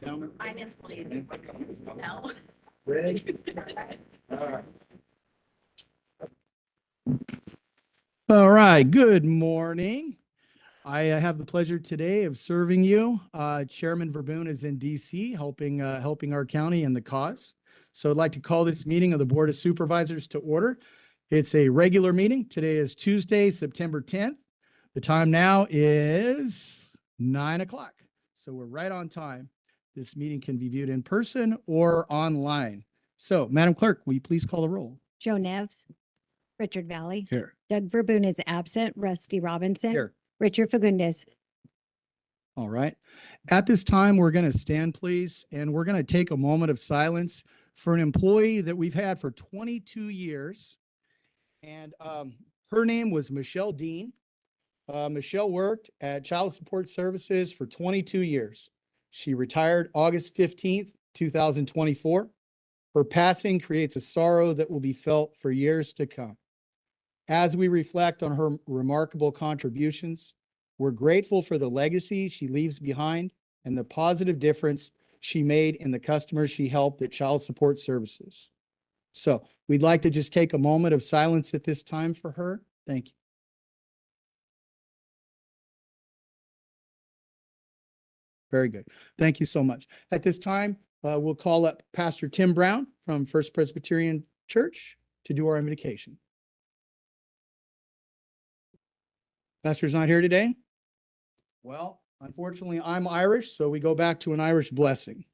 Gentlemen, I'm insulated. No. ready? All right. All right, good morning. I have the pleasure today of serving you. Chairman Verboon is in DC helping our county and the cause. So I'd like to call this meeting of the Board of Supervisors to order. It's a regular meeting. Today is Tuesday, September 10th. The time now is 9 o'clock. So we're right on time. This meeting can be viewed in person or online. So, Madam Clerk, will you please call the roll? Joe Nevs, Richard Valley, Here. Doug Verboon is absent, Rusty Robinson, Here. Richard Fagundes. All right. At this time, we're going to stand, please, and we're going to take a moment of silence for an employee that we've had for 22 years. And her name was Michelle Dean. Michelle worked at Child Support Services for 22 years. She retired August 15th, 2024. Her passing creates a sorrow that will be felt for years to come. As we reflect on her remarkable contributions, we're grateful for the legacy she leaves behind and the positive difference she made in the customers she helped at Child Support Services. So we'd like to just take a moment of silence at this time for her. Thank you. Very good. Thank you so much. At this time, we'll call up Pastor Tim Brown from First Presbyterian Church to do our invocation. Pastor's not here today? Well, unfortunately, I'm Irish, so we go back to an Irish blessing.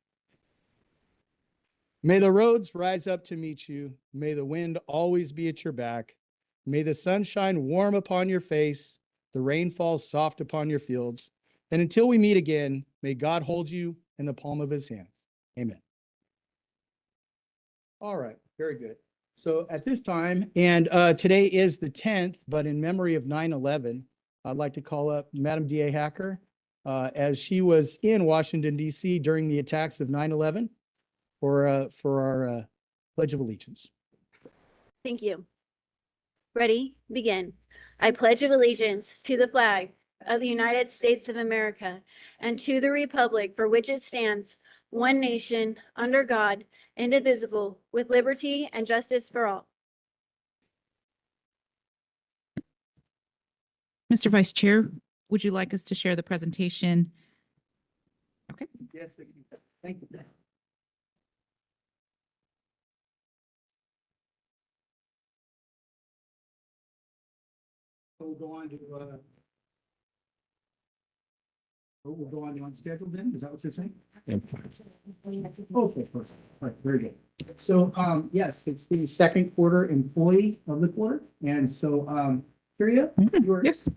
May the roads rise up to meet you. May the wind always be at your back. May the sun shine warm upon your face, the rain fall soft upon your fields. And until we meet again, may God hold you in the palm of his hands. Amen. All right, very good. So at this time, and today is the 10th, but in memory of 9/11, I'd like to call up Madam D.A. Hacker, as she was in Washington, D.C. during the attacks of 9/11 for our Pledge of Allegiance. Thank you. Ready? Begin. I pledge allegiance to the flag of the United States of America and to the republic for which it stands, one nation, under God, indivisible, with liberty and justice for all. Mr. Vice Chair, would you like us to share the presentation? Okay. Yes, thank you. So we'll go on to we'll go on to unscheduled then. Is that what you're saying? Yeah. Okay, perfect. All right, very good. So yes, it's the second quarter employee of the quarter. And so Kyria, you are. Yes.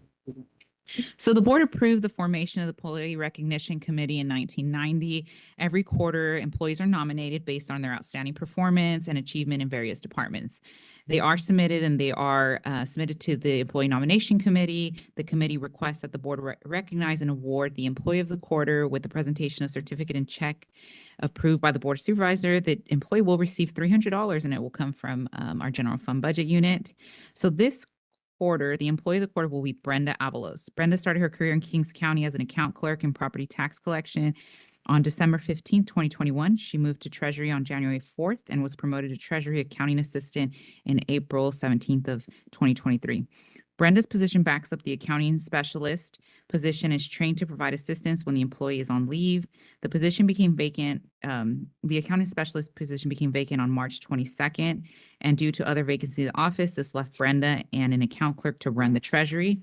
So the board approved the formation of the Employee Recognition Committee in 1990. Every quarter, employees are nominated based on their outstanding performance and achievement in various departments. They are submitted and they are submitted to the Employee Nomination Committee. The committee requests that the board recognize and award the Employee of the Quarter with the presentation of certificate and check approved by the Board of Supervisors. The employee will receive $300 and it will come from our general fund budget unit. So this quarter, the employee of the quarter will be Brenda Avalos. Brenda started her career in Kings County as an account clerk in property tax collection. On December 15, 2021, she moved to Treasury on January 4th and was promoted to Treasury Accounting Assistant in April 17th of 2023. Brenda's position backs up the accounting specialist position, is trained to provide assistance when the employee is on leave. The position became vacant. The accounting specialist position became vacant on March 22nd. And due to other vacancies in the office, this left Brenda and an account clerk to run the Treasury.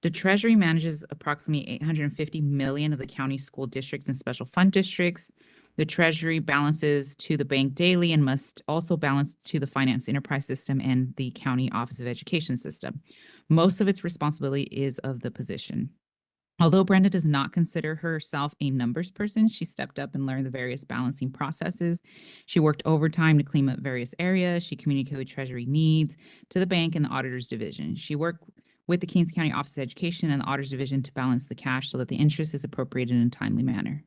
The Treasury manages approximately $850 million of the county school districts and special fund districts. The Treasury balances to the bank daily and must also balance to the finance enterprise system and the county Office of Education system. Most of its responsibility is of the position. Although Brenda does not consider herself a numbers person, she stepped up and learned the various balancing processes. She worked overtime to clean up various areas. She communicated Treasury needs to the bank and the auditor's division. She worked with the Kings County Office of Education and the auditor's division to balance the cash so that the interest is appropriated in a timely manner.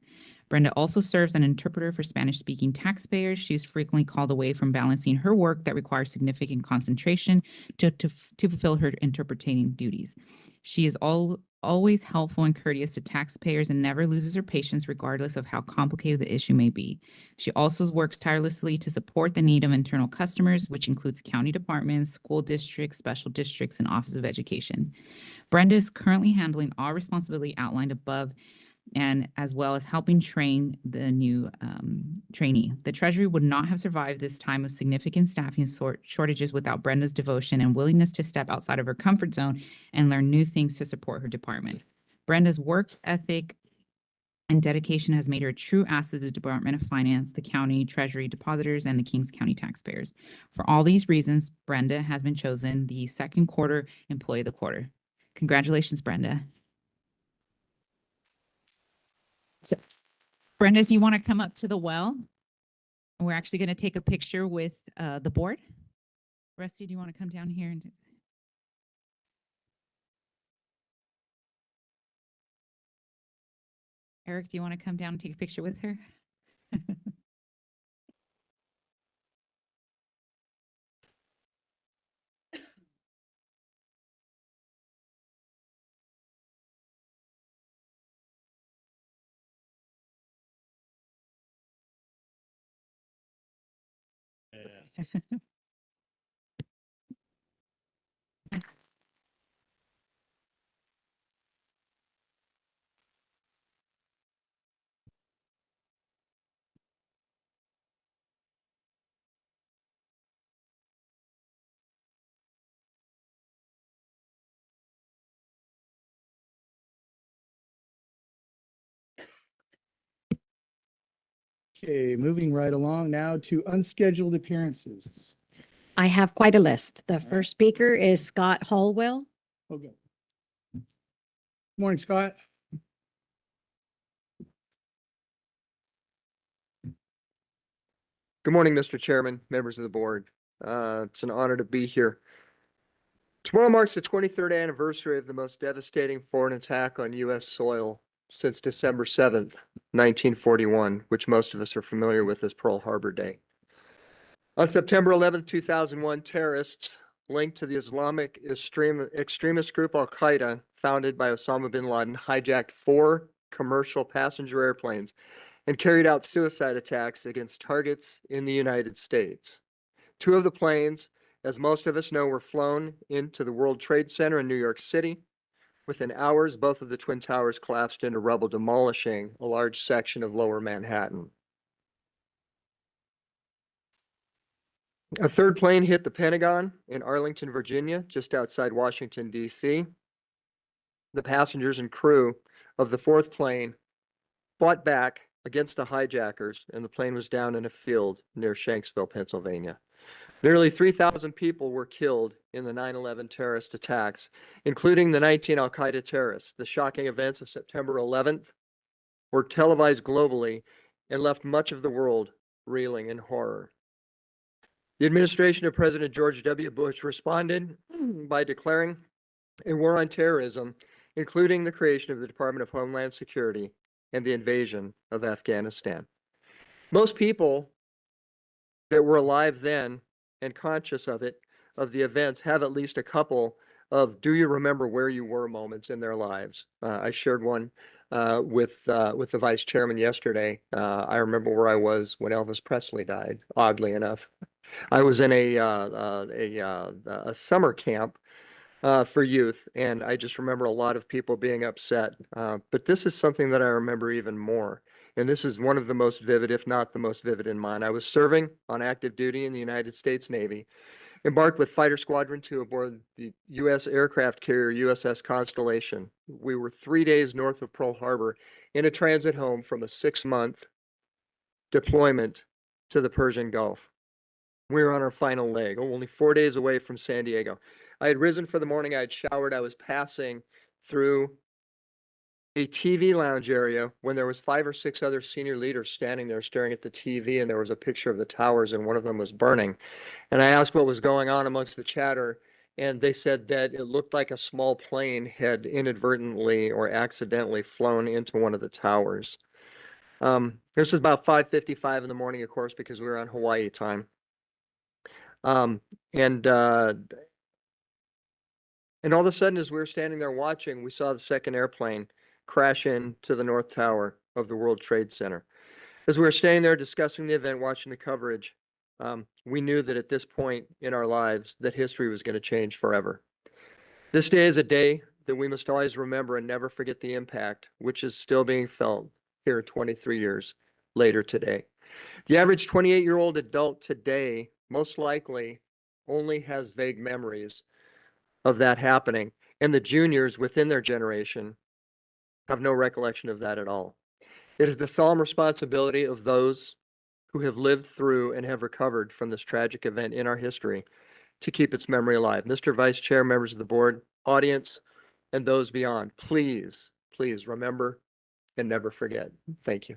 Brenda also serves as an interpreter for Spanish-speaking taxpayers. She's frequently called away from balancing her work that requires significant concentration to fulfill her interpreting duties. She is always helpful and courteous to taxpayers and never loses her patience regardless of how complicated the issue may be. She also works tirelessly to support the need of internal customers, which includes county departments, school districts, special districts, and Office of Education. Brenda is currently handling all responsibility outlined above, and as well as helping train the new trainee. The Treasury would not have survived this time of significant staffing shortages without Brenda's devotion and willingness to step outside of her comfort zone and learn new things to support her department. Brenda's work ethic and dedication has made her a true asset to the Department of Finance, the county, Treasury, depositors, and the Kings County taxpayers. For all these reasons, Brenda has been chosen the second quarter Employee of the Quarter. Congratulations, Brenda. So, Brenda, if you want to come up to the well, we're actually going to take a picture with the board. Rusty, do you want to come down here? And Eric, do you want to come down and take a picture with her? Okay, moving right along now to unscheduled appearances. I have quite a list. The right. first speaker is Scott Hallwell. Okay. Morning, Scott. Good morning, Mr. Chairman, members of the board. It's an honor to be here. Tomorrow marks the 23rd anniversary of the most devastating foreign attack on U.S. soil since December 7th, 1941, which most of us are familiar with as Pearl Harbor Day. On September 11th, 2001, terrorists linked to the Islamic extremist group Al-Qaeda, founded by Osama bin Laden, hijacked 4 commercial passenger airplanes and carried out suicide attacks against targets in the United States. 2 of the planes, as most of us know, were flown into the World Trade Center in New York City. Within hours, both of the Twin Towers collapsed into rubble, demolishing a large section of lower Manhattan. A 3rd plane hit the Pentagon in Arlington, Virginia, just outside Washington, D.C. The passengers and crew of the 4th plane fought back against the hijackers, and the plane was down in a field near Shanksville, Pennsylvania. Nearly 3,000 people were killed in the 9/11 terrorist attacks, including the 19 Al-Qaeda terrorists. The shocking events of September 11th were televised globally and left much of the world reeling in horror. The administration of President George W. Bush responded by declaring a war on terrorism, including the creation of the Department of Homeland Security and the invasion of Afghanistan. Most people that were alive then and conscious of the events, have at least a couple of "do you remember where you were" moments in their lives. I shared one with the vice chairman yesterday. I remember where I was when Elvis Presley died. Oddly enough, I was in a summer camp for youth, and I just remember a lot of people being upset. But this is something that I remember even more. And this is one of the most vivid, if not the most vivid, in mine. I was serving on active duty in the United States Navy, embarked with Fighter Squadron 2 aboard the U.S. aircraft carrier USS Constellation. We were 3 days north of Pearl Harbor in a transit home from a 6-month deployment to the Persian Gulf. We were on our final leg, only 4 days away from San Diego. I had risen for the morning, I had showered, I was passing through a TV lounge area when there was 5 or 6 other senior leaders standing there staring at the TV, and there was a picture of the towers and one of them was burning. And I asked what was going on amongst the chatter, and they said that it looked like a small plane had inadvertently or accidentally flown into one of the towers. This was about 5:55 in the morning, of course, because we were on Hawaii time. And And all of a sudden, as we were standing there watching, we saw the second airplane crash into the North Tower of the World Trade Center. As we were standing there discussing the event, watching the coverage, we knew that at this point in our lives, that history was going to change forever. This day is a day that we must always remember and never forget the impact, which is still being felt here 23 years later today. The average 28-year-old adult today most likely only has vague memories of that happening, and the juniors within their generation have no recollection of that at all. It is the solemn responsibility of those who have lived through and have recovered from this tragic event in our history to keep its memory alive. Mr. Vice Chair, members of the board, audience, and those beyond, please, please remember and never forget. Thank you.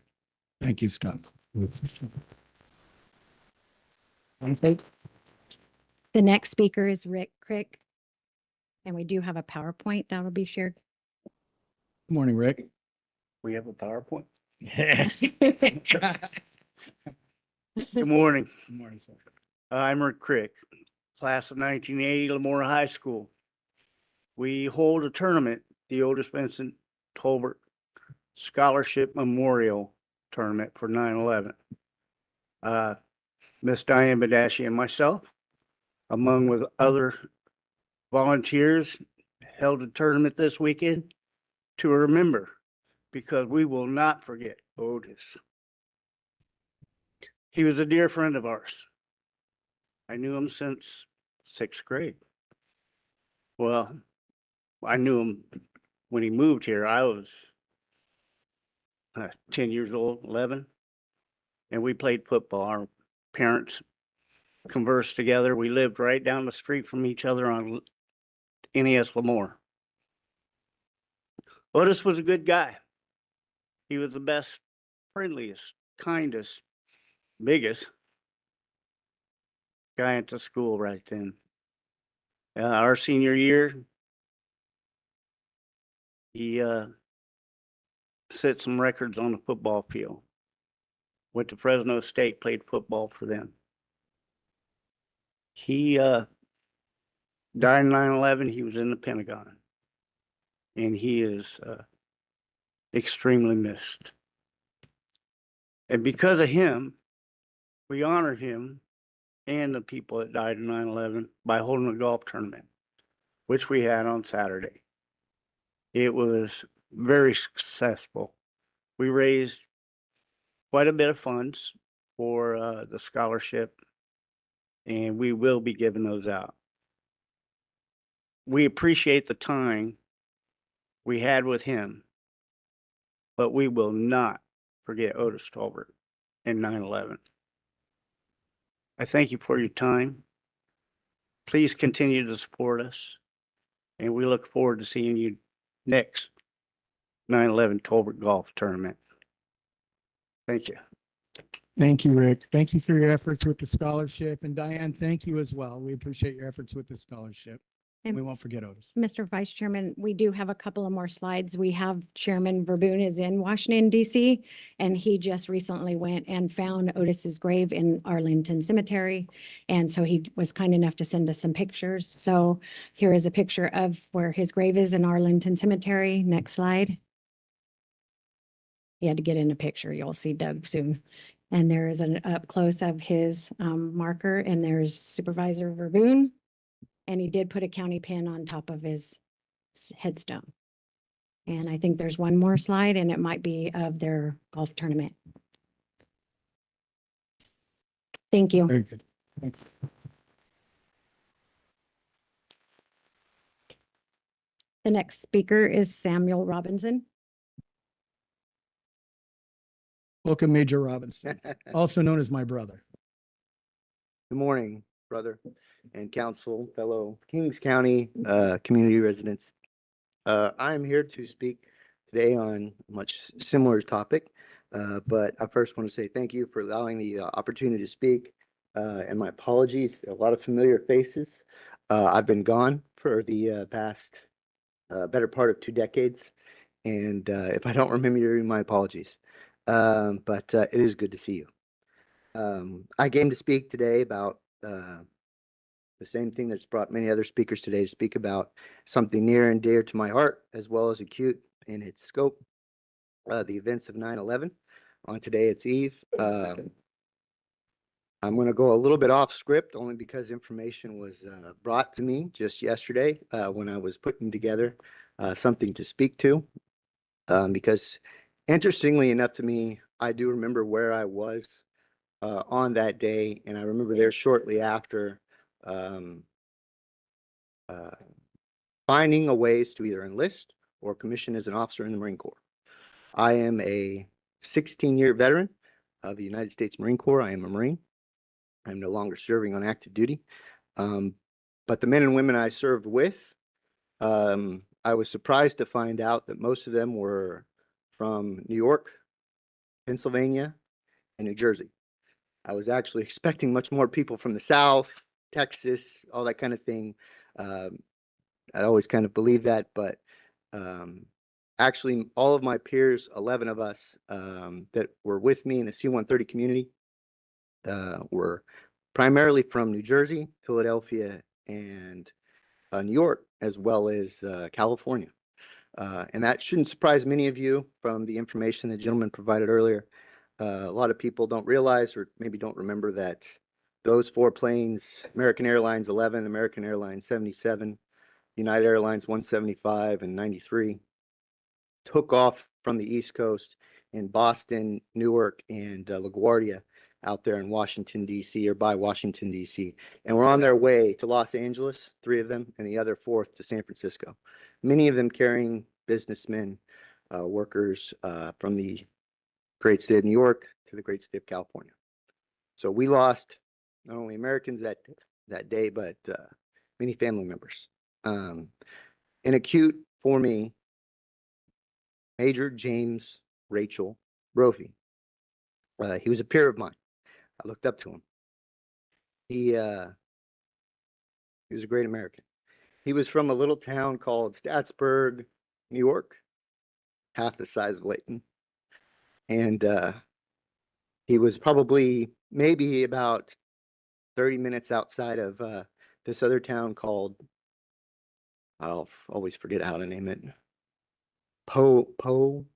Thank you, Scott. The next speaker is Rick Crick. And we do have a PowerPoint that will be shared. Good morning, Rick. We have a PowerPoint. Good Good morning. morning, sir. I'm Rick Crick, class of 1980, Lamora High School. We hold a tournament, the Otis Vincent Tolbert Scholarship Memorial Tournament for 9/11. Miss Diane Badashi and myself, among with other volunteers, held a tournament this weekend to remember, because we will not forget Otis. He was a dear friend of ours. I knew him since 6th grade. Well, I knew him when he moved here. I was 10 years old, 11, and we played football. Our parents conversed together. We lived right down the street from each other on NES Lamore. Otis was a good guy. He was the best, friendliest, kindest, biggest guy at the school right then. Our senior year, he set some records on the football field. Went to Fresno State, played football for them. He died in 9/11. He was in the Pentagon, and he is extremely missed. And because of him, we honor him and the people that died in 9/11 by holding a golf tournament, which we had on Saturday. It was very successful. We raised quite a bit of funds for the scholarship, and we will be giving those out. We appreciate the time we had with him, but we will not forget Otis Tolbert in 9/11. I thank you for your time. Please continue to support us, and we look forward to seeing you next 9/11 Tolbert Golf Tournament. Thank you. Thank you, Rick. Thank you for your efforts with the scholarship. And Diane, thank you as well. We appreciate your efforts with the scholarship. And We won't forget Otis. Mr. Vice Chairman, we do have a couple of more slides. We have Chairman Verboen is in Washington DC, and he just recently went and found Otis's grave in Arlington Cemetery. And so he was kind enough to send us some pictures. So here is a picture of where his grave is in Arlington Cemetery. Next slide. He had to get in a picture. You'll see Doug soon. And there is an up close of his marker, and there's Supervisor Verboen. And he did put a county pin on top of his headstone. And I think there's one more slide, and it might be of their golf tournament. Thank you. Very good. Thanks. The next speaker is Samuel Robinson. Welcome, Major Robinson, also known as my brother. Good morning, brother and council, fellow Kings County community residents. I'm here to speak today on a much similar topic, but I first want to say thank you for allowing the opportunity to speak, and my apologies. A lot of familiar faces. I've been gone for the past better part of 2 decades, and if I don't remember you, my apologies. But it is good to see you. I came to speak today about the same thing that's brought many other speakers today to speak about something near and dear to my heart, as well as acute in its scope, the events of 9/11. On today, it's Eve. I'm going to go a little bit off script only because information was brought to me just yesterday when I was putting together something to speak to. Because interestingly enough to me, I do remember where I was on that day, and I remember there shortly after um, finding a ways to either enlist or commission as an officer in the Marine Corps. I am a 16-year veteran of the United States Marine Corps. I am a Marine. I'm no longer serving on active duty. But the men and women I served with, I was surprised to find out that most of them were from New York, Pennsylvania, and New Jersey. I was actually expecting much more people from the South, Texas, all that kind of thing. I'd always kind of believed that, but actually all of my peers, 11 of us that were with me in the C-130 community were primarily from New Jersey, Philadelphia, and New York, as well as California. And that shouldn't surprise many of you from the information the gentleman provided earlier. A lot of people don't realize or maybe don't remember that those 4 planes, American Airlines 11, American Airlines 77, United Airlines 175 and 93, took off from the East Coast in Boston, Newark, and LaGuardia out there in Washington, D.C. or by Washington, D.C. And we're on their way to Los Angeles, 3 of them, and the other 4th to San Francisco. Many of them carrying businessmen, workers from the great state of New York to the great state of California. So we lost not only Americans that day, but many family members. In acute for me, Major James Rachel Brophy. He was a peer of mine. I looked up to him. He was a great American. He was from a little town called Statsburg, New York, half the size of Layton. And he was probably maybe about 30 minutes outside of this other town called, I'll always forget how to name it, Poburg,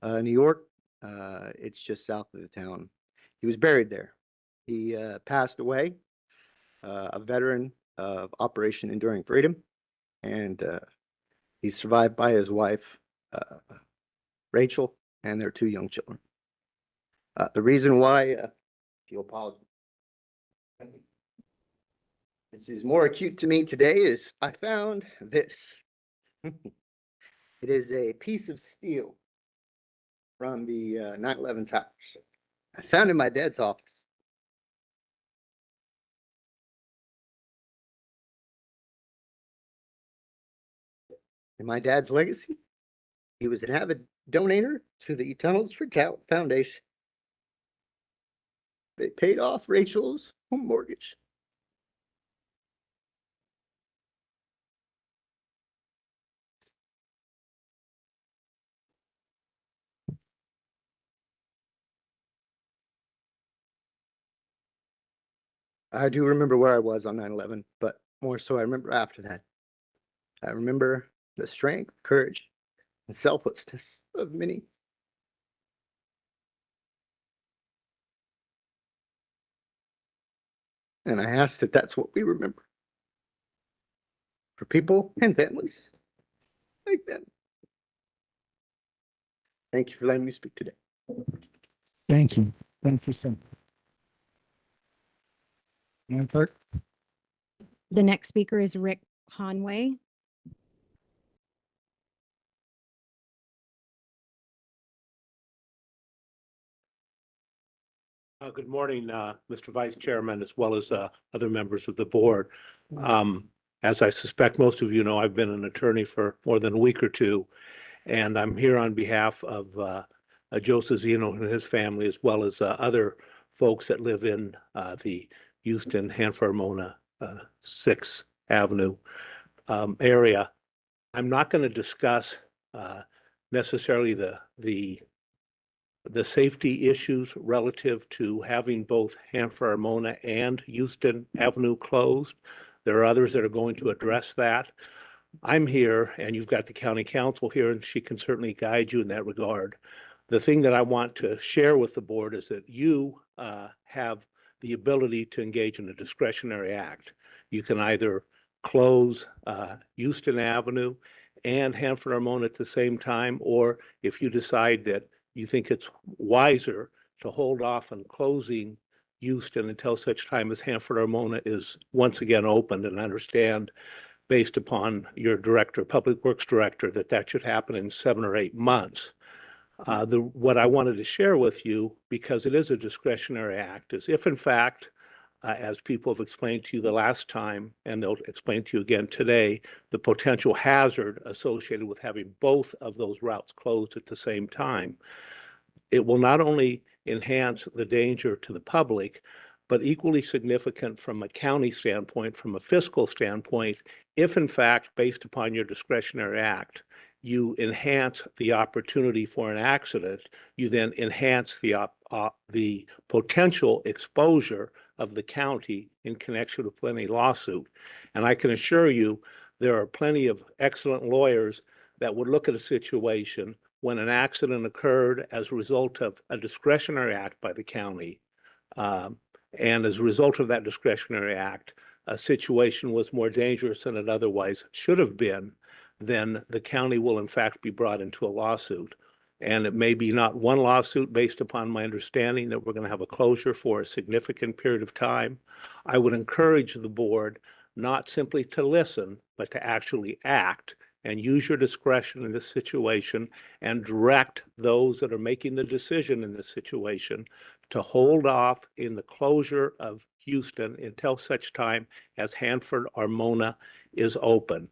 New York. It's just south of the town. He was buried there. He passed away, a veteran of Operation Enduring Freedom, and he's survived by his wife, Rachel, and their 2 young children. The reason why, if you'll apologize, this is more acute to me today is I found this. It is a piece of steel from the 9/11 towers. I found it in my dad's office. And my dad's legacy, he was an avid donator to the Tunnels for Talent Foundation. They paid off Rachel's home mortgage. I do remember where I was on 9/11, but more so I remember after that. I remember the strength, courage, and selflessness of many. And I ask that that's what we remember for people and families like them. Thank you for letting me speak today. Thank you. Thank you so much. Madam Clerk? The next speaker is Rick Conway. Good morning, Mr. Vice Chairman, as well as other members of the board. As I suspect most of you know, I've been an attorney for more than a week or 2, and I'm here on behalf of Joe Cezino and his family, as well as other folks that live in the Houston, Hanford-Mona 6th Avenue area. I'm not going to discuss necessarily the the safety issues relative to having both Hanford Armona and Houston Avenue closed. There are others that are going to address that. I'm here and you've got the county council here and she can certainly guide you in that regard. The thing that I want to share with the board is that you have the ability to engage in a discretionary act. You can either close Houston Avenue and Hanford Armona at the same time, or if you decide that you think it's wiser to hold off on closing Houston until such time as Hanford Armona is once again opened, and understand based upon your director, public works director, that should happen in 7 or 8 months. What I wanted to share with you, because it is a discretionary act, is if in fact, as people have explained to you the last time, and they'll explain to you again today, the potential hazard associated with having both of those routes closed at the same time, it will not only enhance the danger to the public, but equally significant from a county standpoint, from a fiscal standpoint, if in fact, based upon your discretionary act, you enhance the opportunity for an accident, you then enhance the potential exposure of the county in connection with any lawsuit. And I can assure you, there are plenty of excellent lawyers that would look at a situation when an accident occurred as a result of a discretionary act by the county. And as a result of that discretionary act, a situation was more dangerous than it otherwise should have been, then the county will in fact be brought into a lawsuit. And it may be not one lawsuit based upon my understanding that we're going to have a closure for a significant period of time. I would encourage the board not simply to listen, but to actually act and use your discretion in this situation and direct those that are making the decision in this situation to hold off in the closure of Houston until such time as Hanford Armona is open.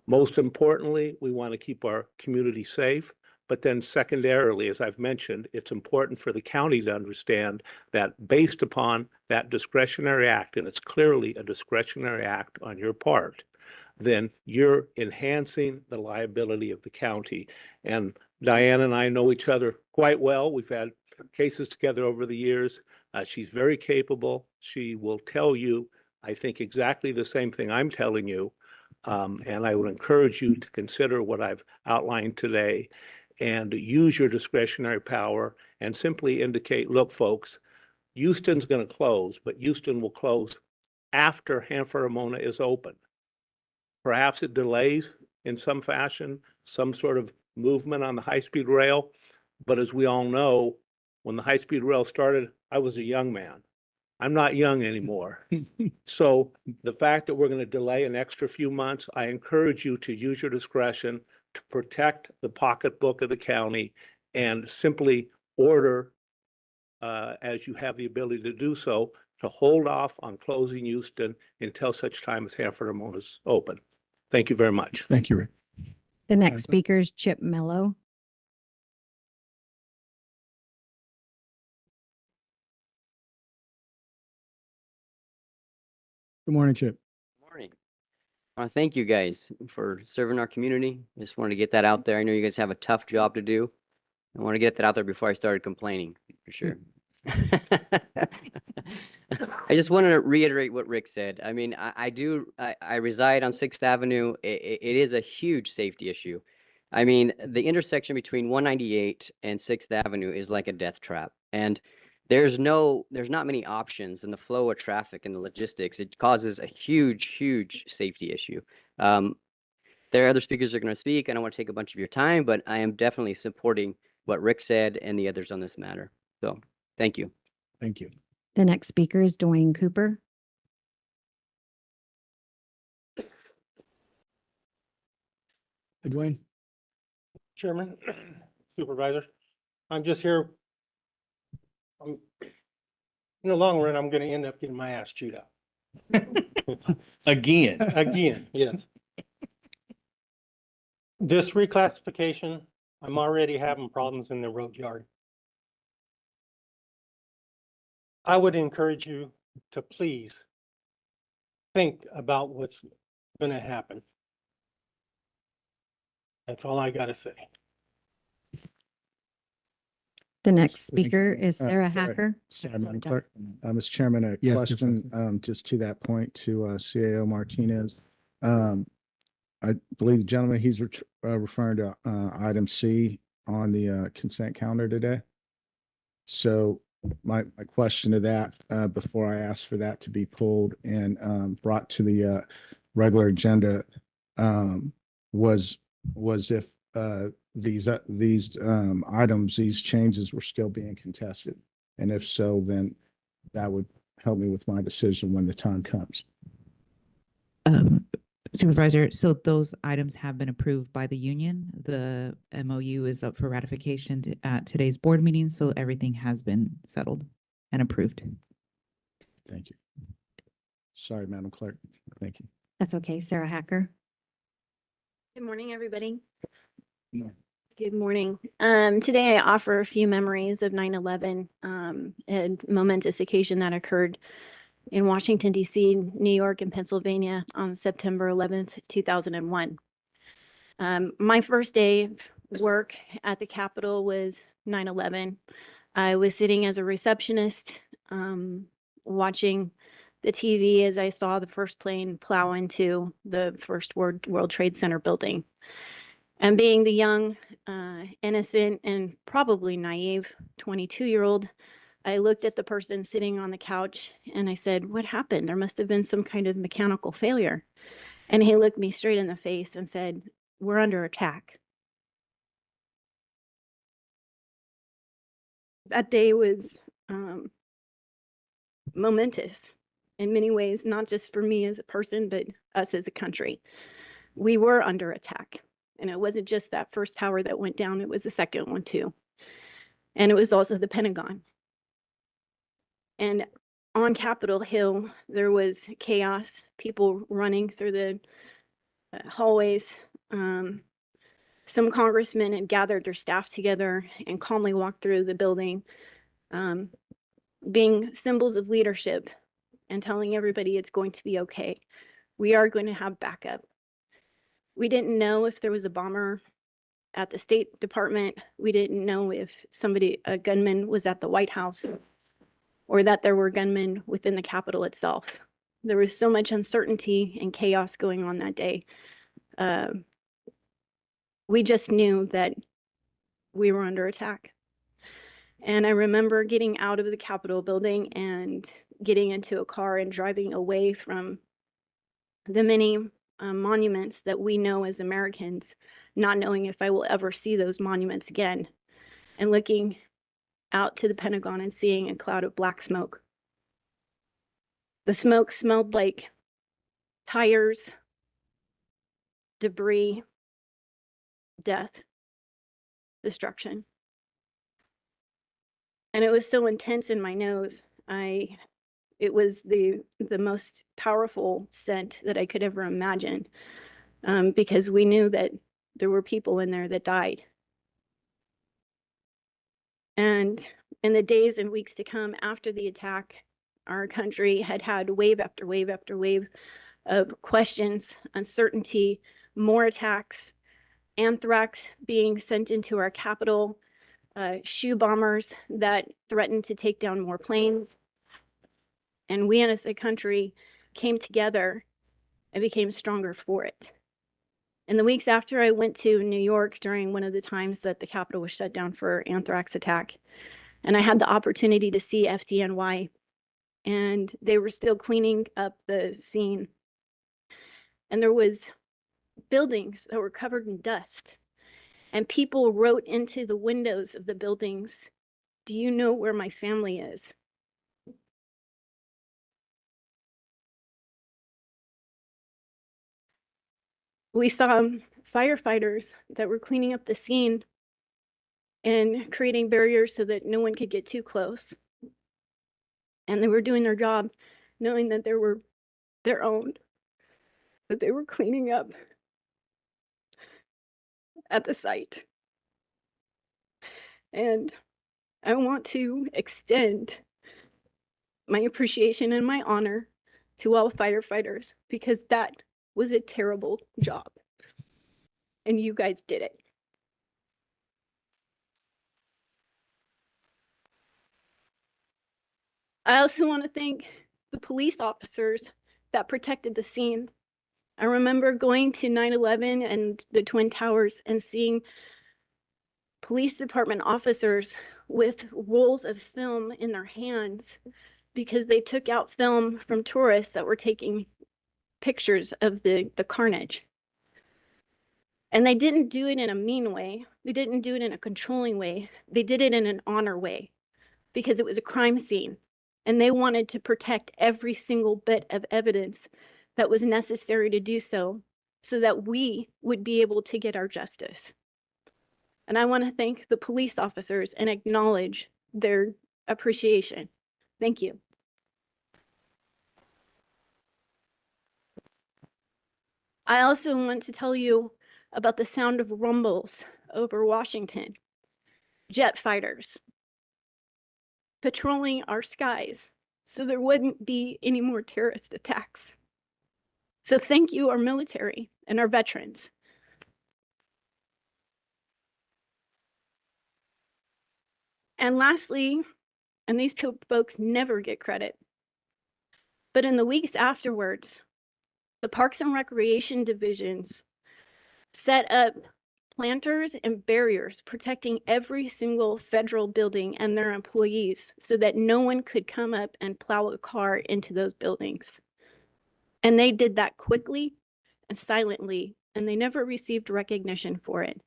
Most importantly, we want to keep our community safe. But then secondarily, as I've mentioned, it's important for the county to understand that based upon that discretionary act, and it's clearly a discretionary act on your part, then you're enhancing the liability of the county. And Diane and I know each other quite well. We've had cases together over the years. She's very capable. She will tell you, I think, exactly the same thing I'm telling you. And I would encourage you to consider what I've outlined today and use your discretionary power and simply indicate, look, folks, Houston's going to close, but Houston will close after Hanford Armona is open. Perhaps it delays in some fashion, some sort of movement on the high-speed rail. But as we all know, when the high-speed rail started, I was a young man. I'm not young anymore. So the fact that we're going to delay an extra few months, I encourage you to use your discretion to protect the pocketbook of the county and simply order, as you have the ability to do so, to hold off on closing Houston until such time as Hanford Armona is open. Thank you very much. Thank you, Rick. The next speaker is Chip Mello. Good morning, Chip. Morning. I want to thank you guys for serving our community. I just wanted to get that out there. I know you guys have a tough job to do. I want to get that out there before I started complaining, for sure. I just wanted to reiterate what Rick said. I mean, I reside on 6th Avenue. It is a huge safety issue. I mean, the intersection between 198 and 6th Avenue is like a death trap. And there's not many options in the flow of traffic and the logistics. It causes a huge safety issue. There are other speakers that are going to speak. I don't want to take a bunch of your time, but I am definitely supporting what Rick said and the others on this matter. So thank you. Thank you. The next speaker is Dwayne Cooper. Hey, Dwayne. Chairman, Supervisors, I'm just here. In the long run, I'm going to end up getting my ass chewed out. Again. Again, yes. This reclassification, I'm already having problems in the road yard. I would encourage you to please think about what's going to happen. That's all I got to say. The next Thank you. speaker is Sarah sorry. Hacker. Sorry, Madam Clerk. Mr. Chairman, a Yes, question, just to that point to, CAO Martinez. I believe the gentleman, he's referring to, item C on the, consent calendar today. So my question to that, before I ask for that to be pulled and, brought to the, regular agenda, was if, these items, these changes were still being contested. And if so, then that would help me with my decision when the time comes. Supervisor, so those items have been approved by the union. The MOU is up for ratification at today's board meeting, so everything has been settled and approved. Thank you. Sorry, Madam Clerk. Thank you. That's okay, Sarah Hacker. Good morning, everybody. Yeah. Good morning. Today I offer a few memories of 9/11, a momentous occasion that occurred in Washington, D.C., New York, and Pennsylvania on September 11th, 2001. My first day of work at the Capitol was 9/11. I was sitting as a receptionist, watching the TV as I saw the first plane plow into the first World Trade Center building. And being the young, innocent, and probably naive 22-year-old, I looked at the person sitting on the couch and I said, "What happened? There must have been some kind of mechanical failure." And he looked me straight in the face and said, "We're under attack." That day was momentous in many ways, not just for me as a person, but us as a country. We were under attack. And it wasn't just that first tower that went down, it was the second one too. And it was also the Pentagon. And on Capitol Hill, there was chaos, people running through the hallways. Some congressmen had gathered their staff together and calmly walked through the building, being symbols of leadership and telling everybody it's going to be okay. We are going to have backup. We didn't know if there was a bomber at the State Department. We didn't know if a gunman was at the White House, or that there were gunmen within the Capitol itself. There was so much uncertainty and chaos going on that day. We just knew that we were under attack. And I remember getting out of the Capitol building and getting into a car and driving away from the many monuments that we know as Americans, not knowing if I will ever see those monuments again, and looking out to the Pentagon and seeing a cloud of black smoke. The smoke smelled like tires, debris, death, destruction. And it was so intense in my nose. It was the most powerful scent that I could ever imagine, because we knew that there were people in there that died. And in the days and weeks to come after the attack, our country had had wave after wave after wave of questions, uncertainty, more attacks, anthrax being sent into our capital, shoe bombers that threatened to take down more planes. And we as a country came together and became stronger for it. In the weeks after, I went to New York during one of the times that the Capitol was shut down for anthrax attack. And I had the opportunity to see FDNY, and they were still cleaning up the scene. And there was buildings that were covered in dust. And people wrote into the windows of the buildings, "Do you know where my family is?" We saw firefighters that were cleaning up the scene and creating barriers so that no one could get too close. And they were doing their job knowing that they were their own, that they were cleaning up at the site. And I want to extend my appreciation and my honor to all firefighters, because that was a terrible job. And you guys did it. I also want to thank the police officers that protected the scene. I remember going to 9/11 and the Twin Towers and seeing police department officers with rolls of film in their hands because they took out film from tourists that were taking pictures of the carnage. And they didn't do it in a mean way. They didn't do it in a controlling way. They did it in an honor way because it was a crime scene. And they wanted to protect every single bit of evidence that was necessary to do so, so that we would be able to get our justice. And I want to thank the police officers and acknowledge their appreciation. Thank you. I also want to tell you about the sound of rumbles over Washington. Jet fighters patrolling our skies so there wouldn't be any more terrorist attacks. So thank you, our military and our veterans. And lastly, and these folks never get credit, but in the weeks afterwards, the Parks and Recreation divisions set up planters and barriers protecting every single federal building and their employees so that no one could come up and plow a car into those buildings. And they did that quickly and silently, and they never received recognition for it.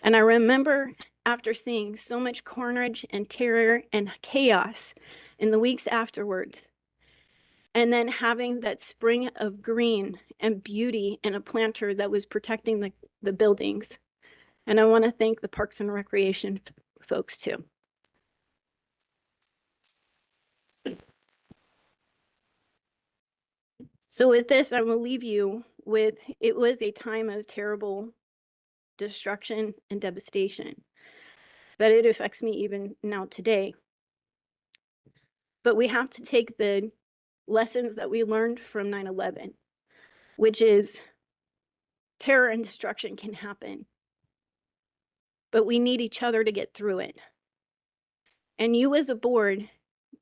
And I remember after seeing so much carnage and terror and chaos in the weeks afterwards, and then having that spring of green and beauty and a planter that was protecting the buildings. And I want to thank the Parks and Recreation folks too. So with this, I will leave you with, it was a time of terrible destruction and devastation, that it affects me even now today. But we have to take the lessons that we learned from 9/11, which is terror and destruction can happen, but we need each other to get through it. And you as a board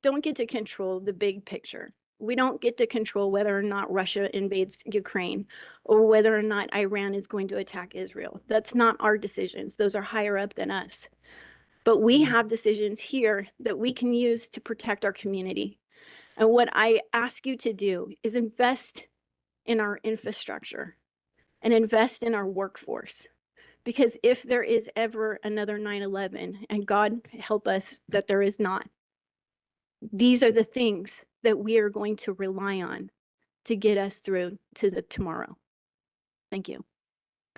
don't get to control the big picture. We don't get to control whether or not Russia invades Ukraine or whether or not Iran is going to attack Israel. That's not our decisions. Those are higher up than us. But we have decisions here that we can use to protect our community. And what I ask you to do is invest in our infrastructure and invest in our workforce. Because if there is ever another 9/11, and God help us that there is not, these are the things that we are going to rely on to get us through to the tomorrow. Thank you.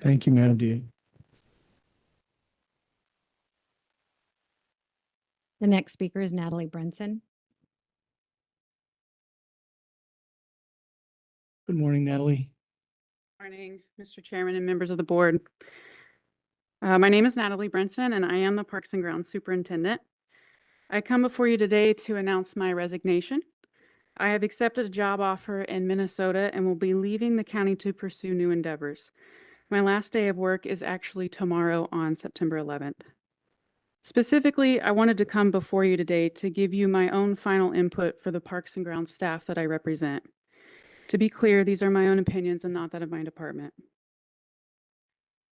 Thank you, Madam DA. The next speaker is Natalie Brunson. Good morning, Natalie. Morning, Mr. Chairman and members of the board. My name is Natalie Brinson, and I am the Parks and Grounds Superintendent. I come before you today to announce my resignation. I have accepted a job offer in Minnesota and will be leaving the county to pursue new endeavors. My last day of work is actually tomorrow on September 11th. Specifically, I wanted to come before you today to give you my own final input for the Parks and Grounds staff that I represent. To be clear, these are my own opinions and not that of my department.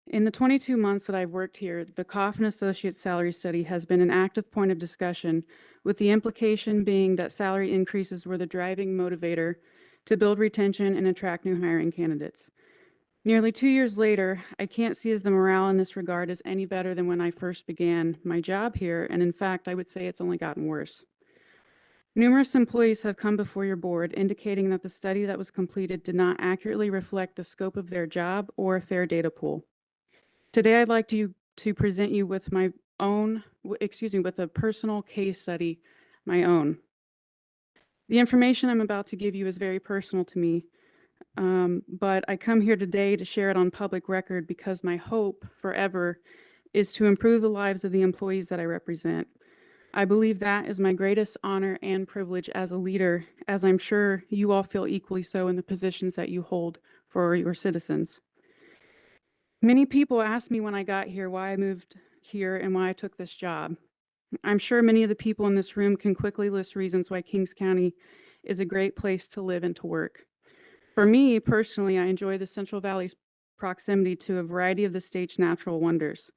In the 22 months that I've worked here, the Coffin Associates salary study has been an active point of discussion, with the implication being that salary increases were the driving motivator to build retention and attract new hiring candidates. Nearly 2 years later, I can't see as the morale in this regard is any better than when I first began my job here, and in fact, I would say it's only gotten worse. Numerous employees have come before your board indicating that the study that was completed did not accurately reflect the scope of their job or a fair data pool. Today, I'd like to present you with my own, with a personal case study, my own. The information I'm about to give you is very personal to me, but I come here today to share it on public record because my hope forever is to improve the lives of the employees that I represent. I believe that is my greatest honor and privilege as a leader, as I'm sure you all feel equally so in the positions that you hold for your citizens. Many people asked me when I got here why I moved here and why I took this job. I'm sure many of the people in this room can quickly list reasons why Kings County is a great place to live and to work. For me personally, I enjoy the Central Valley's proximity to a variety of the state's natural wonders.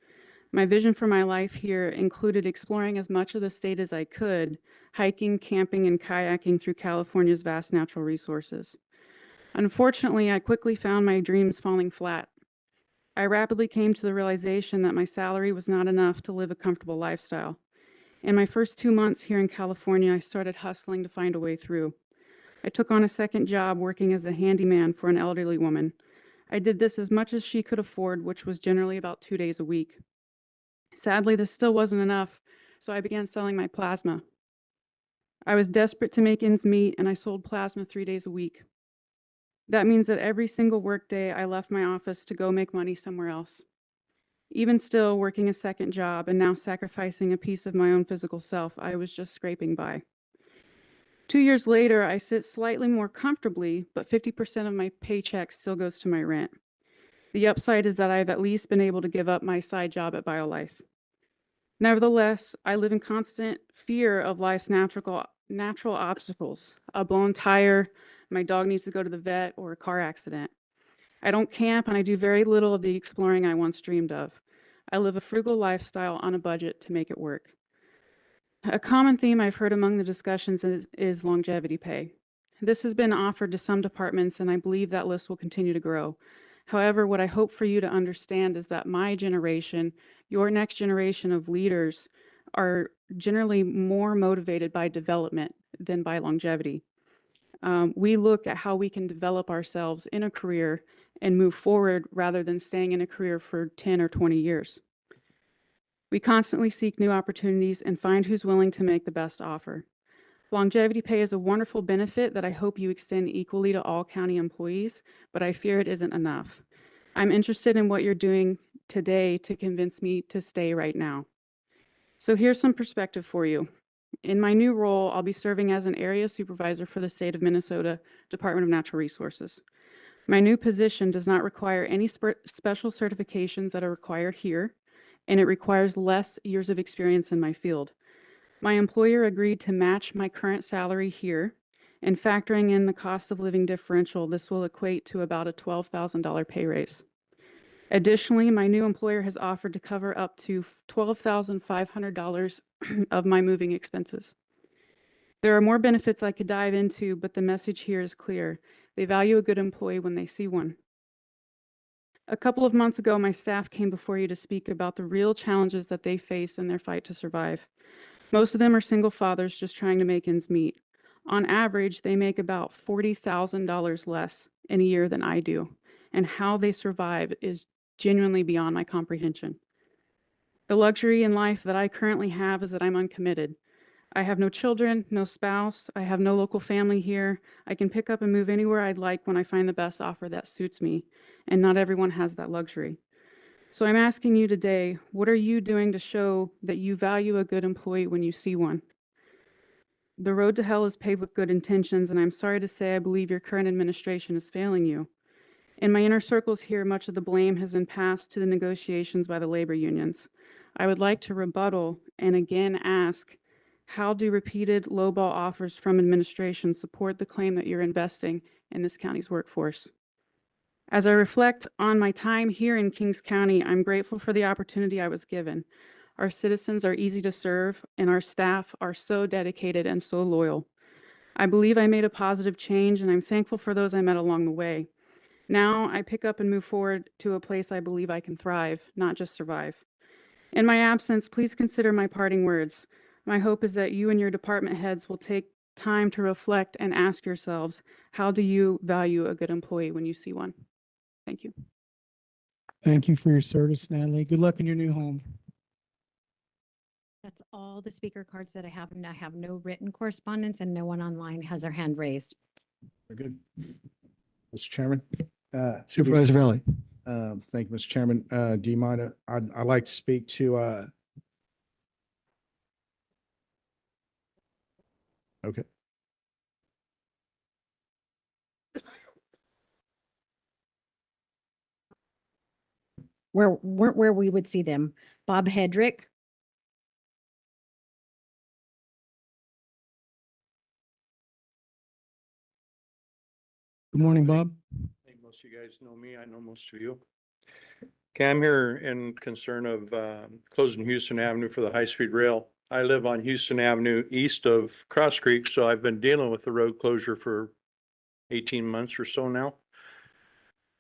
My vision for my life here included exploring as much of the state as I could, hiking, camping, and kayaking through California's vast natural resources. Unfortunately, I quickly found my dreams falling flat. I rapidly came to the realization that my salary was not enough to live a comfortable lifestyle. In my first 2 months here in California, I started hustling to find a way through. I took on a second job working as a handyman for an elderly woman. I did this as much as she could afford, which was generally about 2 days a week. Sadly, this still wasn't enough, so I began selling my plasma. I was desperate to make ends meet, and I sold plasma 3 days a week. That means that every single workday, I left my office to go make money somewhere else. Even still, working a second job and now sacrificing a piece of my own physical self, I was just scraping by. 2 years later, I sit slightly more comfortably, but 50% of my paycheck still goes to my rent. The upside is that I've at least been able to give up my side job at BioLife. Nevertheless, I live in constant fear of life's natural obstacles. A blown tire, my dog needs to go to the vet, or a car accident. I don't camp, and I do very little of the exploring I once dreamed of. I live a frugal lifestyle on a budget to make it work. A common theme I've heard among the discussions is longevity pay. This has been offered to some departments, and I believe that list will continue to grow. However, what I hope for you to understand is that my generation, your next generation of leaders, are generally more motivated by development than by longevity. We look at how we can develop ourselves in a career and move forward rather than staying in a career for 10 or 20 years. We constantly seek new opportunities and find who's willing to make the best offer. Longevity pay is a wonderful benefit that I hope you extend equally to all county employees, but I fear it isn't enough. I'm interested in what you're doing today to convince me to stay right now. So here's some perspective for you. In my new role, I'll be serving as an area supervisor for the state of Minnesota Department of Natural Resources. My new position does not require any special certifications that are required here, and it requires less years of experience in my field. My employer agreed to match my current salary here, and factoring in the cost of living differential, this will equate to about a $12,000 pay raise. Additionally, my new employer has offered to cover up to $12,500 of my moving expenses. There are more benefits I could dive into, but the message here is clear. They value a good employee when they see one. A couple of months ago, my staff came before you to speak about the real challenges that they face in their fight to survive. Most of them are single fathers just trying to make ends meet. On average, they make about $40,000 less in a year than I do, and how they survive is genuinely beyond my comprehension. The luxury in life that I currently have is that I'm uncommitted. I have no children, no spouse, I have no local family here. I can pick up and move anywhere I'd like when I find the best offer that suits me, and not everyone has that luxury. So I'm asking you today, what are you doing to show that you value a good employee when you see one? The road to hell is paved with good intentions, and I'm sorry to say I believe your current administration is failing you. In my inner circles here, much of the blame has been passed to the negotiations by the labor unions. I would like to rebuttal and again ask, how do repeated lowball offers from administration support the claim that you're investing in this county's workforce? As I reflect on my time here in Kings County, I'm grateful for the opportunity I was given. Our citizens are easy to serve, and our staff are so dedicated and so loyal. I believe I made a positive change, and I'm thankful for those I met along the way. Now I pick up and move forward to a place I believe I can thrive, not just survive. In my absence, please consider my parting words. My hope is that you and your department heads will take time to reflect and ask yourselves, how do you value a good employee when you see one? Thank you. Thank you for your service, Natalie. Good luck in your new home. That's all the speaker cards that I have, and I have no written correspondence, and no one online has their hand raised. Very good. Mr. Chairman. Supervisor Valley. Thank you, Mr. Chairman. Do you mind, I'd like to speak to, okay. Where we would see them. Bob Hedrick, Good morning, Bob. I think most of you guys know me. I know most of you. Okay, I'm here in concern of closing Houston Avenue for the high-speed rail. I live on Houston Avenue east of Cross Creek, so I've been dealing with the road closure for 18 months or so now.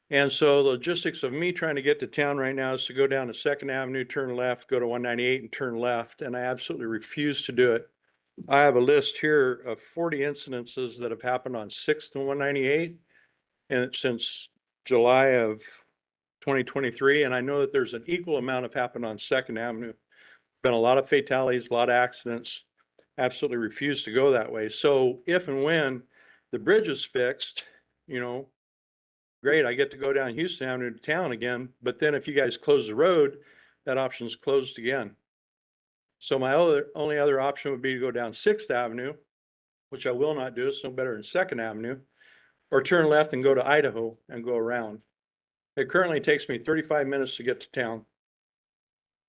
And so the logistics of me trying to get to town right now is to go down to Second Avenue, turn left, go to 198 and turn left, and I absolutely refuse to do it. I have a list here of 40 incidences that have happened on 6th and 198 and since July of 2023, and I know that there's an equal amount have happened on Second Avenue. Been a lot of fatalities, a lot of accidents. Absolutely refuse to go that way. So if and when the bridge is fixed, you know, great, I get to go down Houston Avenue to town again. But then if you guys close the road, that option's closed again. So my only other option would be to go down 6th Avenue, which I will not do. It's no better than 2nd Avenue, or turn left and go to Idaho and go around. It currently takes me 35 minutes to get to town.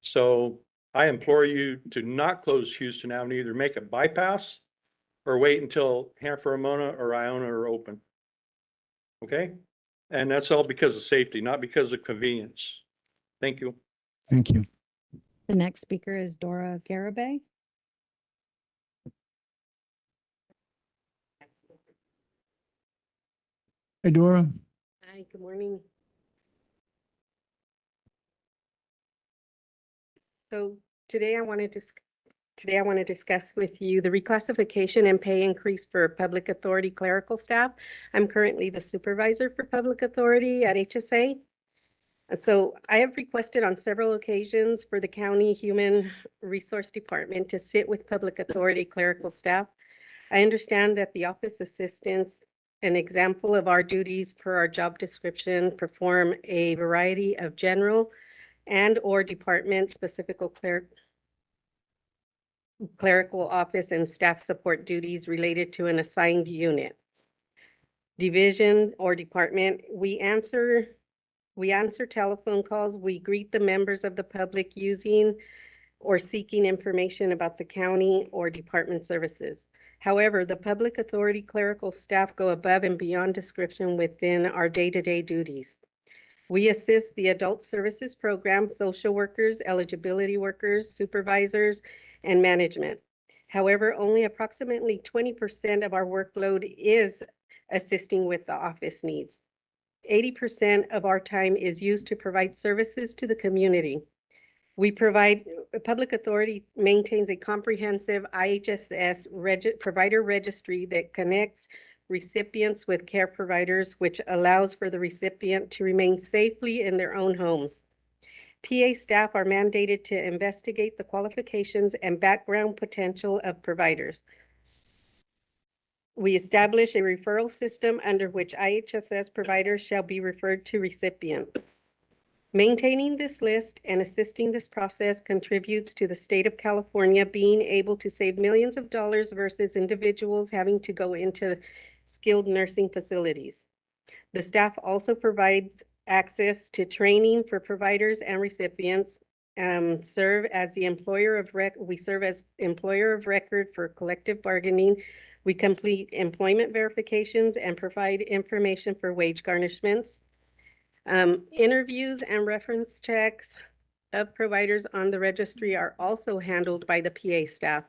So I implore you to not close Houston Avenue, either make a bypass or wait until Ramona or Iona are open. Okay? And that's all because of safety, not because of convenience. Thank you. Thank you. The next speaker is Dora Garibay. Hey, Dora. Hi, good morning. So today I want to discuss with you the reclassification and pay increase for public authority clerical staff. I'm currently the supervisor for public authority at HSA. So I have requested on several occasions for the county human resource department to sit with public authority clerical staff. I understand that the office assistants, an example of our duties per our job description, perform a variety of general and or department specific clerical office and staff support duties related to an assigned unit, division, or department. We answer telephone calls. We greet the members of the public using or seeking information about the county or department services. However, the public authority clerical staff go above and beyond description within our day-to-day duties. We assist the adult services program, social workers, eligibility workers, supervisors, and management. However, only approximately 20% of our workload is assisting with the office needs. 80% of our time is used to provide services to the community. Public authority maintains a comprehensive IHSS provider registry that connects recipients with care providers, which allows for the recipient to remain safely in their own homes. PA staff are mandated to investigate the qualifications and background potential of providers. We establish a referral system under which IHSS providers shall be referred to recipients. Maintaining this list and assisting this process contributes to the state of California being able to save millions of dollars versus individuals having to go into skilled nursing facilities. The staff also provides access to training for providers and recipients, serve as employer of record for collective bargaining. We complete employment verifications and provide information for wage garnishments. Interviews and reference checks of providers on the registry are also handled by the PA staff.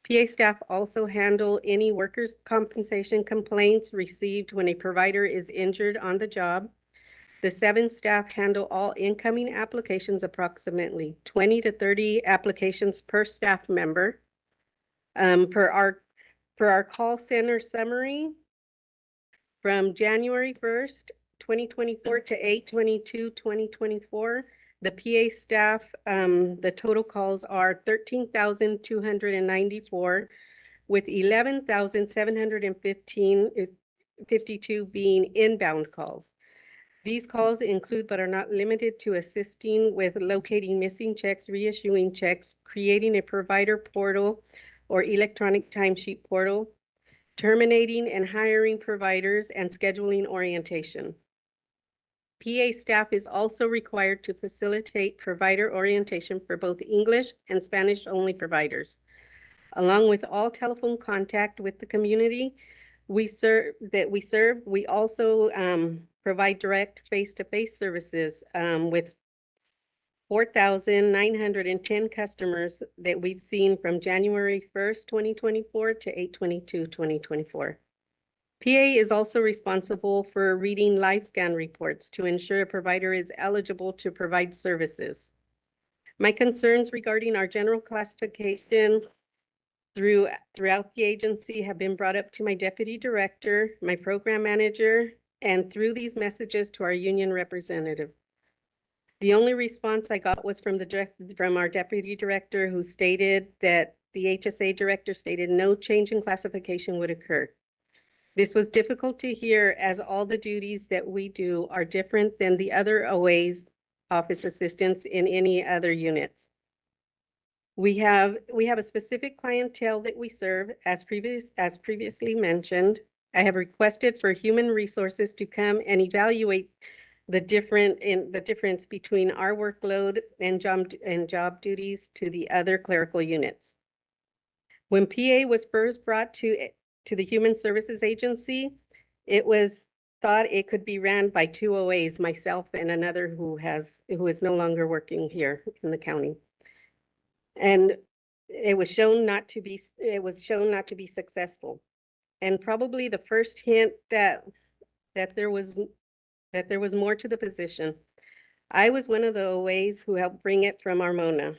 PA staff also handle any workers' compensation complaints received when a provider is injured on the job. The 7 staff handle all incoming applications, approximately 20 to 30 applications per staff member. Per our call center summary, from January 1st, 2024 to 8/22/2024, the PA staff, the total calls are 13,294, with 11,752 being inbound calls. These calls include but are not limited to assisting with locating missing checks, reissuing checks, creating a provider portal or electronic timesheet portal, terminating and hiring providers, and scheduling orientation. PA staff is also required to facilitate provider orientation for both English and Spanish-only providers. Along with all telephone contact with the community, we serve. We also provide direct face-to-face services with 4,910 customers that we've seen from January 1st, 2024 to 8/22, 2024. PA is also responsible for reading live scan reports to ensure a provider is eligible to provide services. My concerns regarding our general classification throughout the agency have been brought up to my deputy director, my program manager, and through these messages to our union representative. The only response I got was from our deputy director, who stated that the HSA director stated no change in classification would occur. This was difficult to hear, as all the duties that we do are different than the other OA's office assistants in any other units. We have a specific clientele that we serve, as previously mentioned. I have requested for human resources to come and evaluate the difference between our workload and job duties to the other clerical units. When PA was first brought to the Human Services Agency, it was thought it could be ran by two OAs, myself and another who is no longer working here in the county. And it was shown not to be successful. And probably the first hint that there was more to the position. I was one of the OAs who helped bring it from Armona.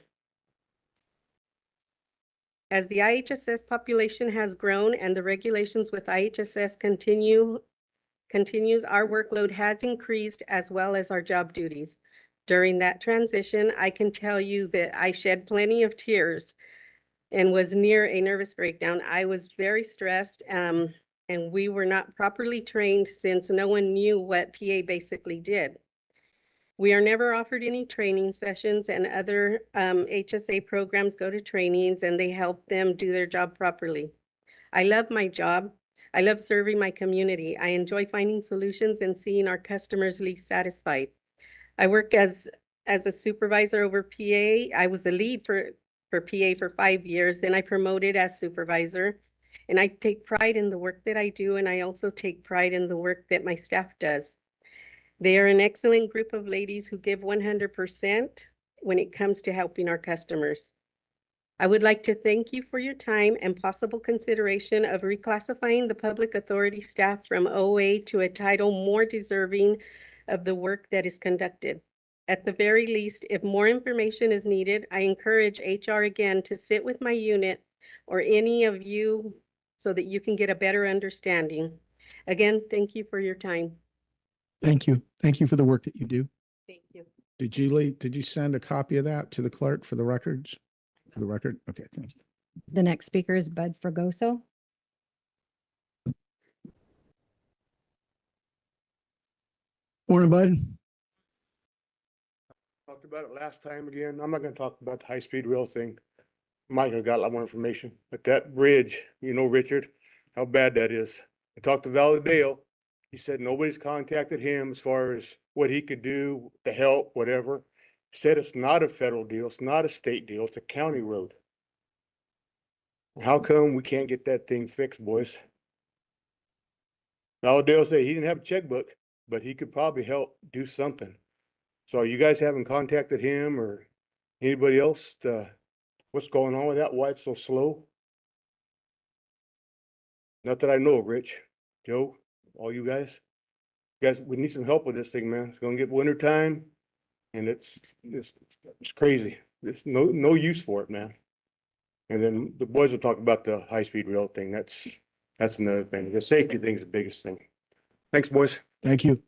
As the IHSS population has grown and the regulations with IHSS continues, our workload has increased as well as our job duties. During that transition, I can tell you that I shed plenty of tears and was near a nervous breakdown. I was very stressed, and we were not properly trained since no one knew what PA basically did. We are never offered any training sessions, and other HSA programs go to trainings and they help them do their job properly. I love my job. I love serving my community. I enjoy finding solutions and seeing our customers leave satisfied. I work as a supervisor over PA. I was the lead for PA for 5 years. Then I promoted as supervisor. And I take pride in the work that I do, and I also take pride in the work that my staff does. They are an excellent group of ladies who give 100% when it comes to helping our customers. I would like to thank you for your time and possible consideration of reclassifying the public authority staff from OA to a title more deserving of the work that is conducted. At the very least, if more information is needed, I encourage HR again to sit with my unit or any of you so that you can get a better understanding. Again, thank you for your time. Thank you. Thank you for the work that you do. Thank you. Did you send a copy of that to the clerk for the records? For the record? Okay, thank you. The next speaker is Bud Fregoso. Morning, Bud. Talked about it last time again. I'm not gonna talk about the high-speed rail thing. Mike got a lot more information, but that bridge, Richard, how bad that is. I talked to Valadale. He said nobody's contacted him as far as what he could do to help, whatever. He said it's not a federal deal. It's not a state deal. It's a county road. How come we can't get that thing fixed, boys? Valadale said he didn't have a checkbook, but he could probably help do something. So you guys haven't contacted him or anybody else? What's going on with that? Why it's so slow? Not that I know, Rich, Joe, all you guys. Guys, we need some help with this thing, man. It's gonna get winter time and it's crazy. There's no use for it, man. And then the boys will talk about the high-speed rail thing. That's another thing. The safety thing is the biggest thing. Thanks, boys. Thank you.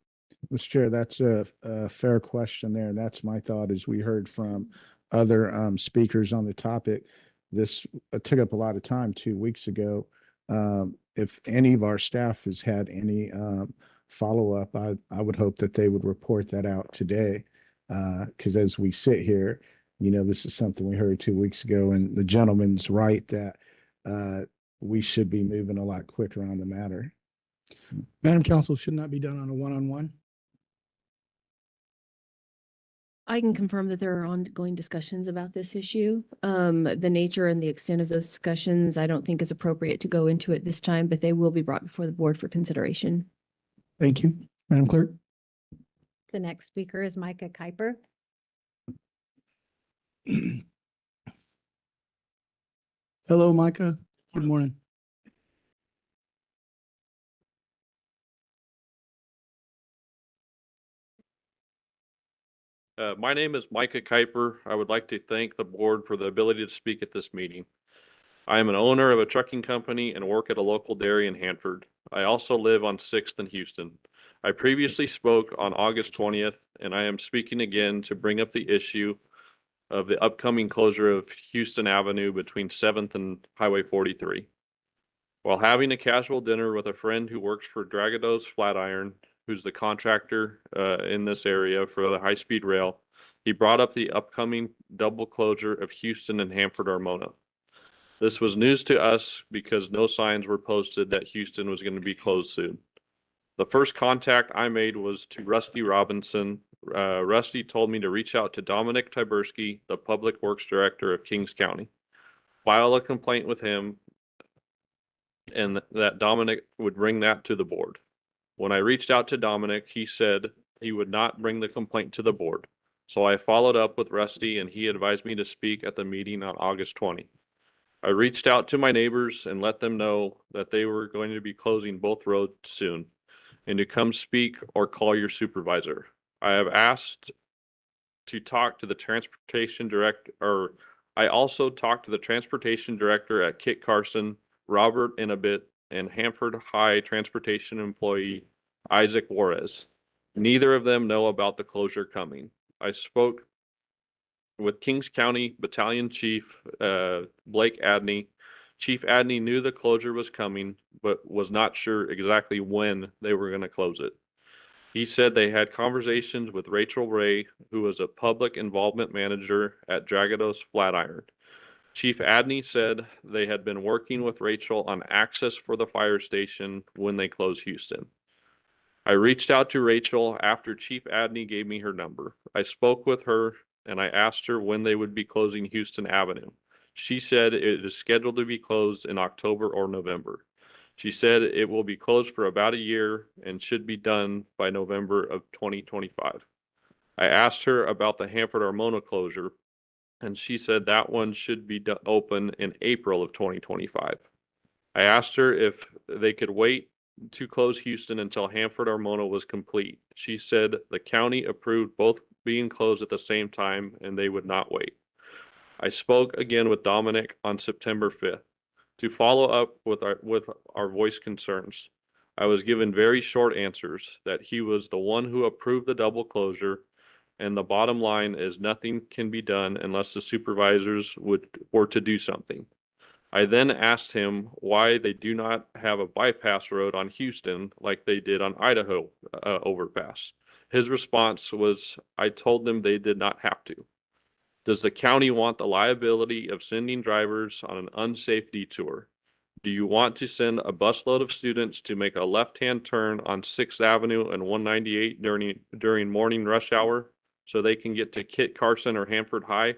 Mr. Chair, that's a fair question there. And that's my thought as we heard from other speakers on the topic. This took up a lot of time 2 weeks ago. If any of our staff has had any follow-up, I would hope that they would report that out today. Because as we sit here, this is something we heard 2 weeks ago, and the gentleman's right that we should be moving a lot quicker on the matter. Madam Counsel, should not be done on a one-on-one. I can confirm that there are ongoing discussions about this issue. The nature and the extent of those discussions, I don't think is appropriate to go into at this time, but they will be brought before the board for consideration. Thank you. Madam Clerk? The next speaker is Micah Kuiper. Hello, Micah. Good morning. My name is Micah Kuiper. I would like to thank the board for the ability to speak at this meeting. I am an owner of a trucking company and work at a local dairy in Hanford. I also live on 6th in Houston. I previously spoke on August 20th, and I am speaking again to bring up the issue of the upcoming closure of Houston Avenue between 7th and Highway 43. While having a casual dinner with a friend who works for Dragados Flatiron, who's the contractor in this area for the high-speed rail, he brought up the upcoming double closure of Houston and Hanford Armona. This was news to us because no signs were posted that Houston was going to be closed soon. The first contact I made was to Rusty Robinson. Rusty told me to reach out to Dominic Tyberski, the Public Works Director of Kings County, file a complaint with him, and that Dominic would bring that to the board. When I reached out to Dominic, he said he would not bring the complaint to the board. So I followed up with Rusty and he advised me to speak at the meeting on August 20. I reached out to my neighbors and let them know that they were going to be closing both roads soon and to come speak or call your supervisor. I have asked to talk to the transportation director, or I also talked to the transportation director at Kit Carson, Robert Inabit, and Hanford High transportation employee Isaac Juarez. Neither of them know about the closure coming. I spoke with Kings County Battalion Chief Blake Adney. Chief Adney knew the closure was coming, but was not sure exactly when they were going to close it. He said they had conversations with Rachel Ray, who was a public involvement manager at Dragados Flatiron. Chief Adney said they had been working with Rachel on access for the fire station when they closed Houston. I reached out to Rachel after Chief Adney gave me her number. I spoke with her and I asked her when they would be closing Houston Avenue. She said it is scheduled to be closed in October or November. She said it will be closed for about a year and should be done by November of 2025. I asked her about the Hanford Armona closure, and she said that one should be open in April of 2025. I asked her if they could wait to close Houston until Hanford Armona was complete. She said the county approved both being closed at the same time and they would not wait. I spoke again with Dominic on September 5th to follow up with our voice concerns. I was given very short answers that he was the one who approved the double closure, and the bottom line is nothing can be done unless the supervisors were to do something. I then asked him why they do not have a bypass road on Houston like they did on Idaho overpass. His response was, I told them they did not have to. Does the county want the liability of sending drivers on an unsafe detour? Do you want to send a busload of students to make a left-hand turn on 6th Avenue and 198 during morning rush hour so they can get to Kit Carson or Hanford High?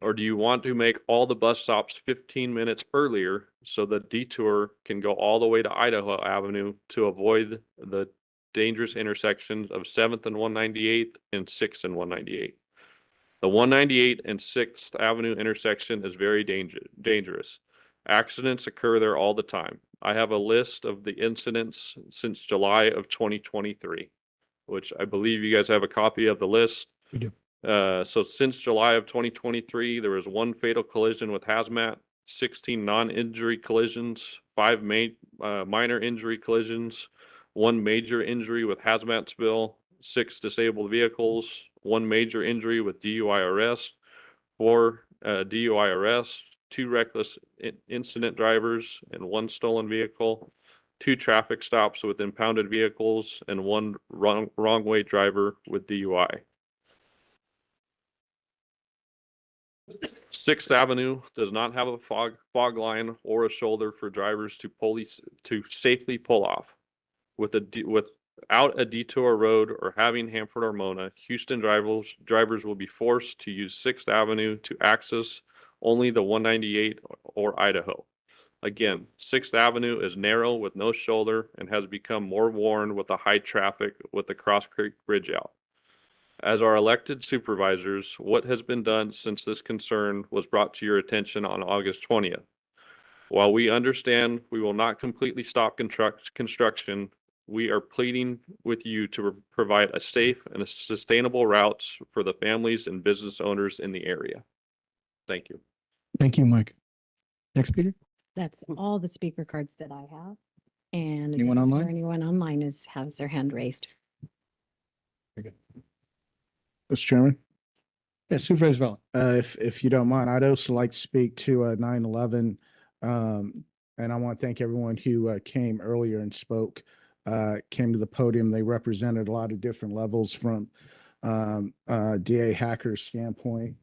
Or do you want to make all the bus stops 15 minutes earlier so the detour can go all the way to Idaho Avenue to avoid the dangerous intersections of 7th and 198 and 6th and 198? The 198 and 6th Avenue intersection is very dangerous. Accidents occur there all the time. I have a list of the incidents since July of 2023, which I believe you guys have a copy of the list. We do. So since July of 2023, there was one fatal collision with hazmat, 16 non-injury collisions, 5 minor injury collisions, 1 major injury with hazmat spill, 6 disabled vehicles, 1 major injury with DUI arrest, 4 DUI arrests, 2 reckless incident drivers, and 1 stolen vehicle, 2 traffic stops with impounded vehicles, and 1 wrong way driver with DUI. 6th Avenue does not have a fog line or a shoulder for drivers to safely pull off. With out a detour road or having Hanford or Mona, Houston drivers will be forced to use 6th Avenue to access only the 198 or Idaho. Again, 6th Avenue is narrow with no shoulder and has become more worn with the high traffic with the Cross Creek Bridge out. As our elected supervisors, what has been done since this concern was brought to your attention on August 20th? While we understand we will not completely stop construction, we are pleading with you to provide a safe and a sustainable routes for the families and business owners in the area. Thank you. Thank you, Mike. Next, Peter. That's all the speaker cards that I have. And Anyone is there online? anyone online has their hand raised? Very good. Mr. Chairman, Yeah, Supervisor Vella. if you don't mind, I'd also like to speak to 9/11. And I want to thank everyone who came earlier and spoke, came to the podium. They represented a lot of different levels from DA Hacker's standpoint,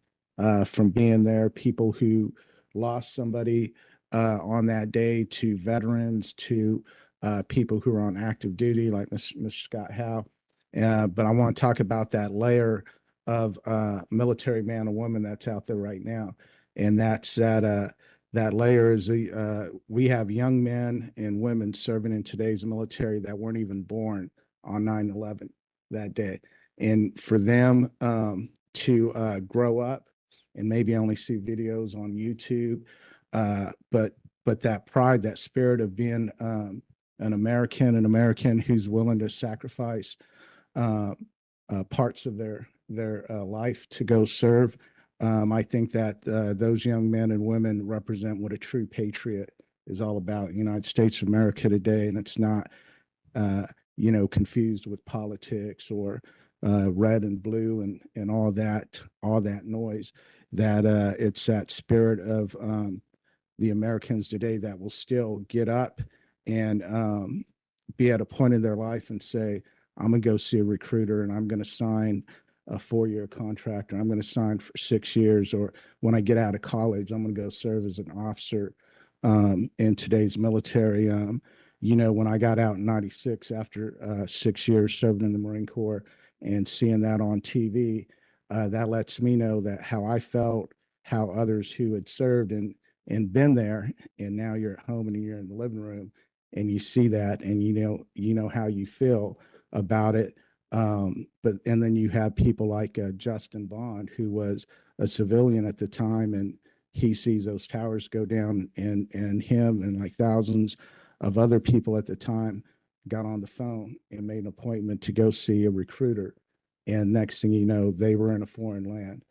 from being there, people who lost somebody on that day, to veterans, to people who are on active duty, like Mr. Scott Howe. But I want to talk about that layer of military man or woman that's out there right now. And that's that layer is we have young men and women serving in today's military that weren't even born on 9/11 that day. And for them to grow up and maybe only see videos on YouTube, but that pride, that spirit of being an American who's willing to sacrifice parts of their life to go serve. I think that those young men and women represent what a true patriot is all about. United States of America today, and it's not confused with politics or red and blue and all that noise. That it's that spirit of the Americans today that will still get up and be at a point in their life and say, I'm going to go see a recruiter and I'm going to sign a 4-year contract, or I'm going to sign for 6 years, or when I get out of college, I'm going to go serve as an officer in today's military. When I got out in 96 after 6 years serving in the Marine Corps and seeing that on TV, that lets me know that how I felt, how others who had served and been there, and now you're at home and you're in the living room and you see that, and you know how you feel about it. And then you have people like Justin Bond, who was a civilian at the time, and he sees those towers go down, and him and like thousands of other people at the time got on the phone and made an appointment to go see a recruiter. And next thing you know, they were in a foreign land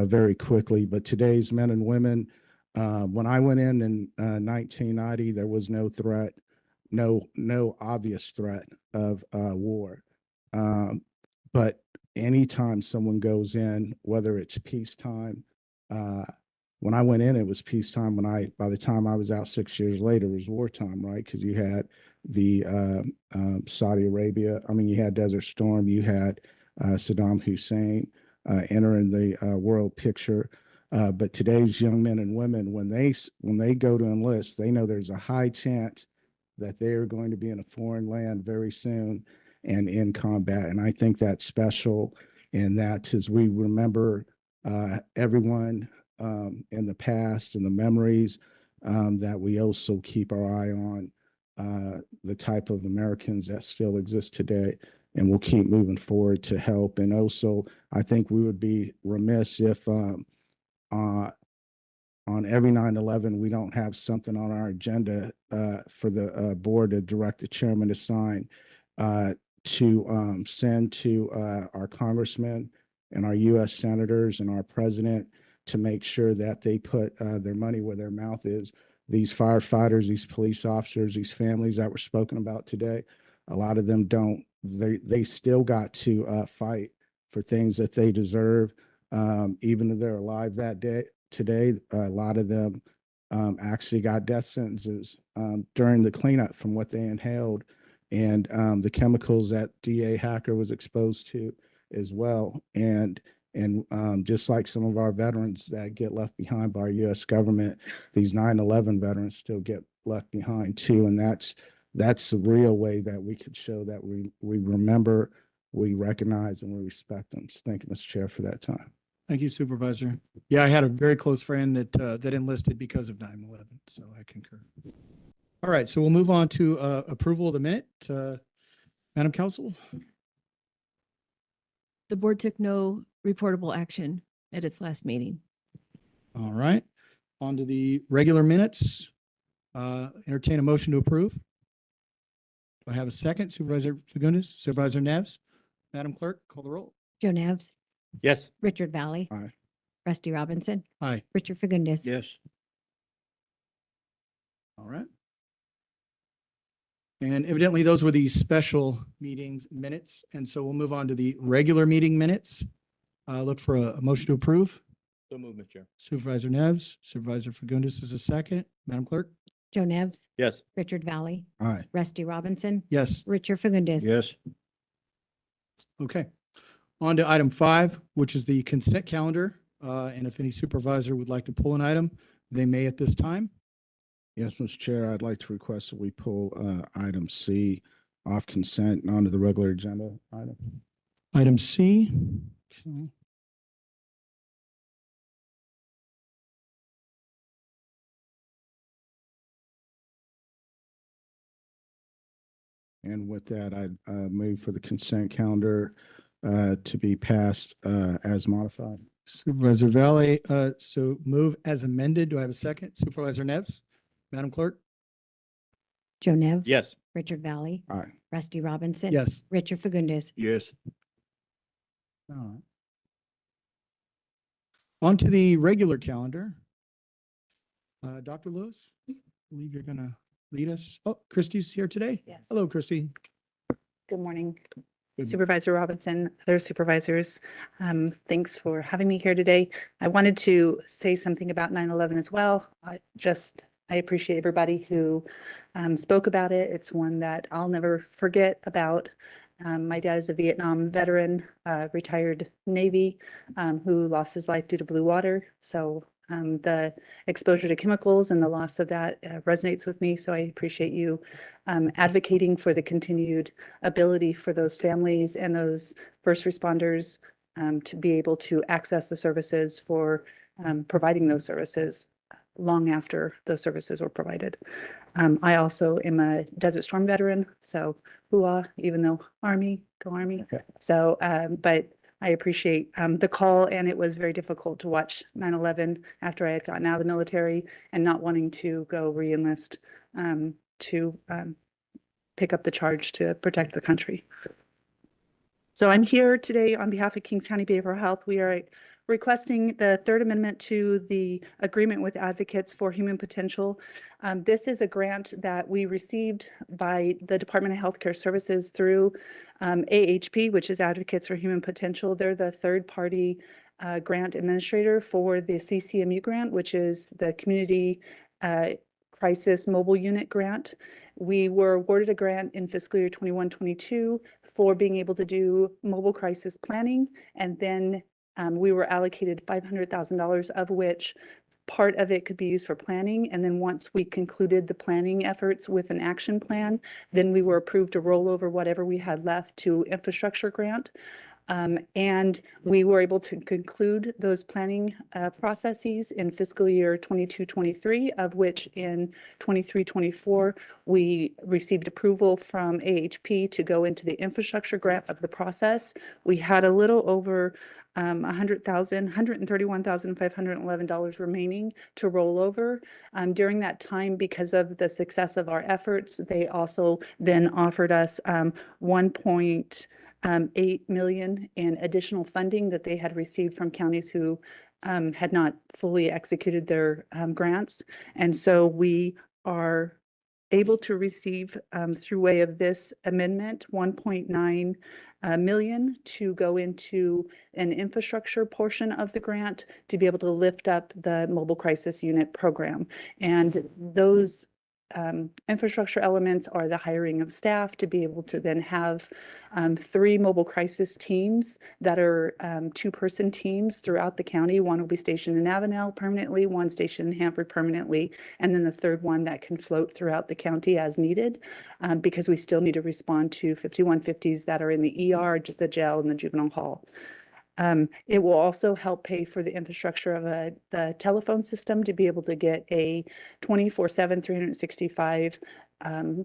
very quickly. But today's men and women, when I went in 1990, there was no threat, no obvious threat of war. But anytime someone goes in, whether it's peacetime, when I went in, it was peacetime. By the time I was out 6 years later, it was wartime, right? Because you had the Saudi Arabia. You had Desert Storm. You had Saddam Hussein entering the world picture. But today's young men and women, when they go to enlist, they know there's a high chance that they are going to be in a foreign land very soon and in combat. And I think that's special. And that as we remember everyone in the past and the memories, that we also keep our eye on the type of Americans that still exist today. And we'll keep moving forward to help. And also, I think we would be remiss if on every 9/11, we don't have something on our agenda for the board to direct the chairman to sign, to send to our congressmen and our U.S. senators and our president, to make sure that they put their money where their mouth is. These firefighters, these police officers, these families that were spoken about today, a lot of them don't. They still got to fight for things that they deserve, even if they're alive that day. Today, a lot of them actually got death sentences during the cleanup from what they inhaled, and the chemicals that DA Hacker was exposed to as well. And just like some of our veterans that get left behind by our U.S. government, these 9/11 veterans still get left behind too. And that's that's the real way that we could show that we remember, we recognize, and we respect them. So thank you, Mr. Chair, for that time. Thank you, Supervisor. Yeah, I had a very close friend that enlisted because of 9/11, so I concur. All right, so we'll move on to approval of the minute. Madam Council? The board took no reportable action at its last meeting. All right, on to the regular minutes. Entertain a motion to approve. Do I have a second? Supervisor Fagundes, Supervisor Neves? Madam Clerk, call the roll. Joe Nevs, Yes. Richard Valley. Aye. Rusty Robinson, Aye. Richard Fagundes. Yes. All right. And evidently, those were the special meetings minutes. And so we'll move on to the regular meeting minutes. Look for a motion to approve. So move, Mr. Chair. Supervisor Neves, Supervisor Fagundes is a second. Madam Clerk? Joe Nevs, Yes. Richard Valley, Aye. Rusty Robinson, Yes. Richard Fagundes. Yes. Okay. On to item 5, which is the consent calendar. And if any supervisor would like to pull an item, they may at this time. Yes, Mr. Chair, I'd like to request that we pull item C off consent and onto the regular agenda item. Item C. Okay. And with that, I'd move for the consent calendar to be passed as modified. Supervisor Valley, so move as amended. Do I have a second? Supervisor Neves? Madam Clerk? Joe Nevs. Yes. Richard Valley, Aye. Rusty Robinson. Yes. Richard Fagundes. Yes. All right. On to the regular calendar. Dr. Lewis, I believe you're going to lead us. Oh, Christy's here today. Yes. Hello, Christy. Good morning, Good. Supervisor Robinson, other supervisors. Thanks for having me here today. I wanted to say something about 9/11 as well. I appreciate everybody who spoke about it. It's one that I'll never forget about. My dad is a Vietnam veteran, retired Navy, who lost his life due to blue water. So the exposure to chemicals and the loss of that resonates with me. So I appreciate you advocating for the continued ability for those families and those first responders to be able to access the services for providing those services long after those services were provided. I also am a Desert Storm veteran, so hooah, even though Army, go Army. Okay. So, but I appreciate the call, and it was very difficult to watch 9/11 after I had gotten out of the military and not wanting to go re-enlist to pick up the charge to protect the country. So I'm here today on behalf of Kings County Behavioral Health. We are requesting the third amendment to the agreement with Advocates for Human Potential. This is a grant that we received by the Department of Healthcare Services through AHP, which is Advocates for Human Potential. They're the third-party grant administrator for the CCMU grant, which is the Community Crisis Mobile Unit Grant. We were awarded a grant in fiscal year 21-22 for being able to do mobile crisis planning, and then we were allocated $500,000, of which part of it could be used for planning. And then once we concluded the planning efforts with an action plan, then we were approved to roll over whatever we had left to infrastructure grant. And we were able to conclude those planning processes in fiscal year 22-23, of which in 23-24, we received approval from AHP to go into the infrastructure grant of the process. We had a little over $131,511 remaining to roll over. During that time, because of the success of our efforts, they also then offered us 1.8 million in additional funding that they had received from counties who had not fully executed their grants. And so we are able to receive through way of this amendment 1.9 million to go into an infrastructure portion of the grant to be able to lift up the mobile crisis unit program. And those infrastructure elements are the hiring of staff to be able to then have 3 mobile crisis teams that are 2-person teams throughout the county. One will be stationed in Avenel permanently, one stationed in Hanford permanently, and then the third one that can float throughout the county as needed, because we still need to respond to 5150s that are in the ER, the jail, and the juvenile hall. It will also help pay for the infrastructure of the telephone system to be able to get a 24/7, 365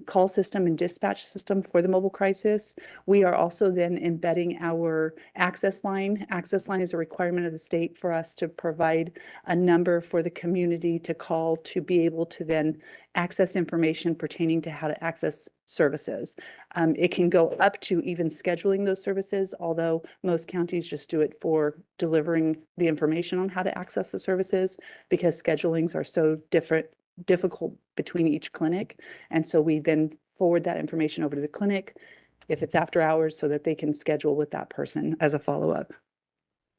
call system and dispatch system for the mobile crisis. We are also then embedding our access line. Access line is a requirement of the state for us to provide a number for the community to call to be able to then access information pertaining to how to access services. It can go up to even scheduling those services, although most counties just do it for delivering the information on how to access the services because schedulings are so difficult between each clinic. And so we then forward that information over to the clinic if it's after hours so that they can schedule with that person as a follow-up.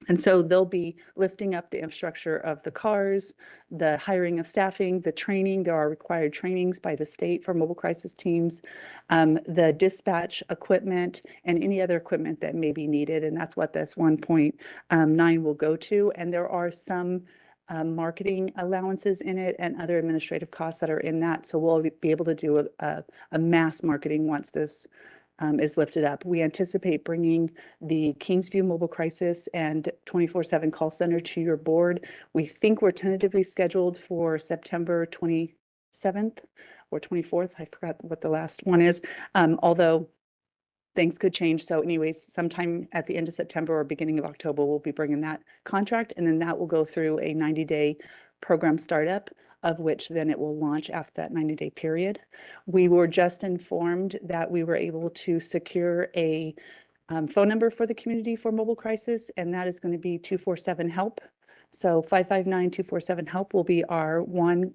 And so they'll be lifting up the infrastructure of the cars, the hiring of staffing, the training. There are required trainings by the state for mobile crisis teams, the dispatch equipment, and any other equipment that may be needed. And that's what this 1.9 will go to. And there are some marketing allowances in it and other administrative costs that are in that. So we'll be able to do a mass marketing once this is lifted up. We anticipate bringing the Kingsview Mobile Crisis and 24/7 call center to your board. We think we're tentatively scheduled for September 27th or 24th. I forgot what the last one is, although things could change. So anyways, sometime at the end of September or beginning of October, we'll be bringing that contract, and then that will go through a 90-day program startup, of which then it will launch after that 90-day period. We were just informed that we were able to secure a phone number for the community for mobile crisis, and that is going to be 247-HELP. So 559-247-HELP will be our one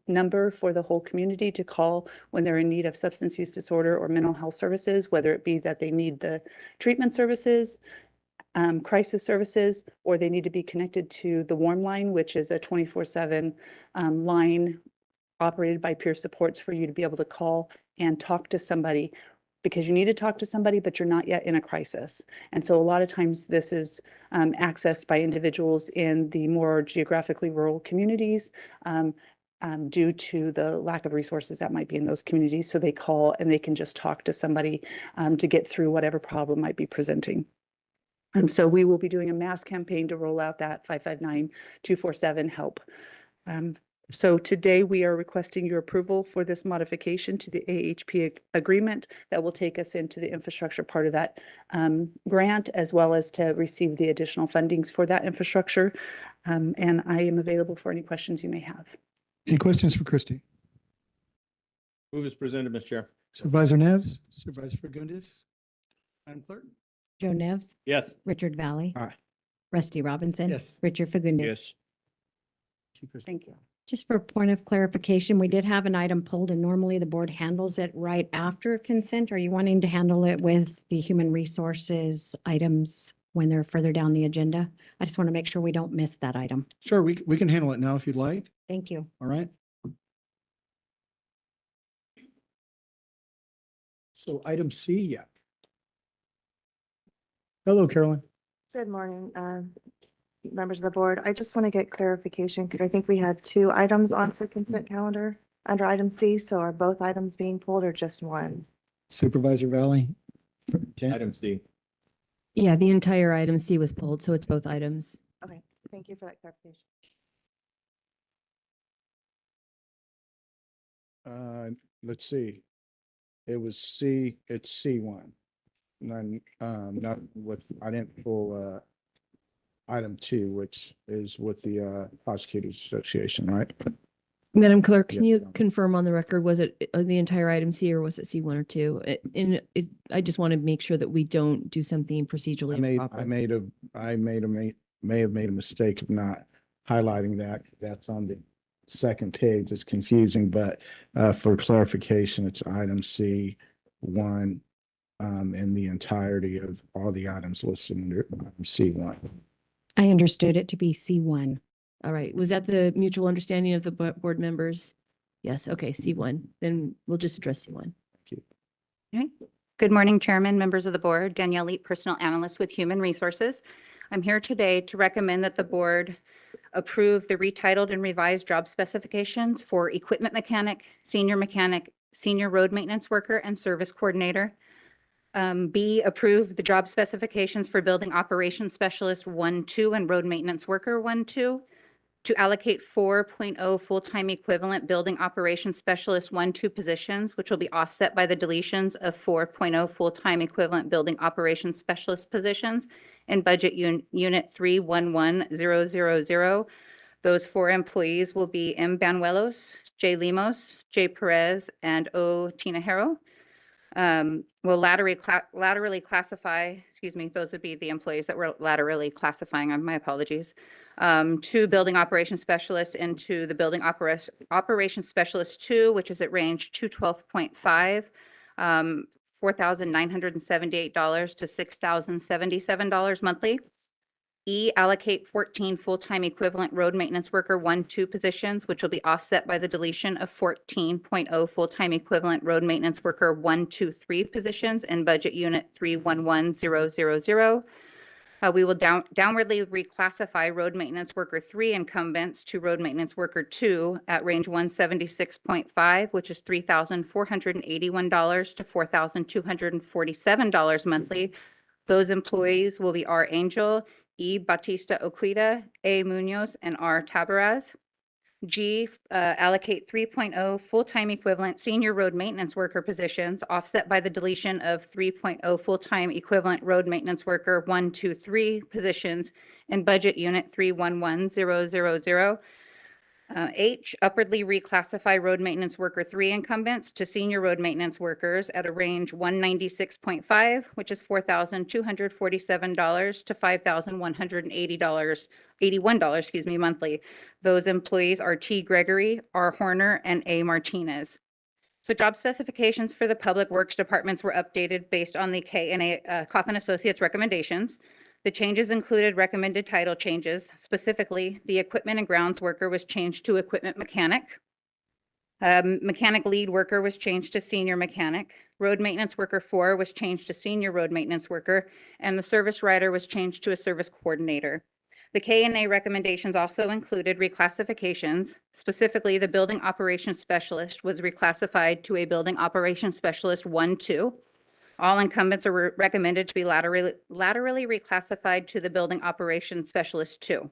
number for the whole community to call when they're in need of substance use disorder or mental health services, whether it be that they need the treatment services, crisis services, or they need to be connected to the warm line, which is a 24/7 line operated by peer supports for you to be able to call and talk to somebody because you need to talk to somebody, but you're not yet in a crisis. And so a lot of times this is accessed by individuals in the more geographically rural communities due to the lack of resources that might be in those communities. So they call and they can just talk to somebody to get through whatever problem might be presenting. And so we will be doing a mass campaign to roll out that 559-247-HELP. So today we are requesting your approval for this modification to the AHP agreement that will take us into the infrastructure part of that grant, as well as to receive the additional fundings for that infrastructure. And I am available for any questions you may have. Any questions for Christie? Move as presented, Mr. Chair. Supervisor Neves, Supervisor Fagundes, Madam Clerk? Joe Nevs, Yes. Richard Valley. Aye. Rusty Robinson. Yes. Richard Fagundes. Yes. Thank you. Just for point of clarification, we did have an item pulled and normally the board handles it right after consent. Are you wanting to handle it with the human resources items when they're further down the agenda? I just want to make sure we don't miss that item. Sure, we can handle it now if you'd like. Thank you. All right. So item C, yeah. Hello, Carolyn. Good morning, members of the board. I just want to get clarification because I think we had 2 items on the consent calendar under item C. So are both items being pulled or just one? Supervisor Valley. Item C. Yeah, the entire item C was pulled, so it's both items. Okay, thank you for that clarification. Let's see. It was C, it's C1. None, not with, I didn't pull, item 2, which is with the, Prosecutors Association, right? Madam Clerk, can Yeah, you no. confirm on the record, was it the entire item C or was it C1 or 2? I just want to make sure that we don't do something procedurally improper. I may have made a mistake of not highlighting that. That's on the second page. It's confusing, but for clarification, it's item C1 in the entirety of all the items listed under C1. I understood it to be C1. All right. Was that the mutual understanding of the board members? Yes, okay, C1. Then we'll just address C1. Okay. Good morning, Chairman, members of the board. Danielle Leet, Personal Analyst with Human Resources. I'm here today to recommend that the board approve the retitled and revised job specifications for equipment mechanic, senior road maintenance worker, and service coordinator. B, approve the job specifications for building operations specialist 1-2 and road maintenance worker 1-2. To allocate 4.0 full-time equivalent building operations specialist 1-2 positions, which will be offset by the deletions of 4.0 full-time equivalent building operations specialist positions in budget unit 311000. Those 4 employees will be M. Banuelos, J. Limos, J. Perez, and O. Tinajero. Will laterally classify, those would be the employees that were laterally classifying, my apologies. 2 building operations specialists into the building operations specialist 2, which is at range 212.5, $4,978 to $6,077 monthly. E, allocate 14 full-time equivalent road maintenance worker 1-2 positions, which will be offset by the deletion of 14.0 full-time equivalent road maintenance worker 1-2-3 positions in budget unit 311000. We will downwardly reclassify road maintenance worker 3 incumbents to road maintenance worker 2 at range 176.5, which is $3,481 to $4,247 monthly. Those employees will be R. Angel, E. Batista Oquita, A. Munoz, and R. Tabaraz. G, allocate 3.0 full-time equivalent senior road maintenance worker positions, offset by the deletion of 3.0 full-time equivalent road maintenance worker 1-2-3 positions in budget unit 311000. H, upwardly reclassify road maintenance worker 3 incumbents to senior road maintenance workers at a range 196.5, which is $4,247 to $5,181, monthly. Those employees are T. Gregory, R. Horner, and A. Martinez. So job specifications for the public works departments were updated based on the K&A Coffin Associates recommendations. The changes included recommended title changes. Specifically, the equipment and grounds worker was changed to equipment mechanic. Mechanic lead worker was changed to senior mechanic. Road maintenance worker 4 was changed to senior road maintenance worker, and the service rider was changed to a service coordinator. The K&A recommendations also included reclassifications. Specifically, the building operations specialist was reclassified to a building operations specialist 1-2. All incumbents are recommended to be laterally reclassified to the building operations specialist 2.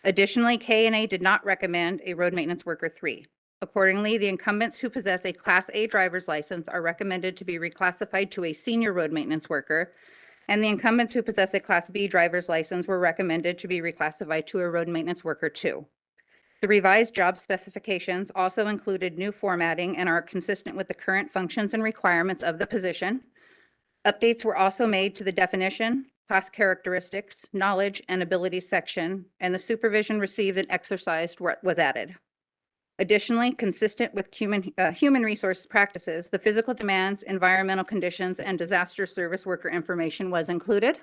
Additionally, K&A did not recommend a road maintenance worker 3. Accordingly, the incumbents who possess a Class A driver's license are recommended to be reclassified to a senior road maintenance worker, and the incumbents who possess a Class B driver's license were recommended to be reclassified to a road maintenance worker 2. The revised job specifications also included new formatting and are consistent with the current functions and requirements of the position. Updates were also made to the definition, class characteristics, knowledge, and abilities section, and the supervision received and exercised was added. Additionally, consistent with human resource practices, the physical demands, environmental conditions, and disaster service worker information was included.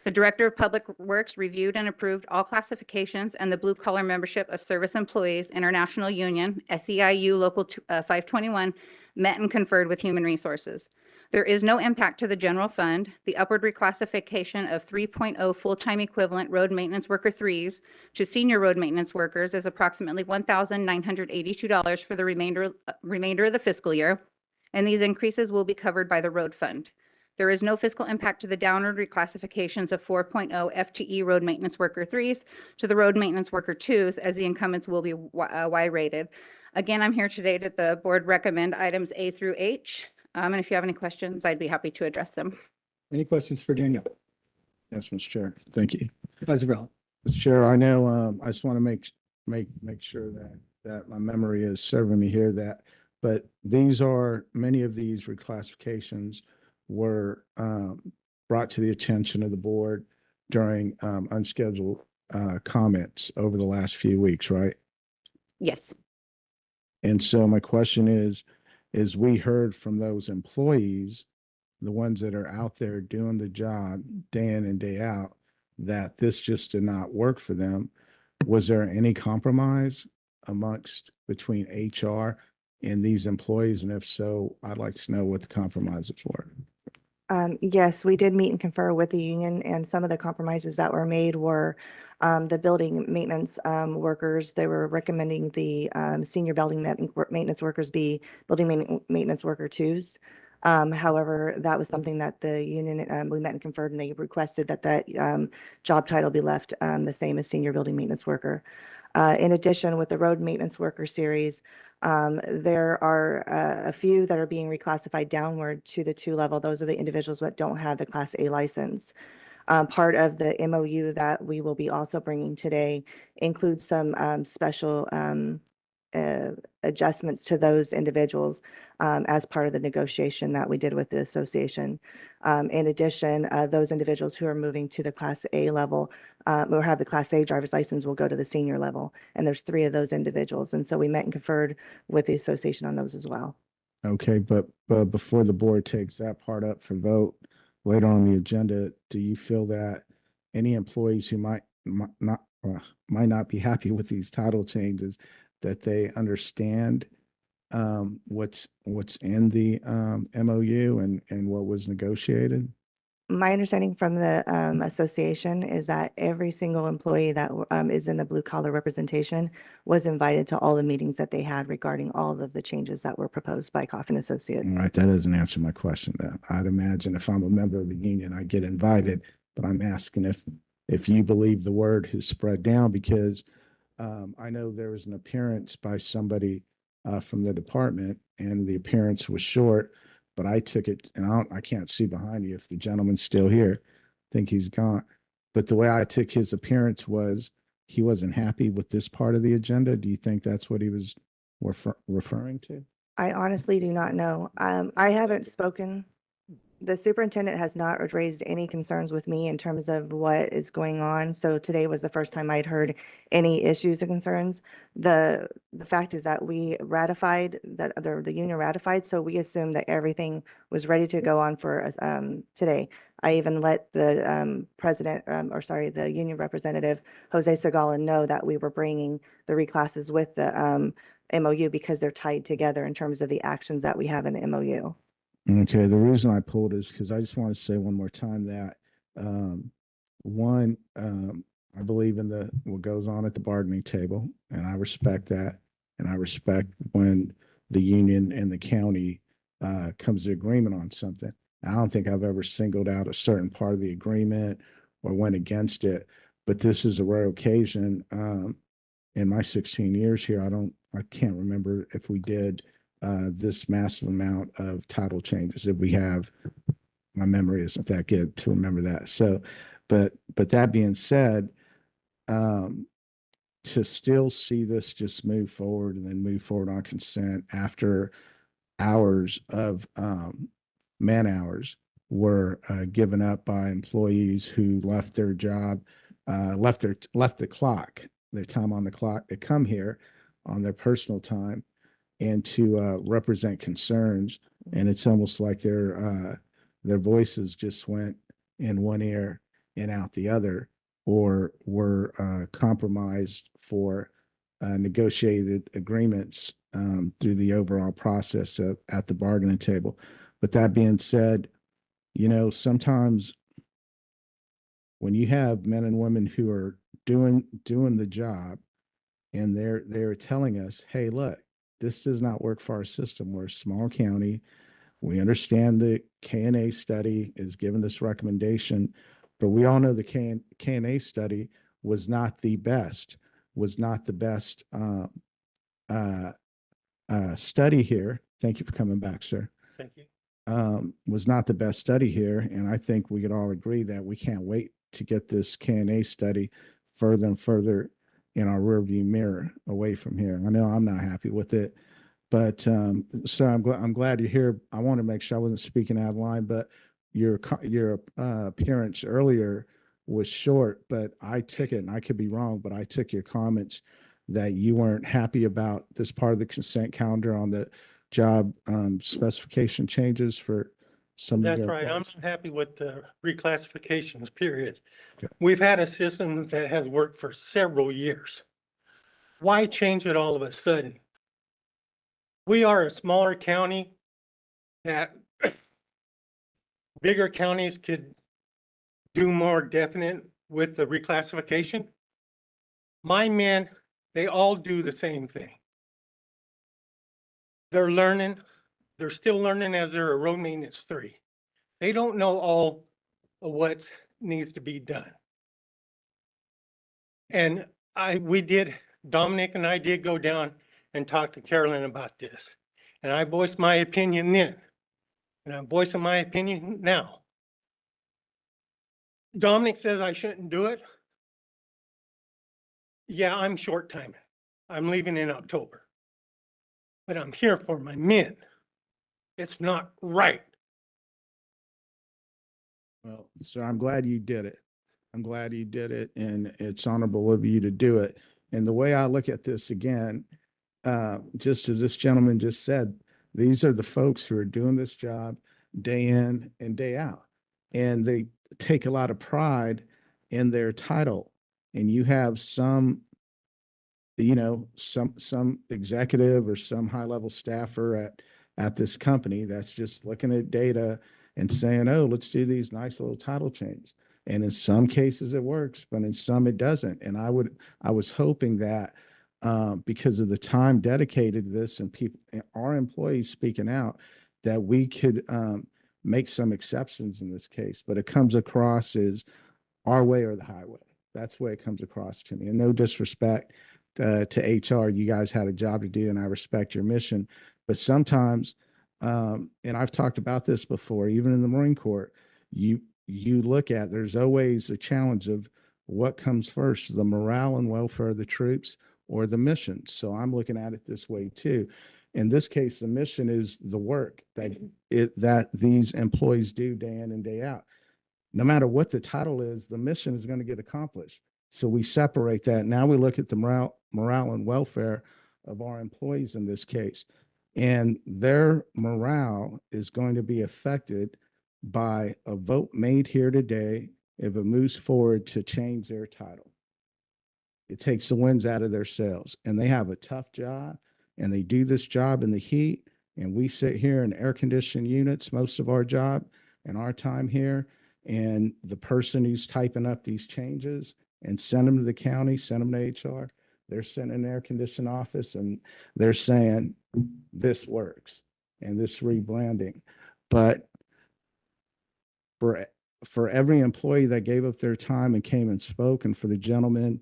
The Director of Public Works reviewed and approved all classifications, and the Blue Collar Membership of Service Employees International Union, SEIU Local 521, met and conferred with Human Resources. There is no impact to the general fund. The upward reclassification of 3.0 full-time equivalent road maintenance worker 3s to senior road maintenance workers is approximately $1,982 for the remainder of the fiscal year, and these increases will be covered by the road fund. There is no fiscal impact to the downward reclassifications of 4.0 FTE road maintenance worker 3s to the road maintenance worker 2s, as the incumbents will be Y rated. Again, I'm here today that the board recommend items A through H. And if you have any questions, I'd be happy to address them. Any questions for Danielle? Yes, Mr. Chair. Thank you. Vice Versa. Mr. Chair, I know, I just want to make sure that my memory is serving me here but many of these reclassifications were brought to the attention of the board during unscheduled comments over the last few weeks, right? Yes. And so my question is we heard from those employees, the ones that are out there doing the job day in and day out, that this just did not work for them. Was there any compromise amongst between HR and these employees? And if so, I'd like to know what the compromises were. Yes, we did meet and confer with the union, and some of the compromises that were made were the building maintenance workers. They were recommending the senior building maintenance workers be building maintenance worker twos. However, that was something that the union, we met and conferred, and they requested that that job title be left the same as senior building maintenance worker. In addition, with the road maintenance worker series, there are a few that are being reclassified downward to the 2 level. Those are the individuals that don't have the Class A license. Part of the MOU that we will be also bringing today includes some special adjustments to those individuals as part of the negotiation that we did with the association. In addition, those individuals who are moving to the Class A level or have the Class A driver's license will go to the senior level. And there's 3 of those individuals. And so we met and conferred with the association on those as well. Okay, but before the board takes that part up for vote later on the agenda, do you feel that any employees who might not be happy with these title changes, that they understand what's in the MOU and what was negotiated? My understanding from the association is that every single employee that is in the blue collar representation was invited to all the meetings that they had regarding all of the changes that were proposed by Coffin Associates. All right, that doesn't answer my question. I'd imagine if I'm a member of the union, I get invited, but I'm asking if you believe the word has spread down, because I know there was an appearance by somebody from the department, and the appearance was short, but I took it, and I can't see behind you if the gentleman's still here. I think he's gone. But the way I took his appearance was he wasn't happy with this part of the agenda. Do you think that's what he was referring to? I honestly do not know. I haven't spoken. The superintendent has not raised any concerns with me in terms of what is going on. So today was the first time I'd heard any issues or concerns. The fact is that we ratified, that the union ratified, so we assumed that everything was ready to go on for today. I even let the the union representative, Jose Segala, know that we were bringing the reclasses with the MOU because they're tied together in terms of the actions that we have in the MOU. Okay, the reason I pulled is because I just want to say one more time that I believe in what goes on at the bargaining table, and I respect that, and I respect when the union and the county comes to agreement on something. I don't think I've ever singled out a certain part of the agreement or went against it, but this is a rare occasion. In my 16 years here, I can't remember if we did this massive amount of title changes. If we have, my memory isn't that good to remember that. So, but that being said, to still see this just move forward and then move forward on consent after hours of man hours were given up by employees who left their job, left the clock, their time on the clock to come here on their personal time and to represent concerns. And it's almost like their voices just went in one ear and out the other, or were compromised for negotiated agreements through the overall process at the bargaining table. But that being said, sometimes when you have men and women who are doing the job, and they're telling us, hey, look, this does not work for our system. We're a small county. We understand the K&A study is given this recommendation, but we all know the K&A study was not the best study here. Thank you for coming back, sir. Thank you. Was not the best study here. And I think we could all agree that we can't wait to get this K&A study further and further in our rearview mirror away from here. I know I'm not happy with it, but so I'm glad you're here. I want to make sure I wasn't speaking out of line, but your appearance earlier was short, but I took it, and I could be wrong, but I took your comments that you weren't happy about this part of the consent calendar on the job specification changes for some. That's right. I'm not happy with the reclassifications, period. Okay. We've had a system that has worked for several years. Why change it all of a sudden? We are a smaller county that bigger counties could do more definite with the reclassification. My men, they all do the same thing. They're learning, they're still learning as they're a road maintenance 3. They don't know all of what needs to be done. And Dominic and I did go down and talk to Carolyn about this. And I voiced my opinion then. And I'm voicing my opinion now. Dominic says I shouldn't do it. Yeah, I'm short timing. I'm leaving in October. But I'm here for my men. It's not right. Well, so I'm glad you did it. I'm glad you did it, and it's honorable of you to do it. And the way I look at this again, just as this gentleman just said, these are the folks who are doing this job day in and day out. And they take a lot of pride in their title. And you have some, some executive or some high-level staffer at this company that's just looking at data and saying, oh, let's do these nice little title changes. And in some cases it works, but in some it doesn't. And I was hoping that because of the time dedicated to this and people, our employees speaking out, that we could make some exceptions in this case. But it comes across as our way or the highway. That's the way it comes across to me. And no disrespect to HR, you guys had a job to do, and I respect your mission. But sometimes, and I've talked about this before, even in the Marine Corps, you look at, there's always a challenge of what comes first, the morale and welfare of the troops or the mission. So I'm looking at it this way too. In this case, the mission is the work that these employees do day in and day out. No matter what the title is, the mission is going to get accomplished. So we separate that. Now we look at the morale and welfare of our employees in this case. And their morale is going to be affected by a vote made here today if it moves forward to change their title. It takes the winds out of their sails, and they have a tough job, and they do this job in the heat. And we sit here in air conditioned units most of our job and our time here. And the person who's typing up these changes and send them to the county, send them to HR, they're sitting in an air conditioned office and they're saying this works and this rebranding. But for every employee that gave up their time and came and spoke, and for the gentleman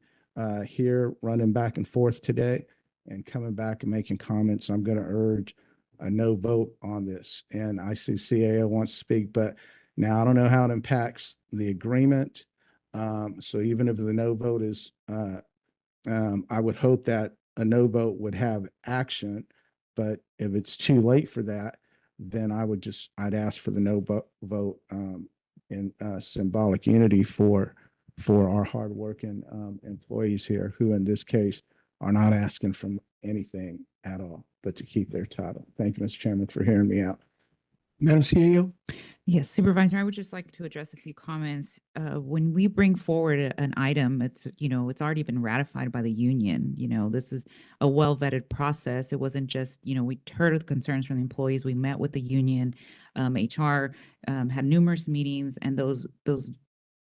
here running back and forth today and coming back and making comments, I'm going to urge a no vote on this. And I see CAO wants to speak, but now I don't know how it impacts the agreement. So even if the no vote is, I would hope that a no vote would have action, but if it's too late for that, then I'd ask for the no vote in symbolic unity for our hardworking employees here, who in this case are not asking for anything at all, but to keep their title. Thank you, Mr. Chairman, for hearing me out. Madam CAO? Yes, Supervisor, I would just like to address a few comments. When we bring forward an item, it's already been ratified by the union. This is a well-vetted process. It wasn't just, we heard the concerns from the employees. We met with the union, HR, had numerous meetings, and those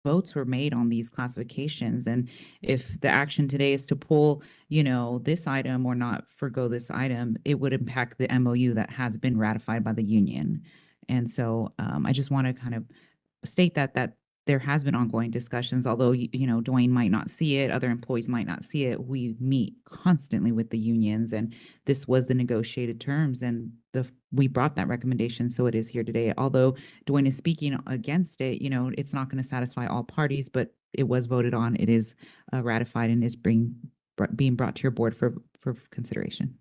votes were made on these classifications. And if the action today is to pull, this item or not forgo this item, it would impact the MOU that has been ratified by the union. And so I just want to kind of state that there has been ongoing discussions, although, Dwayne might not see it, other employees might not see it. We meet constantly with the unions, and this was the negotiated terms, and we brought that recommendation. So it is here today. Although Dwayne is speaking against it, it's not going to satisfy all parties, but it was voted on. It is ratified and is being brought to your board for consideration.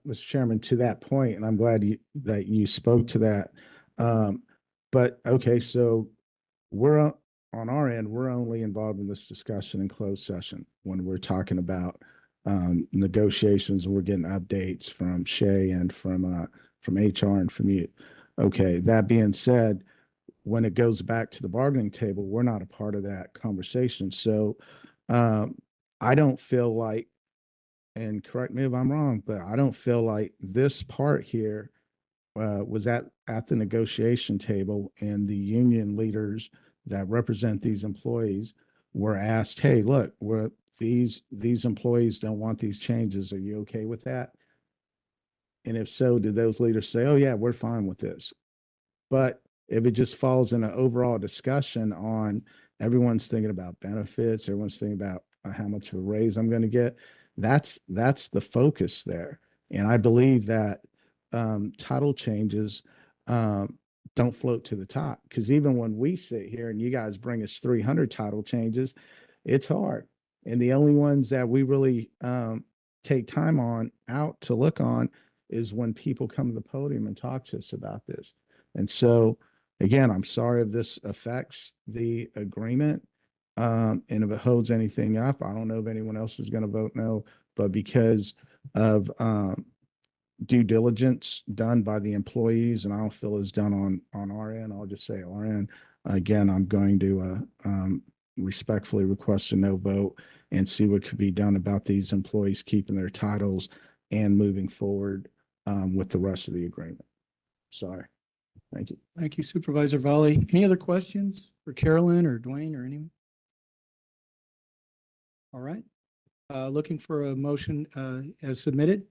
Mr. Chairman, to that point, and I'm glad that you spoke to that. But okay, so on our end, we're only involved in this discussion in closed session when we're talking about negotiations, and we're getting updates from Shay and from HR and from you. Okay, that being said, when it goes back to the bargaining table, we're not a part of that conversation. So I don't feel like and correct me if I'm wrong, but I don't feel like this part here was at the negotiation table, and the union leaders that represent these employees were asked, hey, look, these employees don't want these changes. Are you okay with that? And if so, did those leaders say, oh yeah, we're fine with this? But if it just falls in an overall discussion on everyone's thinking about benefits, everyone's thinking about how much of a raise I'm going to get, that's the focus there. And I believe that title changes don't float to the top, because even when we sit here and you guys bring us 300 title changes, it's hard. And the only ones that we really take time on out to look on is when people come to the podium and talk to us about this. And so, again, I'm sorry if this affects the agreement. And if it holds anything up, I don't know if anyone else is going to vote no, but because of due diligence done by the employees, and I don't feel is done on our end, I'll just say our end. Again, I'm going to respectfully request a no vote and see what could be done about these employees keeping their titles and moving forward with the rest of the agreement. Sorry. Thank you. Thank you, Supervisor Valley. Any other questions for Carolyn or Dwayne or anyone? All right. Looking for a motion as submitted.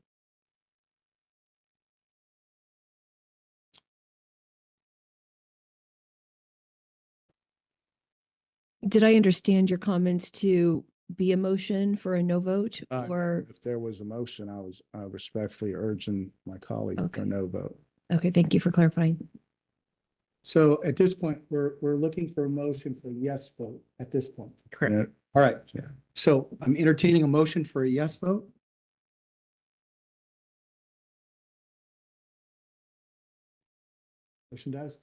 Did I understand your comments to be a motion for a no vote or? If there was a motion, I was respectfully urging my colleague for a no vote. Okay, thank you for clarifying. So at this point, we're looking for a motion for a yes vote at this point. Correct. All right. Yeah. So I'm entertaining a motion for a yes vote. Motion dies.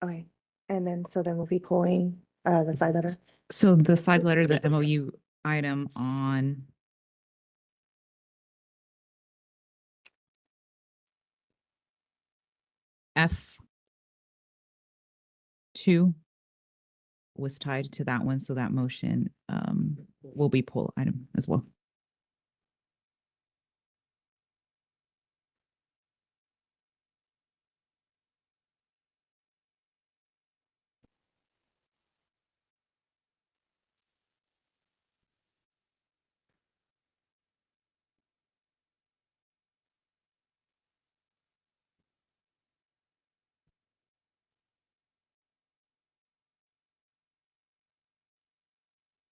Okay. And then, so then we'll be pulling the side letter. So the side letter, the MOU item on F2 was tied to that one, so that motion will be pull item as well.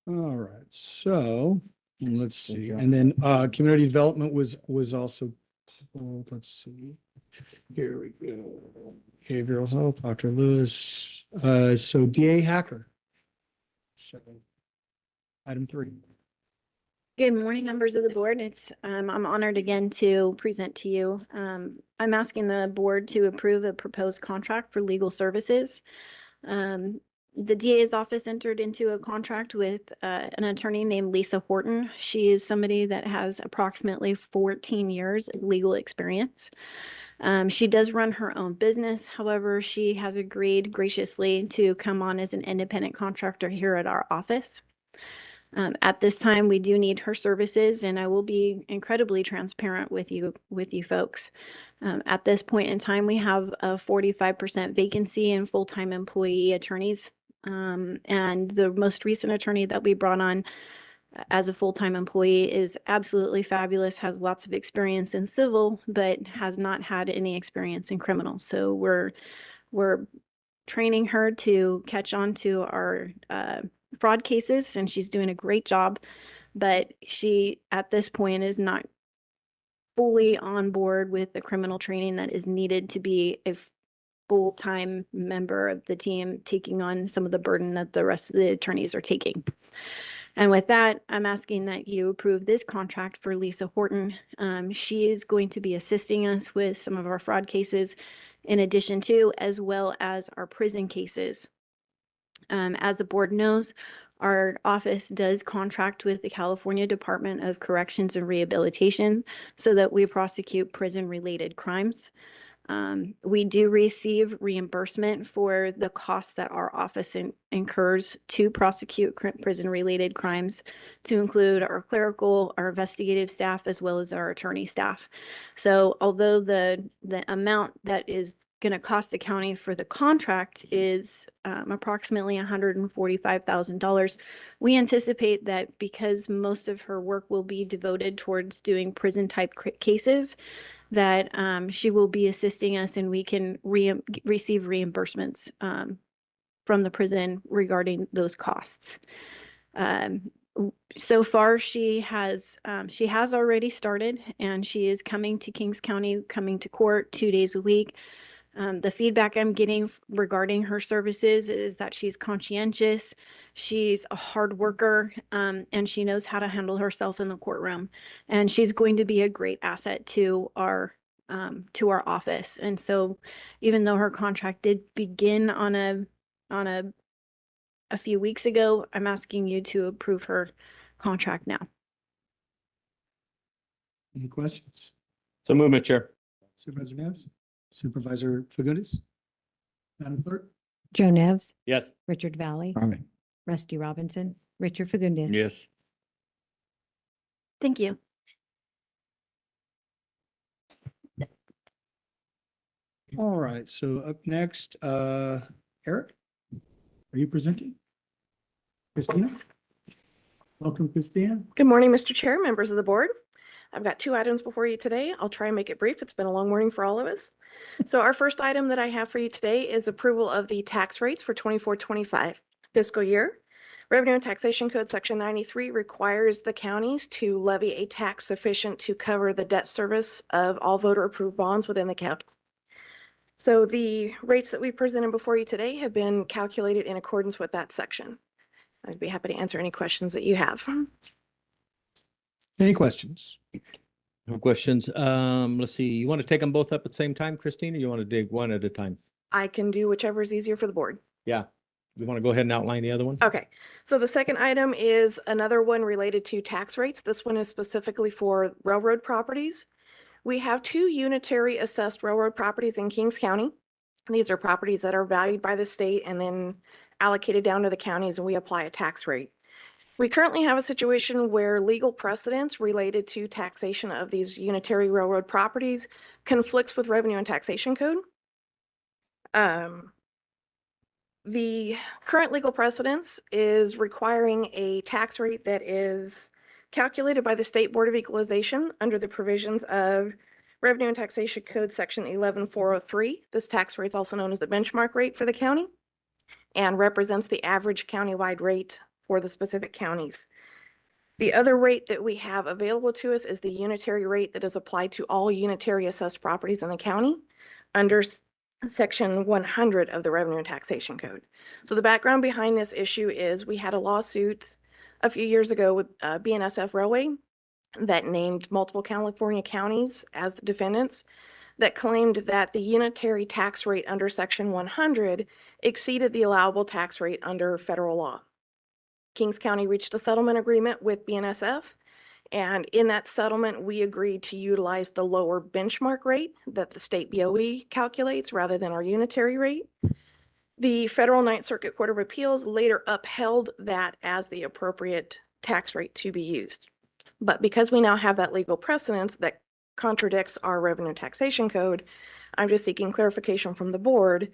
All right, so let's see, and then community development was also pulled. Let's see. Here we go. Behavioral health, Dr. Lewis. So DA Hacker. So item 3. Good morning, members of the board. I'm honored again to present to you. I'm asking the board to approve a proposed contract for legal services. The DA's office entered into a contract with an attorney named Lisa Horton. She is somebody that has approximately 14 years of legal experience. She does run her own business. However, she has agreed graciously to come on as an independent contractor here at our office. At this time, we do need her services, and I will be incredibly transparent with you folks. At this point in time, we have a 45% vacancy in full-time employee attorneys. And the most recent attorney that we brought on as a full-time employee is absolutely fabulous, has lots of experience in civil, but has not had any experience in criminal. So we're training her to catch on to our fraud cases, and she's doing a great job. But she, at this point, is not fully on board with the criminal training that is needed to be a full-time member of the team, taking on some of the burden that the rest of the attorneys are taking. And with that, I'm asking that you approve this contract for Lisa Horton. She is going to be assisting us with some of our fraud cases, in addition to, as well as our prison cases. As the board knows, our office does contract with the California Department of Corrections and Rehabilitation so that we prosecute prison-related crimes. We do receive reimbursement for the costs that our office incurs to prosecute prison-related crimes, to include our clerical, our investigative staff, as well as our attorney staff. So although the amount that is going to cost the county for the contract is approximately $145,000, we anticipate that because most of her work will be devoted towards doing prison-type cases, that she will be assisting us and we can receive reimbursements from the prison regarding those costs. So far, she has already started, and she is coming to Kings County, coming to court 2 days a week. The feedback I'm getting regarding her services is that she's conscientious, she's a hard worker, and she knows how to handle herself in the courtroom. And she's going to be a great asset to our office. And so, even though her contract did begin on a few weeks ago, I'm asking you to approve her contract now. Any questions? So move, Mr. Chair. Supervisor Neves? Supervisor Fagundes? Madam Clerk? Joe Nevs, Yes. Richard Valley, Aye. Rusty Robinson, Richard Fagundes. Yes. Thank you. All right, so up next, Eric, are you presenting? Christina? Welcome, Christina. Good morning, Mr. Chair, members of the board. I've got 2 items before you today. I'll try and make it brief. It's been a long morning for all of us. So our first item that I have for you today is approval of the tax rates for 24-25 fiscal year. Revenue and Taxation Code Section 93 requires the counties to levy a tax sufficient to cover the debt service of all voter-approved bonds within the county. So the rates that we presented before you today have been calculated in accordance with that section. I'd be happy to answer any questions that you have. Any questions? No questions. Let's see. You want to take them both up at the same time, Christine, or you want to dig one at a time? I can do whichever is easier for the board. Yeah. You want to go ahead and outline the other one? Okay, so the second item is another one related to tax rates. This one is specifically for railroad properties. We have 2 unitary assessed railroad properties in Kings County. These are properties that are valued by the state and then allocated down to the counties, and we apply a tax rate. We currently have a situation where legal precedents related to taxation of these unitary railroad properties conflicts with Revenue and Taxation Code. The current legal precedence is requiring a tax rate that is calculated by the State Board of Equalization under the provisions of Revenue and Taxation Code Section 11403. This tax rate is also known as the benchmark rate for the county and represents the average countywide rate for the specific counties. The other rate that we have available to us is the unitary rate that is applied to all unitary assessed properties in the county under Section 100 of the Revenue and Taxation Code. So the background behind this issue is we had a lawsuit a few years ago with BNSF Railway that named multiple California counties as the defendants, that claimed that the unitary tax rate under Section 100 exceeded the allowable tax rate under federal law. Kings County reached a settlement agreement with BNSF, and in that settlement, we agreed to utilize the lower benchmark rate that the state BOE calculates rather than our unitary rate. The Federal Ninth Circuit Court of Appeals later upheld that as the appropriate tax rate to be used. But because we now have that legal precedence that contradicts our Revenue Taxation Code, I'm just seeking clarification from the board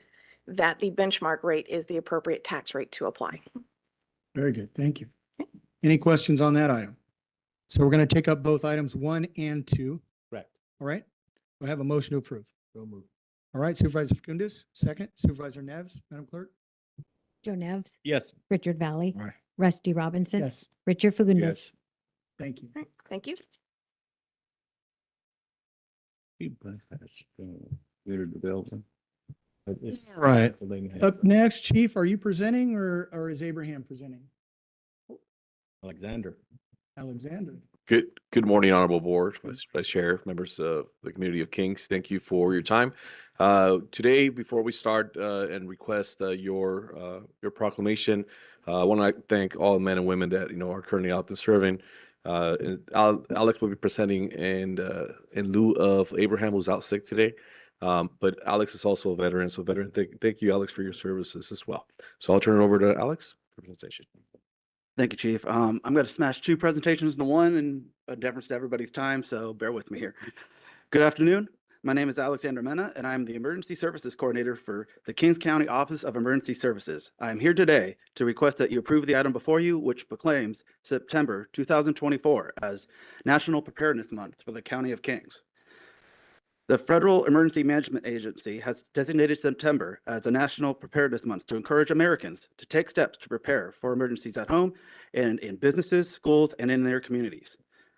that the benchmark rate is the appropriate tax rate to apply. Very good, thank you. Any questions on that item? So we're going to take up both items 1 and 2. Correct. All right, we have a motion to approve. So move. All right, Supervisor Fagundes, second. Supervisor Neves, Madam Clerk? Joe Nevs, Yes. Richard Valley, Aye. Rusty Robinson. Yes. Richard Fagundes. Yes. Thank you. All right, thank you. All right, up next, Chief, are you presenting or is Abraham presenting? Alexander. Alexander. Good morning, Honorable Board, Vice Chair, members of the community of Kings. Thank you for your time. Today, before we start and request your proclamation, I want to thank all the men and women that are currently out there serving. And Alex will be presenting in lieu of Abraham, who's out sick today. But Alex is also a veteran, so veteran, thank you, Alex, for your services as well. So I'll turn it over to Alex for presentation. Thank you, Chief. I'm going to smash two presentations into one in a deference to everybody's time, so bear with me here. Good afternoon. My name is Alexander Mena, and I'm the Emergency Services Coordinator for the Kings County Office of Emergency Services. I am here today to request that you approve the item before you, which proclaims September 2024 as National Preparedness Month for the County of Kings. The Federal Emergency Management Agency has designated September as a National Preparedness Month to encourage Americans to take steps to prepare for emergencies at home and in businesses, schools, and in their communities.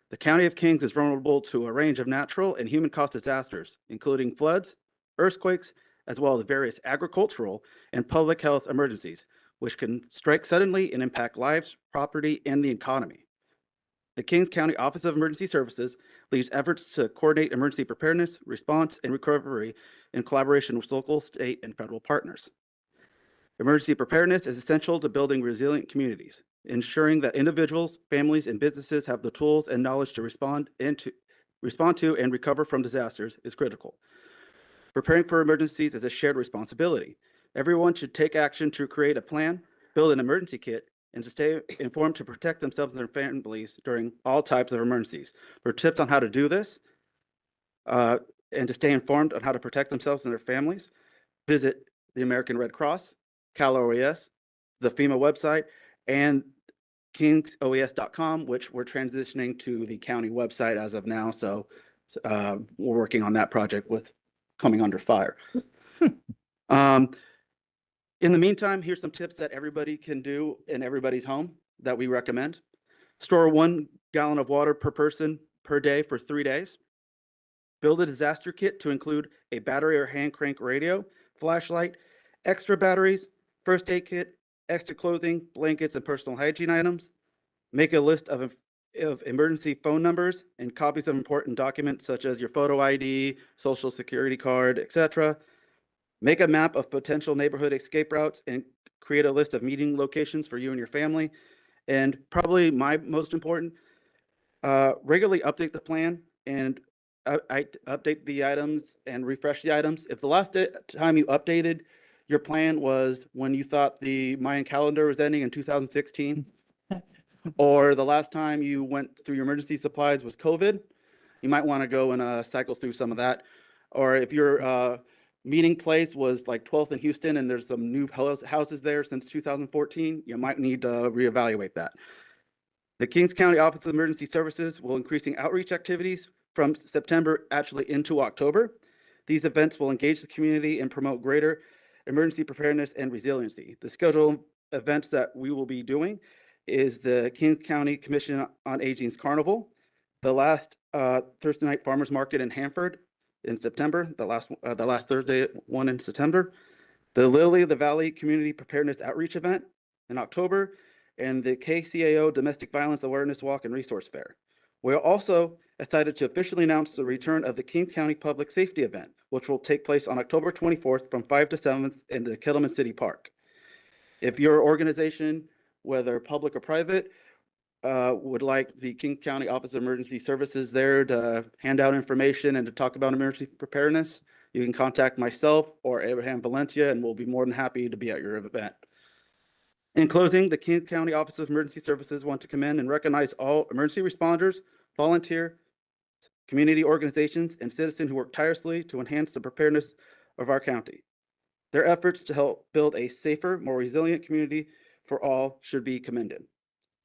The County of Kings is vulnerable to a range of natural and human-caused disasters, including floods, earthquakes, as well as various agricultural and public health emergencies, which can strike suddenly and impact lives, property, and the economy. The Kings County Office of Emergency Services leads efforts to coordinate emergency preparedness, response, and recovery in collaboration with local, state, and federal partners. Emergency preparedness is essential to building resilient communities, ensuring that individuals, families, and businesses have the tools and knowledge to respond to and recover from disasters is critical. Preparing for emergencies is a shared responsibility. Everyone should take action to create a plan, build an emergency kit, and to stay informed to protect themselves and their families during all types of emergencies. For tips on how to do this and to stay informed on how to protect themselves and their families, visit the American Red Cross, Cal OES, the FEMA website, and kingsoes.com, which we're transitioning to the county website as of now. So we're working on that project with coming under fire. In the meantime, here's some tips that everybody can do in everybody's home that we recommend. Store 1 gallon of water per person per day for 3 days. Build a disaster kit to include a battery or hand crank radio, flashlight, extra batteries, first aid kit, extra clothing, blankets, and personal hygiene items. Make a list of emergency phone numbers and copies of important documents such as your photo ID, social security card, etc. Make a map of potential neighborhood escape routes and create a list of meeting locations for you and your family. And probably my most important, regularly update the plan and I update the items and refresh the items. If the last time you updated your plan was when you thought the Mayan calendar was ending in 2016, or the last time you went through your emergency supplies was COVID, you might want to go and cycle through some of that. Or if your meeting place was like 12th in Houston and there's some new houses there since 2014, you might need to reevaluate that. The Kings County Office of Emergency Services will increasing outreach activities from September actually into October. These events will engage the community and promote greater emergency preparedness and resiliency. The scheduled events that we will be doing is the Kings County Commission on Aging's Carnival, the last Thursday night farmers market in Hanford in September, the last Thursday one in September, the Lily of the Valley Community Preparedness Outreach Event in October, and the KCAO Domestic Violence Awareness Walk and Resource Fair. We are also excited to officially announce the return of the Kings County Public Safety Event, which will take place on October 24th from 5 to 7 in the Kettleman City Park. If your organization, whether public or private, would like the Kings County Office of Emergency Services there to hand out information and to talk about emergency preparedness, you can contact myself or Abraham Valencia, and we'll be more than happy to be at your event. In closing, the Kings County Office of Emergency Services want to commend and recognize all emergency responders, volunteer, community organizations, and citizens who work tirelessly to enhance the preparedness of our county. Their efforts to help build a safer, more resilient community for all should be commended.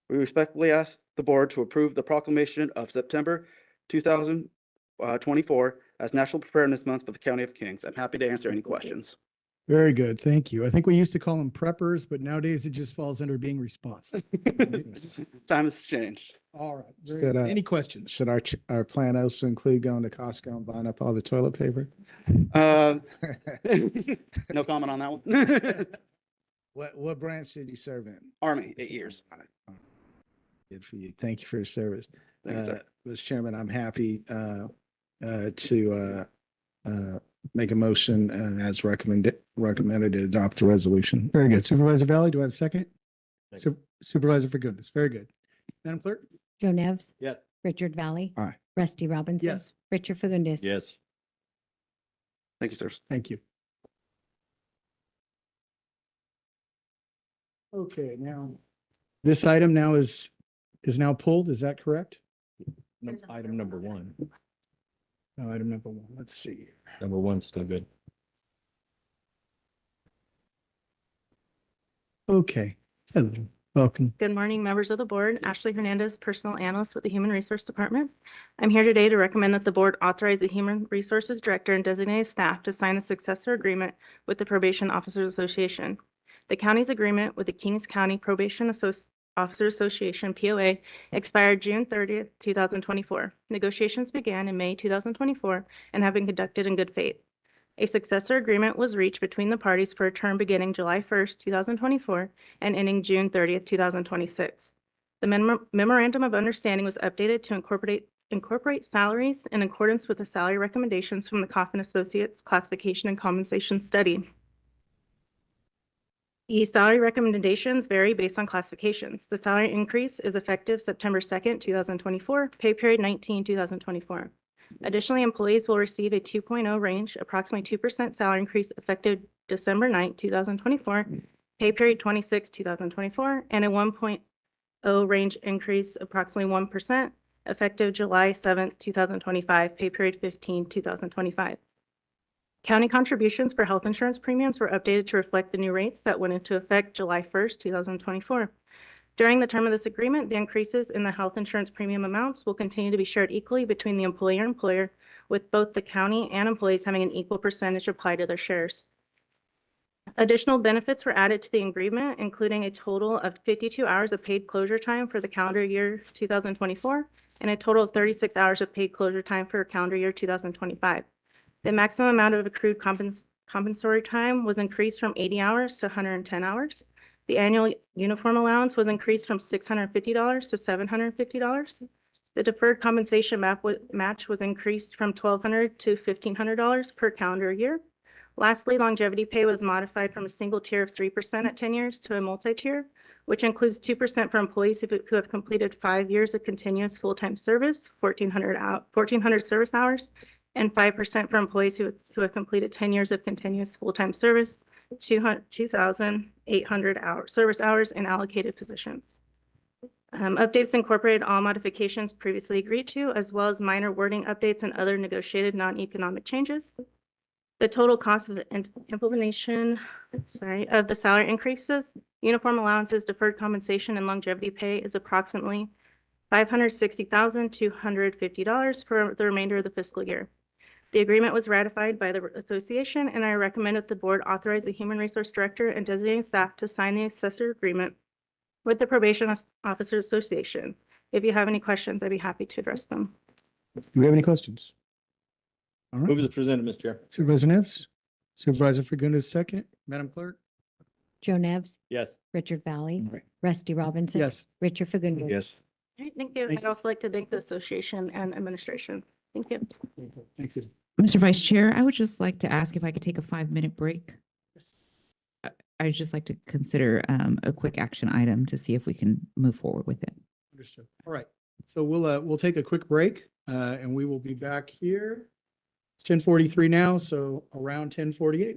We respectfully ask the board to approve the proclamation of September 2024 as National Preparedness Month for the County of Kings. I'm happy to answer any questions. Very good. Thank you. I think we used to call them preppers, but nowadays it just falls under being responsive. Time has changed. All right. Very good. Any questions? Should our plan also include going to Costco and buying up all the toilet paper? No comment on that one. What branch did you serve in? Army, 8 years. Good for you. Thank you for your service. Thank you, sir. Mr. Chairman, I'm happy to make a motion as recommended to adopt the resolution. Very good. Supervisor Valley, do I have a second? Supervisor Fagundes. Very good. Madam Clerk? Joe Nevs. Yes. Richard Valley. Aye. Rusty Robinson. Yes. Richard Fagundes. Yes. Thank you, sirs. Thank you. Okay, now, this item now is now pulled, is that correct? Item number one. No, item number one, let's see. Number one's still good. Okay, hello, welcome. Good morning, members of the board. Ashley Hernandez, Personal Analyst with the Human Resource Department. I'm here today to recommend that the board authorize the Human Resources Director and designated staff to sign a successor agreement with the Probation Officers Association. The county's agreement with the Kings County Probation Officers Association, POA, expired June 30th, 2024. Negotiations began in May 2024 and have been conducted in good faith. A successor agreement was reached between the parties for a term beginning July 1st, 2024 and ending June 30th, 2026. The memorandum of understanding was updated to incorporate salaries in accordance with the salary recommendations from the Coffin Associates Classification and Compensation Study. The salary recommendations vary based on classifications. The salary increase is effective September 2nd, 2024, pay period 19/2024. Additionally, employees will receive a 2.0 range, approximately 2% salary increase effective December 9th, 2024, pay period 26/2024, and a 1.0 range increase, approximately 1%, effective July 7th, 2025, pay period 15/2025. County contributions for health insurance premiums were updated to reflect the new rates that went into effect July 1st, 2024. During the term of this agreement, the increases in the health insurance premium amounts will continue to be shared equally between the employer and employer, with both the county and employees having an equal percentage applied to their shares. Additional benefits were added to the agreement, including a total of 52 hours of paid closure time for the calendar year 2024 and a total of 36 hours of paid closure time for calendar year 2025. The maximum amount of accrued compensatory time was increased from 80 hours to 110 hours. The annual uniform allowance was increased from $650 to $750. The deferred compensation match was increased from $1,200 to $1,500 per calendar year. Lastly, longevity pay was modified from a single tier of 3% at 10 years to a multi-tier, which includes 2% for employees who have completed 5 years of continuous full-time service, 1,400 service hours, and 5% for employees who have completed 10 years of continuous full-time service, 2,800 service hours in allocated positions. Updates incorporated all modifications previously agreed to, as well as minor wording updates and other negotiated non-economic changes. The total cost of the implementation, of the salary increases, uniform allowances, deferred compensation, and longevity pay is approximately $560,250 for the remainder of the fiscal year. The agreement was ratified by the association, and I recommend that the board authorize the Human Resource Director and designated staff to sign the accessor agreement with the Probation Officers Association. If you have any questions, I'd be happy to address them. Do we have any questions? All right. Move as presented, Mr. Chair. Supervisor Neves, Supervisor Fagundes, second. Madam Clerk? Joe Nevs, Yes. Richard Valley, All right. Rusty Robinson. Yes. Richard Fagundes. Yes. All right, thank you. Thank I'd also like to thank the association and administration. Thank you. Thank you. Mr. Vice Chair, I would just like to ask if I could take a 5-minute break. I'd just like to consider a quick action item to see if we can move forward with it. Understood. All right. So we'll take a quick break and we will be back here. It's 10:43 now, so around 10:48.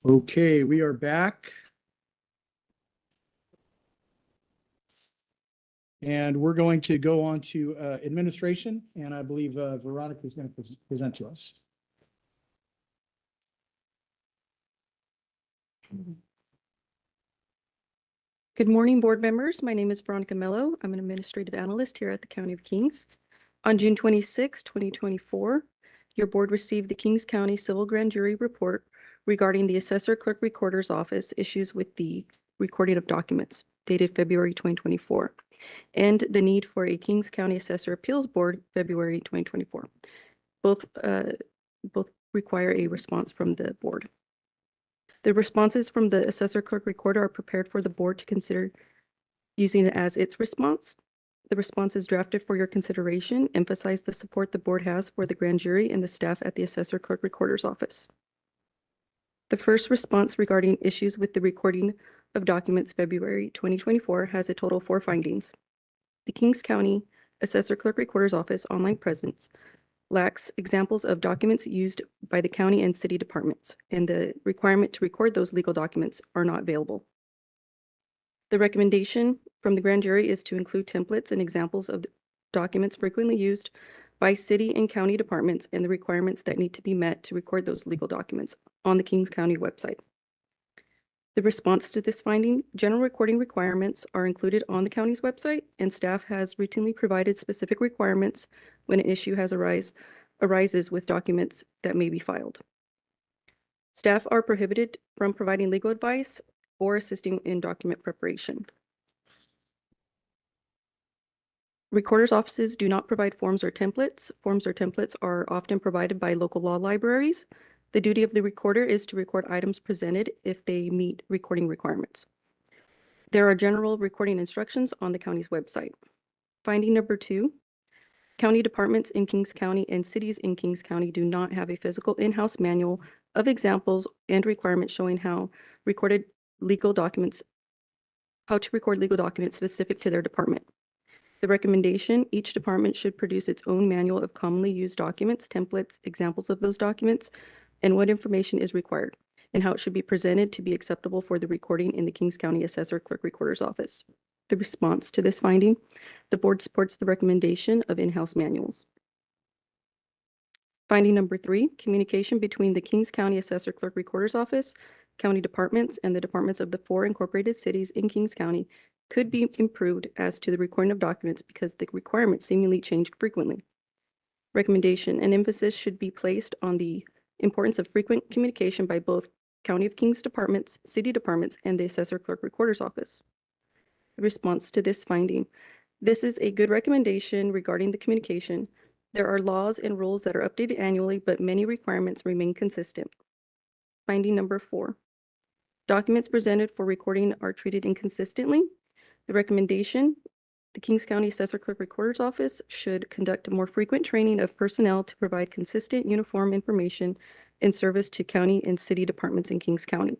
Okay, we are back. And we're going to go on to administration, and I believe Veronica is going to present to us. Good morning, board members. My name is Veronica Mello. I'm an administrative analyst here at the County of Kings. On June 26, 2024, your board received the Kings County Civil Grand Jury Report regarding the Assessor Clerk Recorder's Office issues with the recording of documents dated February 2024, and the need for a Kings County Assessor Appeals Board February 2024. Both require a response from the board. The responses from the Assessor Clerk Recorder are prepared for the board to consider using it as its response. The responses drafted for your consideration emphasize the support the board has for the grand jury and the staff at the Assessor Clerk Recorder's Office. The first response regarding issues with the recording of documents February 2024 has a total of 4 findings. The Kings County Assessor Clerk Recorder's Office online presence lacks examples of documents used by the county and city departments, and the requirement to record those legal documents are not available. The recommendation from the grand jury is to include templates and examples of documents frequently used by city and county departments and the requirements that need to be met to record those legal documents on the Kings County website. The response to this finding, general recording requirements are included on the county's website, and staff has routinely provided specific requirements when an issue arises with documents that may be filed. Staff are prohibited from providing legal advice or assisting in document preparation. Recorders' offices do not provide forms or templates. Forms or templates are often provided by local law libraries. The duty of the recorder is to record items presented if they meet recording requirements. There are general recording instructions on the county's website. Finding number 2, county departments in Kings County and cities in Kings County do not have a physical in-house manual of examples and requirements showing how to record legal documents specific to their department. The recommendation, each department should produce its own manual of commonly used documents, templates, examples of those documents, and what information is required, and how it should be presented to be acceptable for the recording in the Kings County Assessor Clerk Recorder's Office. The response to this finding, the board supports the recommendation of in-house manuals. Finding number 3, communication between the Kings County Assessor Clerk Recorder's Office, county departments, and the departments of the 4 incorporated cities in Kings County could be improved as to the recording of documents because the requirements seemingly change frequently. Recommendation, an emphasis should be placed on the importance of frequent communication by both County of Kings departments, city departments, and the Assessor Clerk Recorder's Office. The response to this finding, this is a good recommendation regarding the communication. There are laws and rules that are updated annually, but many requirements remain consistent. Finding number 4, documents presented for recording are treated inconsistently. The recommendation, the Kings County Assessor Clerk Recorder's Office should conduct a more frequent training of personnel to provide consistent, uniform information in service to county and city departments in Kings County.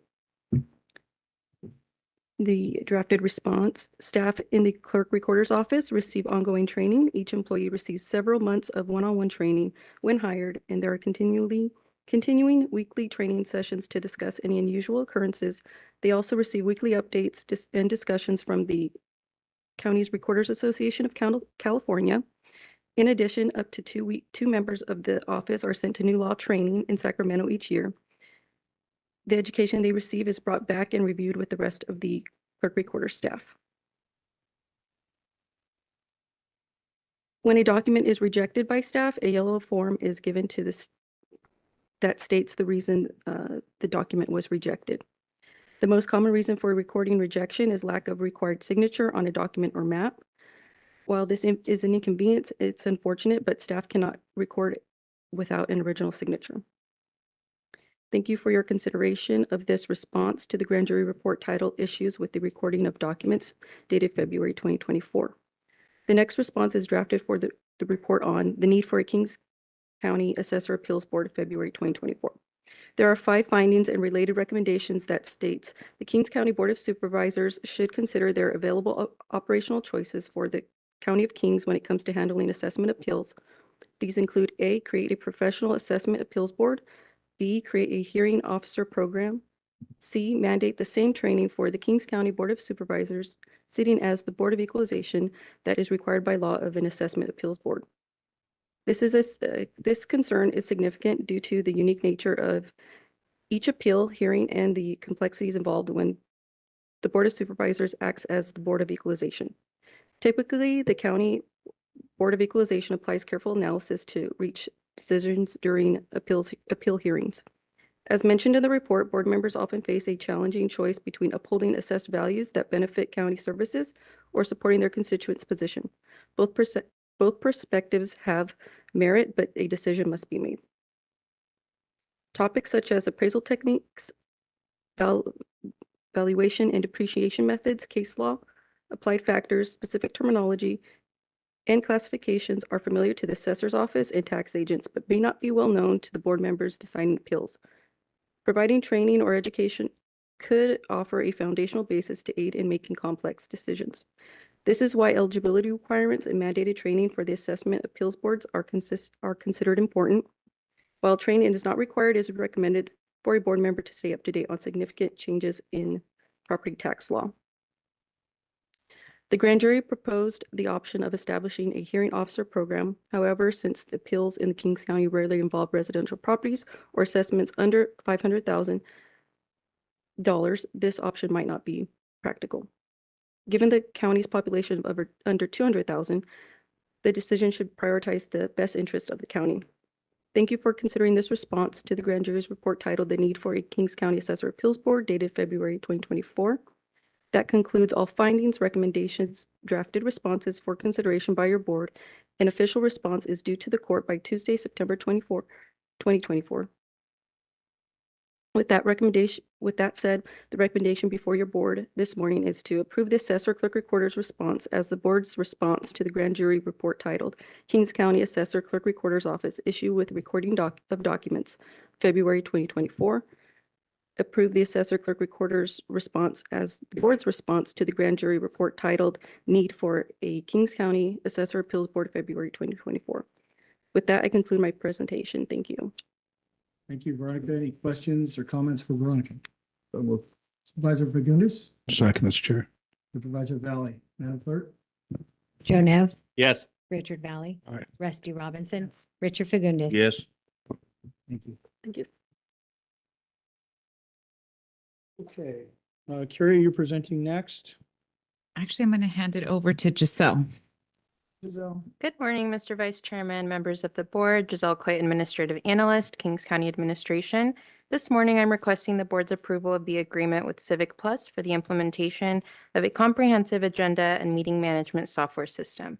The drafted response, staff in the Clerk Recorder's Office receive ongoing training. Each employee receives several months of one-on-one training when hired, and there are continuing weekly training sessions to discuss any unusual occurrences. They also receive weekly updates and discussions from the County's Recorders Association of California. In addition, up to 2 members of the office are sent to new law training in Sacramento each year. The education they receive is brought back and reviewed with the rest of the clerk recorder staff. When a document is rejected by staff, a yellow form is given to this that states the reason the document was rejected. The most common reason for recording rejection is lack of required signature on a document or map. While this is an inconvenience, it's unfortunate, but staff cannot record without an original signature. Thank you for your consideration of this response to the grand jury report titled Issues with the Recording of Documents dated February 2024. The next response is drafted for the report on the need for a Kings County Assessor Appeals Board February 2024. There are 5 findings and related recommendations that states the Kings County Board of Supervisors should consider their available operational choices for the County of Kings when it comes to handling assessment appeals These include A, create a professional assessment appeals board, B, create a hearing officer program, C, mandate the same training for the Kings County Board of Supervisors, sitting as the Board of Equalization that is required by law of an assessment appeals board. This concern is significant due to the unique nature of each appeal hearing and the complexities involved when the Board of Supervisors acts as the Board of Equalization. Typically, the County Board of Equalization applies careful analysis to reach decisions during appeal hearings. As mentioned in the report, board members often face a challenging choice between upholding assessed values that benefit county services or supporting their constituents' position. Both perspectives have merit, but a decision must be made. Topics such as appraisal techniques, valuation and depreciation methods, case law, applied factors, specific terminology, and classifications are familiar to the assessor's office and tax agents, but may not be well known to the board members deciding appeals. Providing training or education could offer a foundational basis to aid in making complex decisions. This is why eligibility requirements and mandated training for the assessment appeals boards are considered important. While training is not required, it is recommended for a board member to stay up to date on significant changes in property tax law. The grand jury proposed the option of establishing a hearing officer program. However, since the appeals in the Kings County rarely involve residential properties or assessments under $500,000, this option might not be practical. Given the county's population of under 200,000, the decision should prioritize the best interest of the county. Thank you for considering this response to the grand jury's report titled "The Need for a Kings County Assessor Appeals Board," dated February 2024. That concludes all findings, recommendations, drafted responses for consideration by your board. An official response is due to the court by Tuesday, September 24, 2024. With that said, the recommendation before your board this morning is to approve the assessor clerk recorder's response as the board's response to the grand jury report titled "Kings County Assessor Clerk Recorder's Office Issue with Recording of Documents," February 2024. Approve the assessor clerk recorder's response as the board's response to the grand jury report titled "Need for a Kings County Assessor Appeals Board," February 2024. With that, I conclude my presentation. Thank you. Thank you, Veronica. Any questions or comments for Veronica? Supervisor Fagundes? Second, Mr. Chair. Supervisor Valley? Madam Clerk? Joe Nevs, Yes. Richard Valley, Aye. Rusty Robinson, Richard Fagundes. Yes. Thank you. Thank you. Okay. Carrie, you're presenting next. Actually, I'm going to hand it over to Giselle. Giselle. Good morning, Mr. Vice Chairman, members of the board. Giselle Coit, Administrative Analyst, Kings County Administration. This morning, I'm requesting the board's approval of the agreement with Civic Plus for the implementation of a comprehensive agenda and meeting management software system.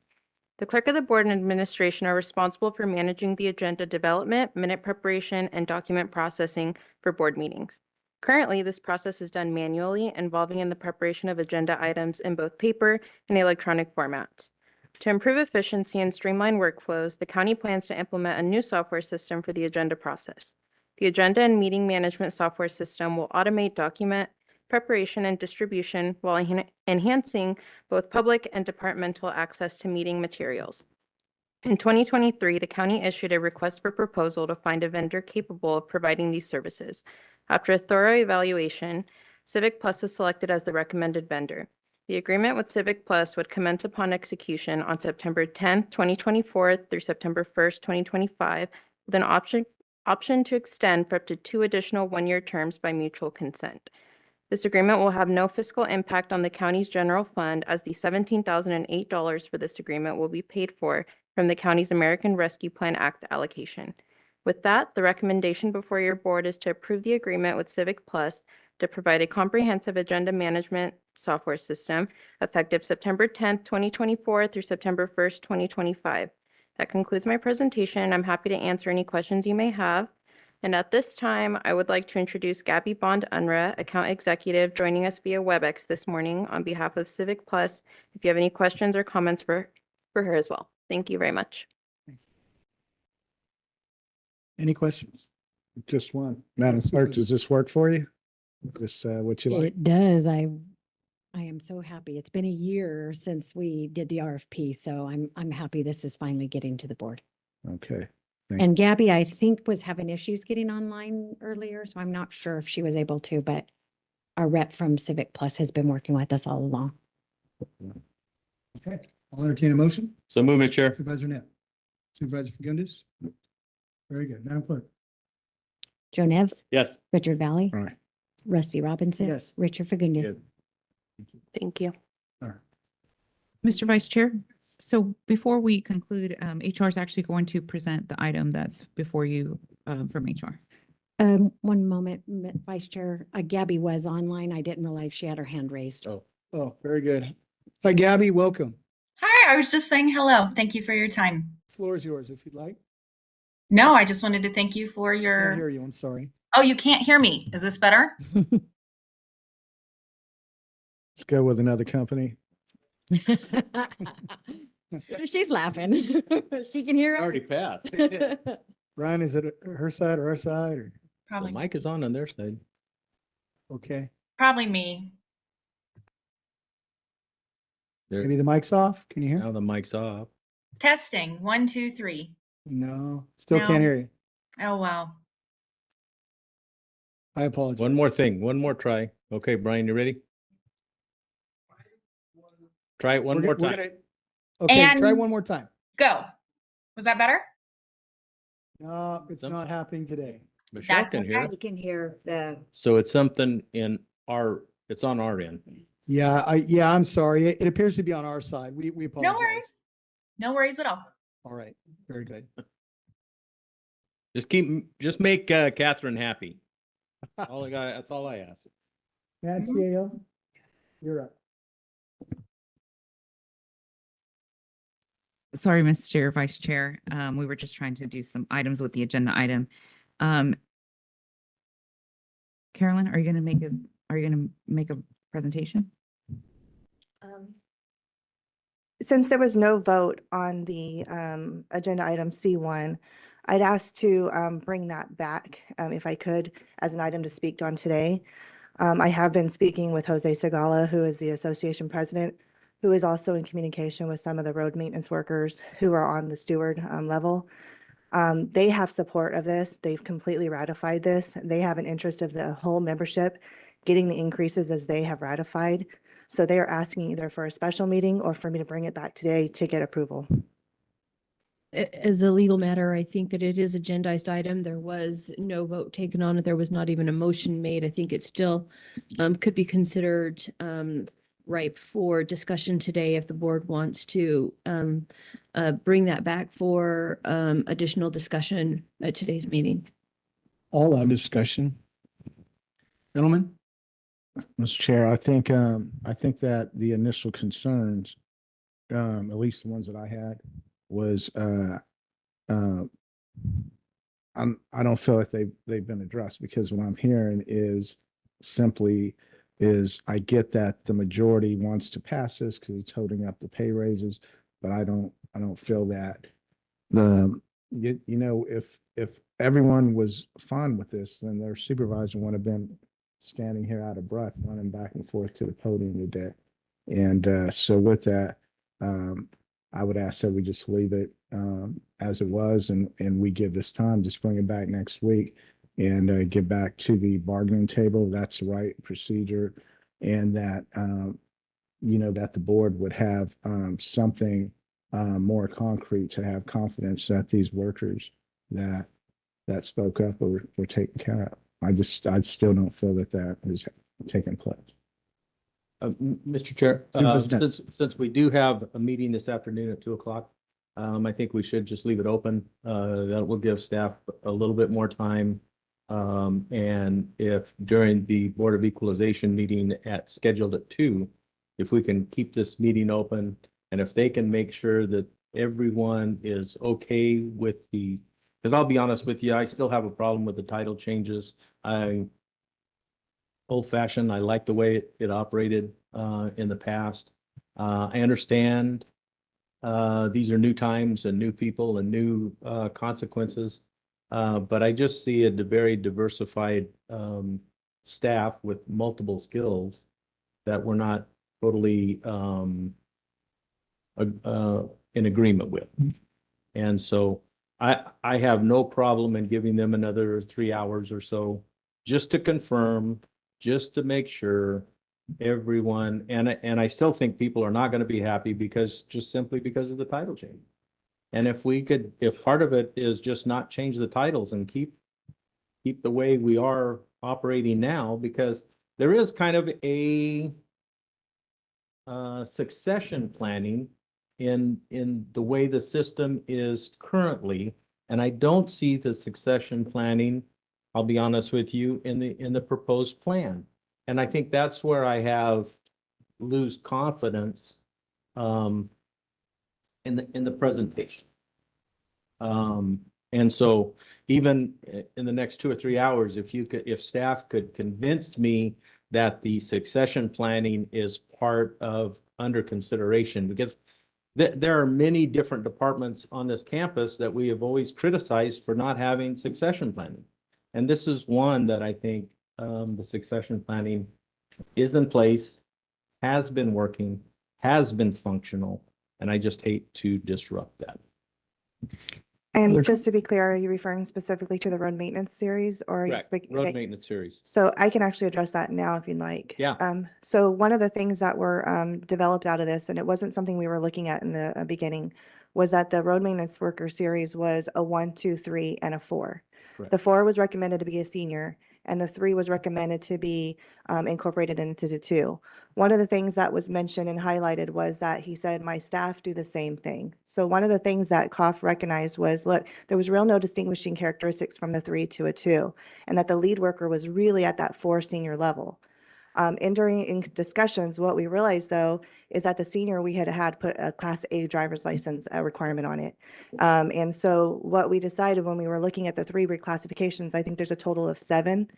The clerk of the board and administration are responsible for managing the agenda development, minute preparation, and document processing for board meetings. Currently, this process is done manually, involving in the preparation of agenda items in both paper and electronic formats. To improve efficiency and streamline workflows, the county plans to implement a new software system for the agenda process. The agenda and meeting management software system will automate document preparation and distribution while enhancing both public and departmental access to meeting materials. In 2023, the county issued a request for proposal to find a vendor capable of providing these services. After a thorough evaluation, Civic Plus was selected as the recommended vendor. The agreement with Civic Plus would commence upon execution on September 10th, 2024 through September 1st, 2025, with an option to extend for up to 2 additional one-year terms by mutual consent. This agreement will have no fiscal impact on the county's general fund, as the $17,008 for this agreement will be paid for from the county's American Rescue Plan Act allocation. With that, the recommendation before your board is to approve the agreement with Civic Plus to provide a comprehensive agenda management software system effective September 10th, 2024 through September 1st, 2025. That concludes my presentation. I'm happy to answer any questions you may have. And at this time, I would like to introduce Gabby Bond-Unruh, Account Executive, joining us via WebEx this morning on behalf of Civic Plus. If you have any questions or comments for her as well. Thank you very much. Any questions? Just one. Madam Clerk, does this work for you? Is this what you like? It does. I am so happy. It's been a year since we did the RFP, so I'm happy this is finally getting to the board. Okay. And Gabby, I think, was having issues getting online earlier, so I'm not sure if she was able to, but our rep from Civic Plus has been working with us all along. Okay, I'll entertain a motion. So move, Mr. Chair. Supervisor Net. Supervisor Fagundes. Very good. Madam Clerk. Joe Nevs. Yes. Richard Valley. All right. Rusty Robinson. Yes. Richard Fagundes. Good. Thank you. All right. Mr. Vice Chair, so before we conclude, HR is actually going to present the item that's before you from HR. One moment, Vice Chair, Gabby was online. I didn't realize she had her hand raised. Oh, very good. Hi, Gabby, welcome. Hi, I was just saying hello. Thank you for your time. Floor is yours if you'd like. No, I just wanted to thank you for Can't your. hear you, I'm sorry. Oh, you can't hear me. Is this better? Let's go with another company. She's laughing. She can hear us. Already passed. Ryan, is it her side or our side or? The Probably, mic is on their side. Okay, probably me. maybe the mic's off. Can you hear? Now the mic's off. Testing. 1, 2, 3. No, still No. can't hear you. Oh, wow. I apologize. One more thing, one more try. Okay, Brian, you ready? Try it one We're more go- we're time. gonna- Okay, try And- one more time. Go. Was that better? No, it's Some- not happening today. Michelle That's can hear. okay. it. can hear the. So it's something it's on our end. Yeah, I'm sorry. It appears to be on our side. We apologize. No worries. No worries at all. All right, very good. Just make Catherine happy. That's all I ask. Madam CAO, you're up. Sorry, Mr. Vice Chair. We were just trying to do some items with the agenda item. Carolyn, are you going to make a presentation? Since there was no vote on the agenda item C1, I'd ask to bring that back if I could as an item to speak on today. I have been speaking with Jose Segala, who is the association president, who is also in communication with some of the road maintenance workers who are on the steward level. They have support of this. They've completely ratified this. They have an interest of the whole membership getting the increases as they have ratified. So they are asking either for a special meeting or for me to bring it back today to get approval. As a legal matter, I think that it is agendized item. There was no vote taken on it. There was not even a motion made. I think it still could be considered ripe for discussion today if the board wants to bring that back for additional discussion at today's meeting. All out discussion. Gentlemen? Mr. Chair, I think that the initial concerns, at least the ones that I had, was I don't feel like they've been addressed, because what I'm hearing is simply I get that the majority wants to pass this because it's holding up the pay raises, but I don't feel that if everyone was fine with this, then their supervisor would have been standing here out of breath, running back and forth to the podium today. And so with that, I would ask that we just leave it as it was, and we give this time, just bring it back next week and get back to the bargaining table. That's the right procedure, and that that the board would have something more concrete to have confidence that these workers that spoke up were taken care of. I still don't feel that is taking place. Mr. Chair, Supervisor. since we do have a meeting this afternoon at 2:00, I think we should just leave it open. That will give staff a little bit more time. And if during the Board of Equalization meeting scheduled at 2, if we can keep this meeting open, and if they can make sure that everyone is okay with because I'll be honest with you, I still have a problem with the title changes. Old fashioned. I like the way it operated in the past. I understand these are new times and new people and new consequences. But I just see a very diversified staff with multiple skills that we're not totally in agreement with. And so I have no problem in giving them another 3 hours or so, just to confirm, just to make sure everyone, and I still think people are not going to be happy because, just simply because of the title change. And if we could, if part of it is just not change the titles and keep the way we are operating now, because there is kind of a succession planning in the way the system is currently. And I don't see the succession planning, I'll be honest with you, in the proposed plan. And I think that's where I lose confidence in the presentation. And so even in the next 2 or 3 hours, if staff could convince me that the succession planning is part of under consideration, because there are many different departments on this campus that we have always criticized for not having succession planning. And this is one that I think the succession planning is in place, has been working, has been functional, and I just hate to disrupt that. And just to be clear, are you referring specifically to the road maintenance series or? Are you Correct. Road maintenance series. So I can actually address that now if you'd like. Yeah. So one of the things that were developed out of this, and it wasn't something we were looking at in the beginning, was that the road maintenance worker series was a 1, 2, 3, and a 4. Correct. The 4 was recommended to be a senior, and the 3 was recommended to be incorporated into the 2. One of the things that was mentioned and highlighted was that he said, my staff do the same thing. So one of the things that Koff recognized was, look, there was no distinguishing characteristics from the 3 to a 2, and that the lead worker was really at that 4 senior level. In discussions, what we realized though is that the senior, we had put a Class A driver's license requirement on it. And so what we decided when we were looking at the 3 reclassifications, I think there's a total of 7.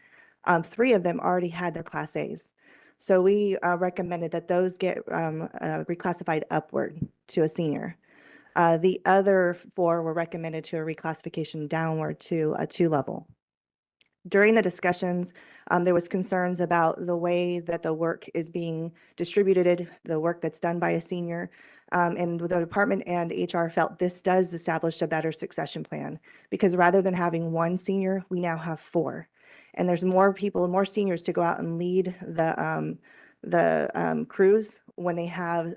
3 of them already had their Class A's. So we recommended that those get reclassified upward to a senior. The other 4 were recommended to a reclassification downward to a 2 level. During the discussions, there was concerns about the way that the work is being distributed, the work that's done by a senior. And the department and HR felt this does establish a better succession plan, because rather than having 1 senior, we now have 4. And there's more people, more seniors to go out and lead the crews when they have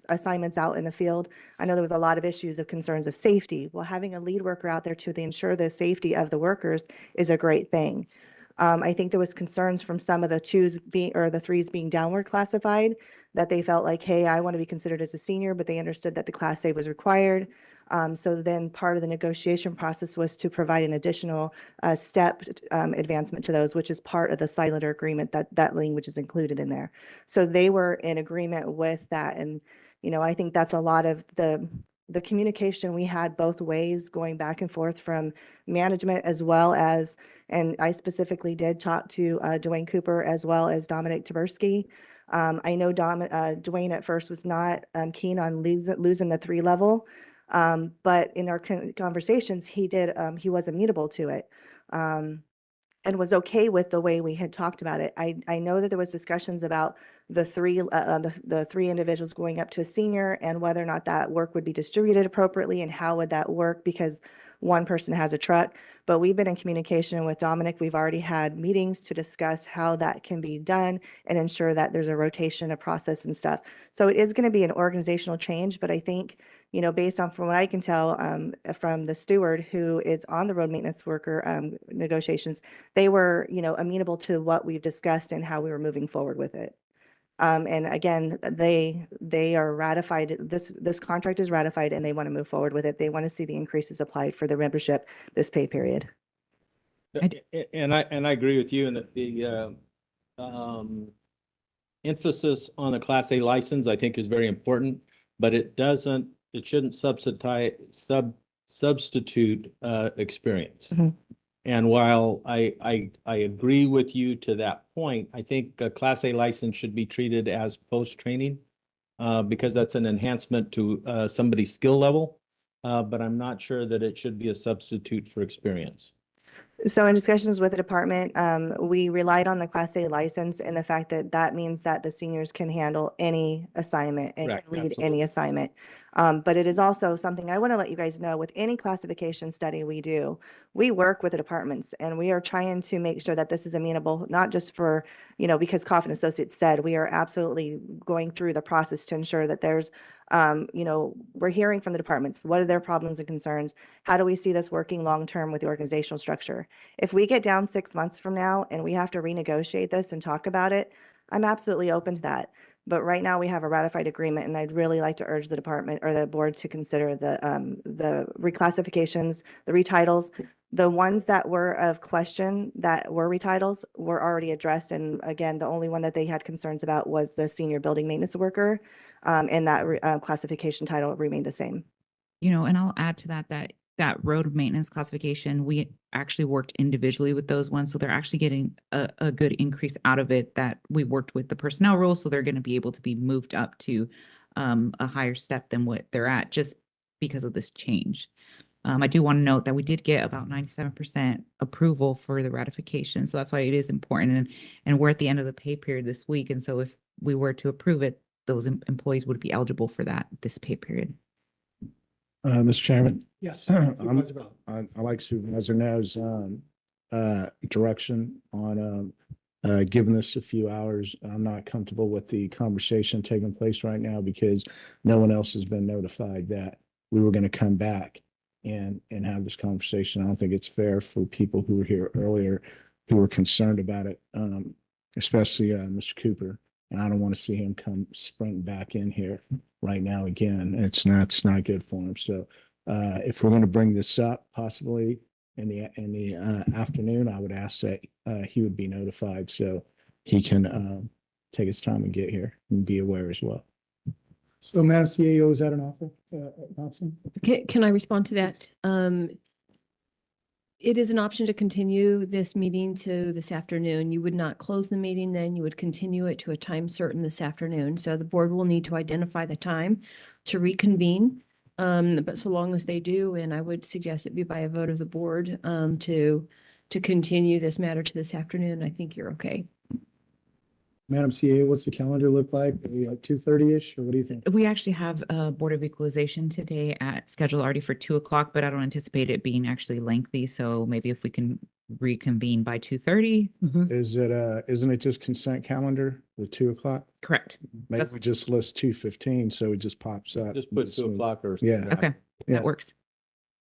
assignments out in the field. I know there was a lot of issues of concerns of safety. Well, having a lead worker out there to ensure the safety of the workers is a great thing. I think there was concerns from some of the 2s being, or the 3s being downward classified, that they felt like, hey, I want to be considered as a senior, but they understood that the Class A was required. So then part of the negotiation process was to provide an additional step advancement to those, which is part of the Silander agreement, that language is included in there. So they were in agreement with that. And, you know, I think that's a lot of the communication we had both ways, going back and forth from management as well as, and I specifically did talk to Dwayne Cooper as well as Dominic Taberski. I know Dwayne at first was not keen on losing the 3 level. But in our conversations, he was amenable to it, and was okay with the way we had talked about it. I know that there was discussions about the 3 individuals going up to a senior and whether or not that work would be distributed appropriately and how would that work, because one person has a truck. But we've been in communication with Dominic. We've already had meetings to discuss how that can be done and ensure that there's a rotation, a process and stuff. So it is going to be an organizational change, but I think, you know, based on from what I can tell from the steward who is on the road maintenance worker negotiations, they were, you know, amenable to what we've discussed and how we were moving forward with it. And again, they are ratified. This contract is ratified, and they want to move forward with it. They want to see the increases applied for their membership this pay period. And I agree with you in that the emphasis on the Class A license, I think, is very important, but it shouldn't substitute experience. Mm-hmm. And while I agree with you to that point, I think a Class A license should be treated as post-training because that's an enhancement to somebody's skill level. But I'm not sure that it should be a substitute for experience. So in discussions with the department, we relied on the Class A license and the fact that that means that the seniors can handle any assignment and Correct, can lead absolutely. any assignment. But it is also something I want to let you guys know with any classification study we do, we work with the departments and we are trying to make sure that this is amenable, not just for, because Coffin Associates said, we are absolutely going through the process to ensure that there's, we're hearing from the departments. What are their problems and concerns? How do we see this working long-term with the organizational structure? If we get down 6 months from now and we have to renegotiate this and talk about it, I'm absolutely open to that. But right now we have a ratified agreement, and I'd really like to urge the department or the board to consider the reclassifications, the retitles. The ones that were of question that were retitles were already addressed. And again, the only one that they had concerns about was the senior building maintenance worker. And that classification title remained the same. And I'll add to that road maintenance classification, we actually worked individually with those ones. So they're actually getting a good increase out of it that we worked with the personnel rules. So they're going to be able to be moved up to a higher step than what they're at just because of this change. I do want to note that we did get about 97% approval for the ratification. So that's why it is important. And we're at the end of the pay period this week. And so if we were to approve it, those employees would be eligible for this pay period. Mr. Chairman. Yes. I like Supervisor No's direction on giving this a few hours. I'm not comfortable with the conversation taking place right now because no one else has been notified that we were going to come back and have this conversation. I don't think it's fair for people who were here earlier who were concerned about it, especially Mr. Cooper. And I don't want to see him come sprinting back in here right now again. It's not good for him. So if we're going to bring this up possibly in the afternoon, I would ask that he would be notified so he can take his time and get here and be aware as well. So Madam CAO, is that an offer, option? Can I respond to that? It is an option to continue this meeting to this afternoon. You would not close the meeting then. You would continue it to a time certain this afternoon. So the board will need to identify the time to reconvene. But so long as they do, and I would suggest it be by a vote of the board to continue this matter to this afternoon, I think you're okay. Madam CAO, what's the calendar look like? Are we like 2:30-ish or what do you think? We actually have a Board of Equalization today scheduled already for 2:00, but I don't anticipate it being actually lengthy. So maybe if we can reconvene by 2:30. Isn't it just consent calendar, the 2:00? Correct. Maybe we just list 2:15 so it just pops up. Just put 2:00 or. Yeah. Okay, Yeah. that works.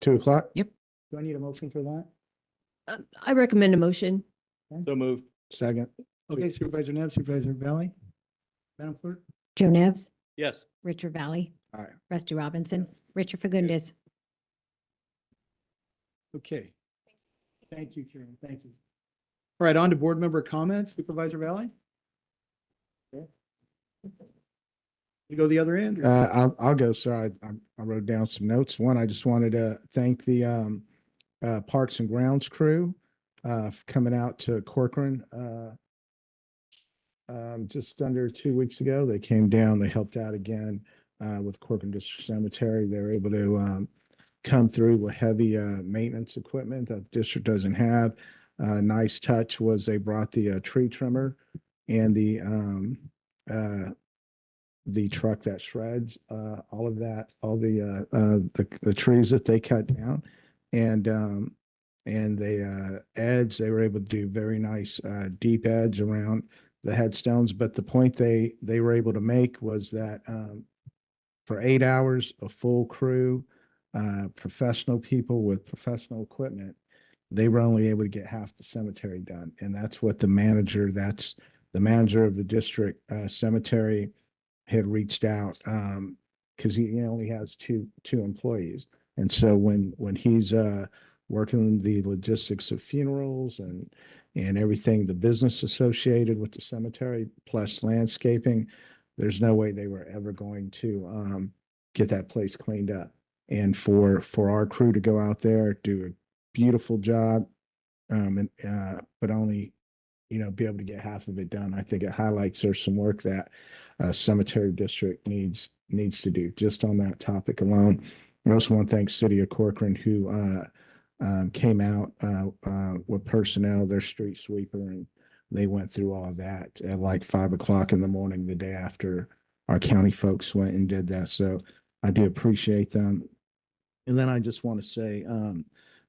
2:00? Yep. Do I need a motion for that? I recommend a motion. So moved. Second. Okay, Supervisor Nev, Supervisor Valley. Madam Clerk? Joe Nevs, Yes. Richard Valley, Aye. Rusty Robinson, Richard Fagundes. Okay. Thank you, Karen. Thank you. All right, on to board member comments. Supervisor Valley? You go the other end? or- I'll go, sir. I wrote down some notes. One, I just wanted to thank the Parks and Grounds crew for coming out to Corcoran just under 2 weeks ago. They came down, they helped out again with Corcoran District Cemetery. They were able to come through with heavy maintenance equipment that the district doesn't have. Nice touch was they brought the tree trimmer and the truck that shreds all of that, all the trees that they cut down, and the edge, they were able to do very nice deep edge around the headstones. But the point they were able to make was that for 8 hours, a full crew, professional people with professional equipment, they were only able to get half the cemetery done. And that's what the manager of the district cemetery had reached out because he only has two employees. And so when he's working the logistics of funerals and everything, the business associated with the cemetery plus landscaping, there's no way they were ever going to get that place cleaned up. And for our crew to go out there, do a beautiful job, but only be able to get half of it done. I think it highlights there's some work that cemetery district needs to do just on that topic alone. I also want to thank City of Corcoran who came out with personnel, their street sweeper, and they went through all of that at like 5 o'clock in the morning the day after our county folks went and did that. So I do appreciate them. And then I just want to say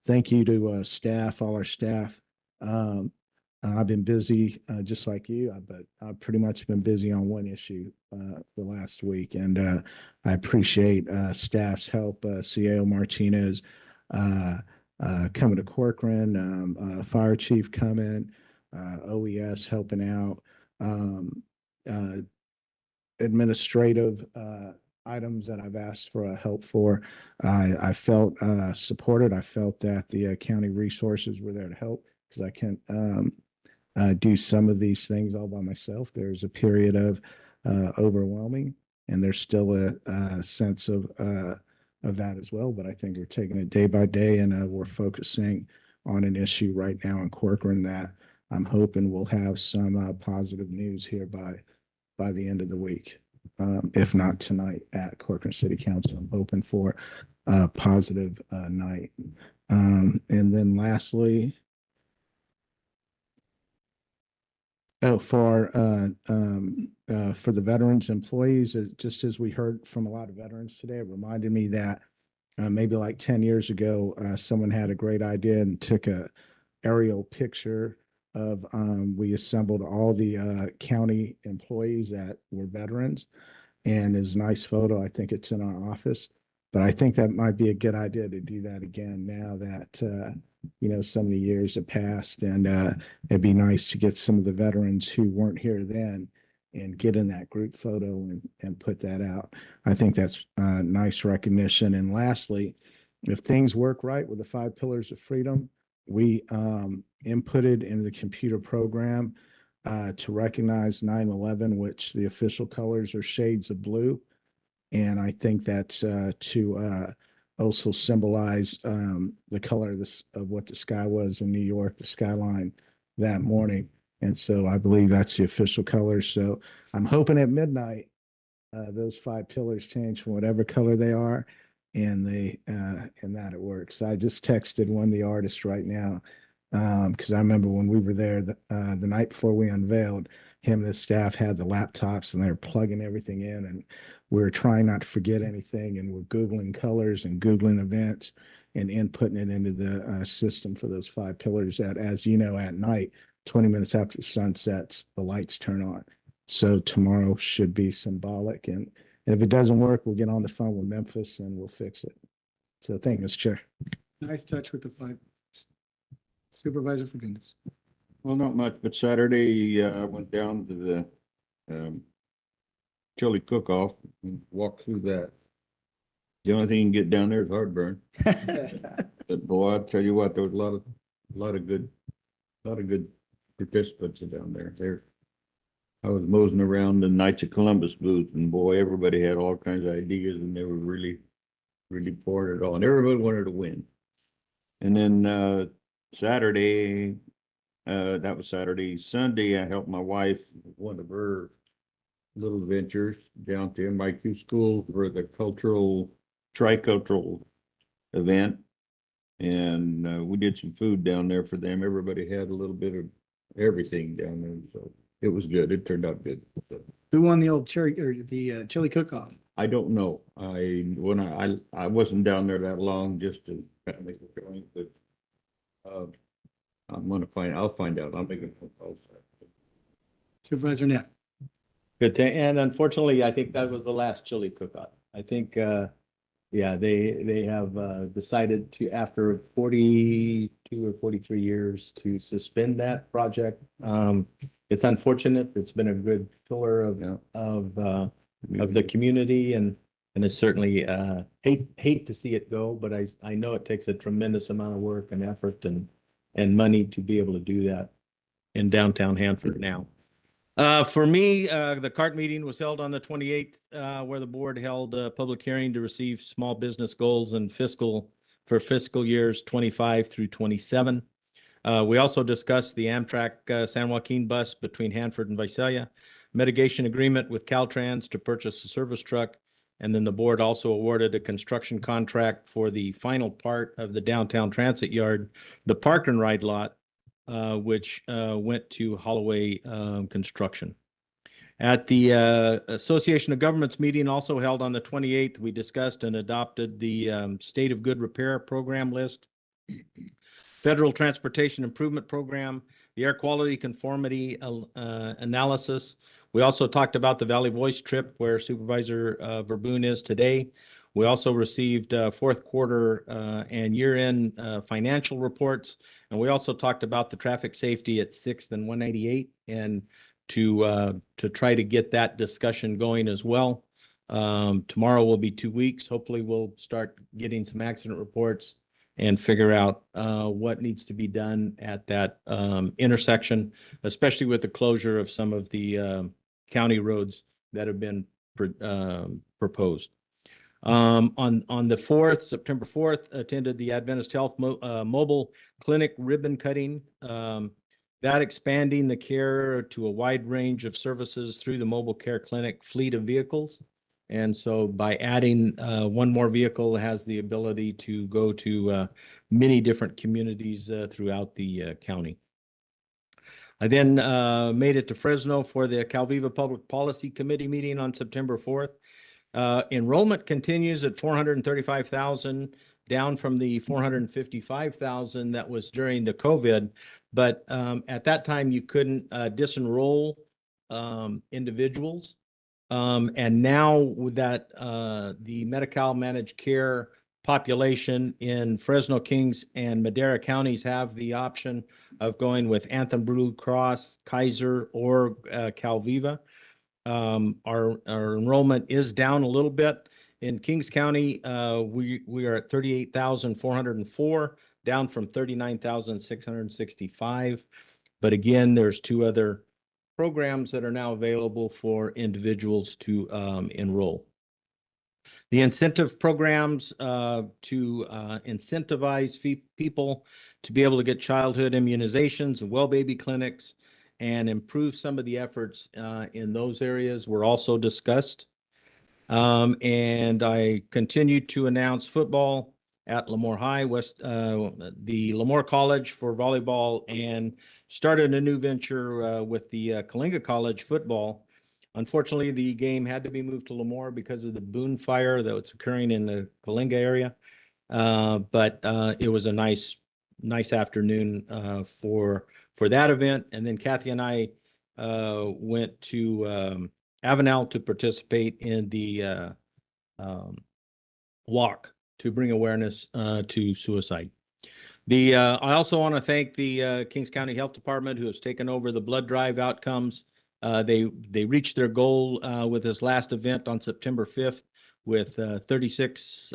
thank you to staff, all our staff. I've been busy just like you, but I've pretty much been busy on one issue the last week. And I appreciate staff's help, CAO Martinez coming to Corcoran, Fire Chief coming, OES helping out, administrative items that I've asked for help for. I felt supported. I felt that the county resources were there to help because I can't do some of these things all by myself. There's a period of overwhelming, and there's still a sense of that as well. But I think we're taking it day by day, and we're focusing on an issue right now in Corcoran that I'm hoping we'll have some positive news here by the end of the week. If not tonight at Corcoran City Council. I'm hoping for a positive night. And then lastly, for the veterans employees, just as we heard from a lot of veterans today, it reminded me that maybe like 10 years ago, someone had a great idea and took a aerial picture of we assembled all the county employees that were veterans, and is a nice photo. I think it's in our office, but I think that might be a good idea to do that again now that so many years have passed, and it'd be nice to get some of the veterans who weren't here then and get in that group photo and put that out. I think that's nice recognition. And lastly, if things work right with the 5 pillars of freedom, we inputted in the computer program to recognize 9/11, which the official colors are shades of blue. And I think that's to also symbolize the color of what the sky was in New York, the skyline that morning. And so I believe that's the official colors. So I'm hoping at midnight, those 5 pillars change from whatever color they are, and that it works. I just texted one of the artists right now because I remember when we were there the night before we unveiled, him and his staff had the laptops and they were plugging everything in, and we were trying not to forget anything, and we're Googling colors and Googling events and inputting it into the system for those 5 pillars that, as you know, at night, 20 minutes after the sun sets, the lights turn on. So tomorrow should be symbolic. And if it doesn't work, we'll get on the phone with Memphis and we'll fix it. So thank you, Mr. Chair. Nice touch with the 5. Supervisor Fagundes. Well, not much, but Saturday, I went down to the chili cook-off and walked through that. The only thing you can get down there is heartburn. But boy, I tell you what, there was a lot of good participants down there. I was moseying around the Knights of Columbus booth, and boy, everybody had all kinds of ideas, and they were really pouring it on. Everybody wanted to win. And then Saturday, that was Saturday. Sunday, I helped my wife with one of her little ventures down to MIQ school for the tricultural event. And we did some food down there for them. Everybody had a little bit of everything down there. So it was good. It turned out good. So, Who won the old cherry or the chili cook-off? I don't know. I wasn't down there that long just to kind of make a feeling, but I'll find out. I'll make a phone call. Supervisor Net. Good thing. And unfortunately, I think that was the last chili cook-off. I think, they have decided to, after 42 or 43 years, to suspend that project. It's unfortunate. It's been a good pillar of the community, and it's certainly hate to see it go, but I know it takes a tremendous amount of work and effort and money to be able to do that in downtown Hanford now. For me, the CART meeting was held on the 28th, where the board held a public hearing to receive small business goals and fiscal years 25 through 27. We also discussed the Amtrak San Joaquin bus between Hanford and Visalia, mitigation agreement with Caltrans to purchase a service truck, and then the board also awarded a construction contract for the final part of the downtown transit yard, the park and ride lot, which went to Holloway Construction. At the Association of Governments meeting also held on the 28th, we discussed and adopted the State of Good Repair Program list, Federal Transportation Improvement Program, the Air Quality Conformity Analysis. We also talked about the Valley Voice trip where Supervisor Verboen is today. We also received fourth quarter and year-end financial reports. And we also talked about the traffic safety at 6th and 188 and to try to get that discussion going as well. Tomorrow will be 2 weeks. Hopefully we'll start getting some accident reports and figure out what needs to be done at that intersection, especially with the closure of some of the county roads that have been proposed. On the 4th, September 4th, attended the Adventist Health Mobile Clinic ribbon cutting. That expanding the care to a wide range of services through the mobile care clinic fleet of vehicles. And so by adding one more vehicle has the ability to go to many different communities throughout the county. I then made it to Fresno for the Calviva Public Policy Committee meeting on September 4th. Enrollment continues at 435,000, down from the 455,000 that was during the COVID. But at that time, you couldn't disenroll individuals. And now with that, the Medi-Cal managed care population in Fresno, Kings, and Madera counties have the option of going with Anthem Blue Cross, Kaiser, or Calviva. Our enrollment is down a little bit. In Kings County, we are at 38,404, down from 39,665. But again, there's 2 other programs that are now available for individuals to enroll. The incentive programs to incentivize people to be able to get childhood immunizations and well baby clinics and improve some of the efforts in those areas were also discussed. And I continue to announce football at Lemoore High, the Lemoore College for volleyball, and started a new venture with the Kalinga College football. Unfortunately, the game had to be moved to Lemoore because of the Boone fire that was occurring in the Kalinga area. But it was a nice afternoon for that event. And then Kathy and I went to Avenel to participate in the walk to bring awareness to suicide. I also want to thank the Kings County Health Department who has taken over the blood drive outcomes. They reached their goal with this last event on September 5th with 36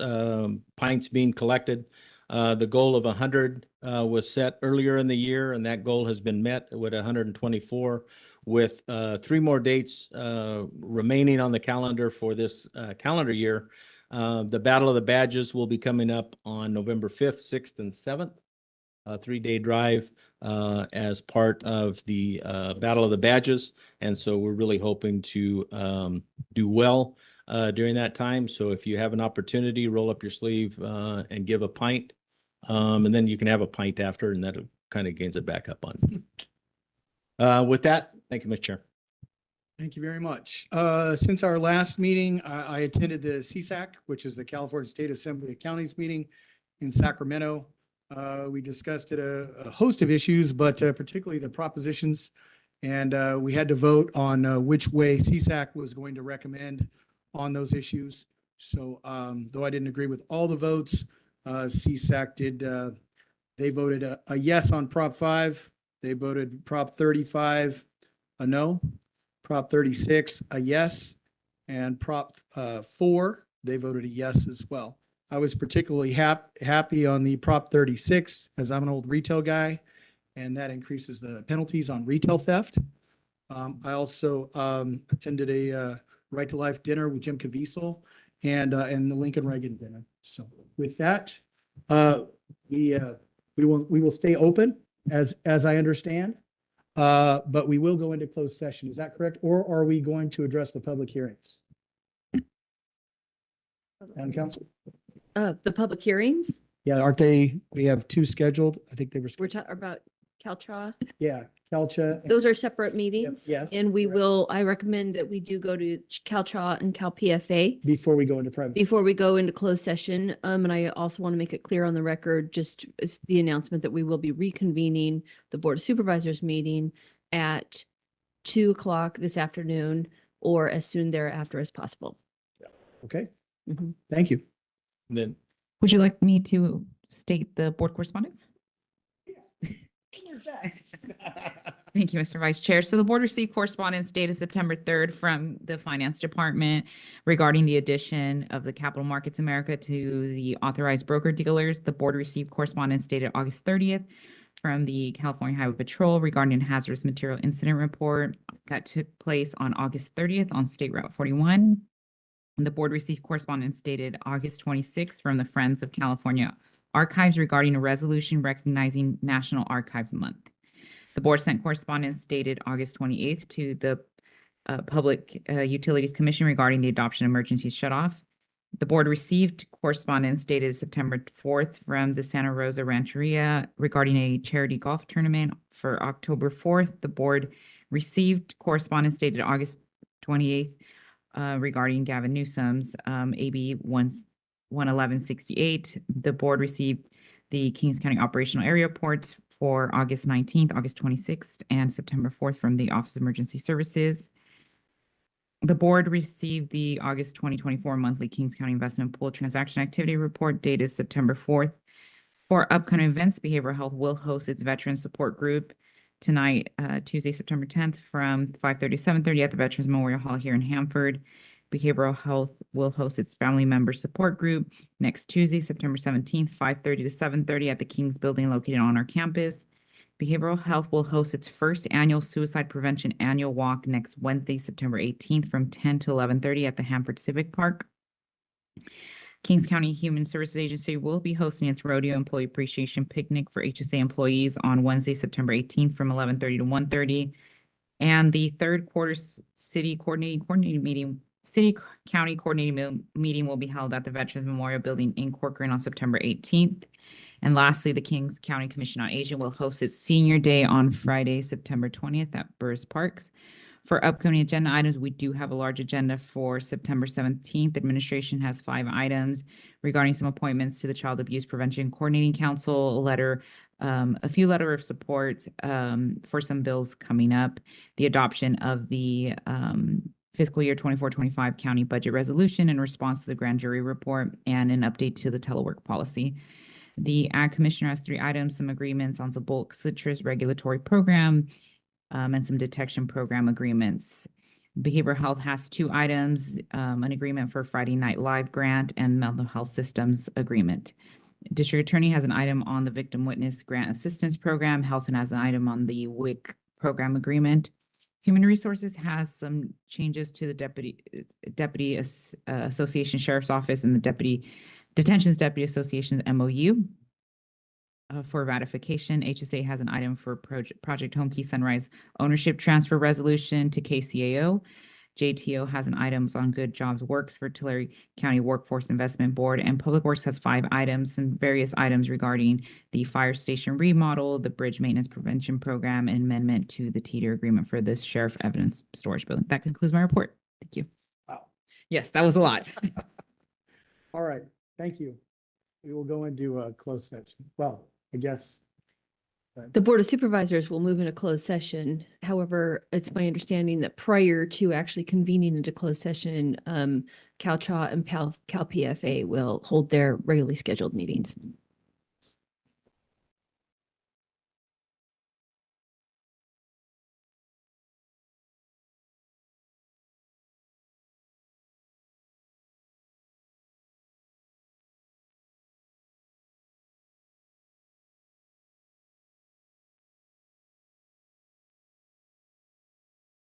pints being collected. The goal of 100 was set earlier in the year, and that goal has been met with 124, with 3 more dates remaining on the calendar for this calendar year. The Battle of the Badges will be coming up on November 5th, 6th, and 7th, a 3-day drive as part of the Battle of the Badges. And so we're really hoping to do well during that time. So if you have an opportunity, roll up your sleeve and give a pint. And then you can have a pint after, and that kind of gains it back up on. With that, thank you, Mr. Chair. Thank you very much. Since our last meeting, I attended the CSAC, which is the California State Assembly of Counties meeting in Sacramento. We discussed a host of issues, but particularly the propositions. And we had to vote on which way CSAC was going to recommend on those issues. So though I didn't agree with all the votes, CSAC did, they voted a yes on Prop 5. They voted Prop 35 a no. Prop 36, a yes, and Prop 4, they voted a yes as well. I was particularly happy on the Prop 36, as I'm an old retail guy, and that increases the penalties on retail theft. I also attended a Right to Life dinner with Jim Caviezel and the Lincoln Reagan dinner. So with that, we will stay open as I understand. But we will go into closed session. Is that correct? Or are we going to address the public hearings? And council? The public hearings? Yeah, aren't they? We have 2 scheduled. I think they were. We're talking about Caltra. Yeah, CalCha. Those are separate meetings. yes, And we will, I recommend that we do go to CalCha and CalPFA Before we go into private. before we go into closed session. And I also want to make it clear on the record, just as the announcement that we will be reconvening the Board of Supervisors meeting at 2 o'clock this afternoon or as soon thereafter as possible. Okay, Mhm. thank you. Then Would you like me to state the board correspondence? Thank you, Mr. Vice Chair. So the board received correspondence dated September 3rd from the Finance Department regarding the addition of the Capital Markets America to the authorized broker dealers. The board received correspondence dated August 30th from the California Highway Patrol regarding a hazardous material incident report that took place on August 30th on State Route 41. And the board received correspondence dated August 26th from the Friends of California Archives regarding a resolution recognizing National Archives Month. The board sent correspondence dated August 28th to the Public Utilities Commission regarding the adoption of emergency shutoff. The board received correspondence dated September 4th from the Santa Rosa Rancheria regarding a charity golf tournament for October 4th. The board received correspondence dated August 28th regarding Gavin Newsom's AB 11168. The board received the Kings County operational area reports for August 19th, August 26th, and September 4th from the Office of Emergency Services. The board received the August 2024 monthly Kings County Investment Pool Transaction Activity Report dated September 4th. For upcoming events, Behavioral Health will host its Veteran Support Group tonight, Tuesday, September 10th from 5:30 to 7:30 at the Veterans Memorial Hall here in Hanford. Behavioral Health will host its Family Member Support Group next Tuesday, September 17th, 5:30 to 7:30 at the Kings Building located on our campus. Behavioral Health will host its first annual Suicide Prevention Annual Walk next Wednesday, September 18th from 10 to 11:30 at the Hanford Civic Park. Kings County Human Services Agency will be hosting its Rodeo Employee Appreciation Picnic for HSA employees on Wednesday, September 18th from 11:30 to 1:30. And the third quarter city county coordinating meeting will be held at the Veterans Memorial Building in Corcoran on September 18th. And lastly, the Kings County Commission on Aging will host its Senior Day on Friday, September 20th at Burris Parks. For upcoming agenda items, we do have a large agenda for September 17th. Administration has 5 items regarding some appointments to the Child Abuse Prevention Coordinating Council, a few letter of support for some bills coming up, the adoption of the fiscal year 24-25 county budget resolution in response to the grand jury report, and an update to the telework policy. The Ag Commissioner has 3 items, some agreements on the bulk citrus regulatory program, and some detection program agreements. Behavioral Health has 2 items, an agreement for Friday Night Live grant and mental health systems agreement. District Attorney has an item on the Victim Witness Grant Assistance Program. Health and has an item on the WIC program agreement. Human Resources has some changes to the Deputy Association Sheriff's Office and the Detentions Deputy Association's MOU. For ratification, HSA has an item for Project Home Key Sunrise ownership transfer resolution to KCAO. JTO has an items on Good Jobs Works for Tulare County Workforce Investment Board, and Public Works has 5 items, some various items regarding the fire station remodel, the bridge maintenance prevention program, and amendment to the TDR agreement for the Sheriff Evidence Storage Building. That concludes my report. Thank you. Wow. Yes, that was a lot. All right, thank you. We will go into a closed session. Well, I guess. The Board of Supervisors will move into closed session. However, it's my understanding that prior to actually convening into closed session, CalCha and CalPFA will hold their regularly scheduled meetings.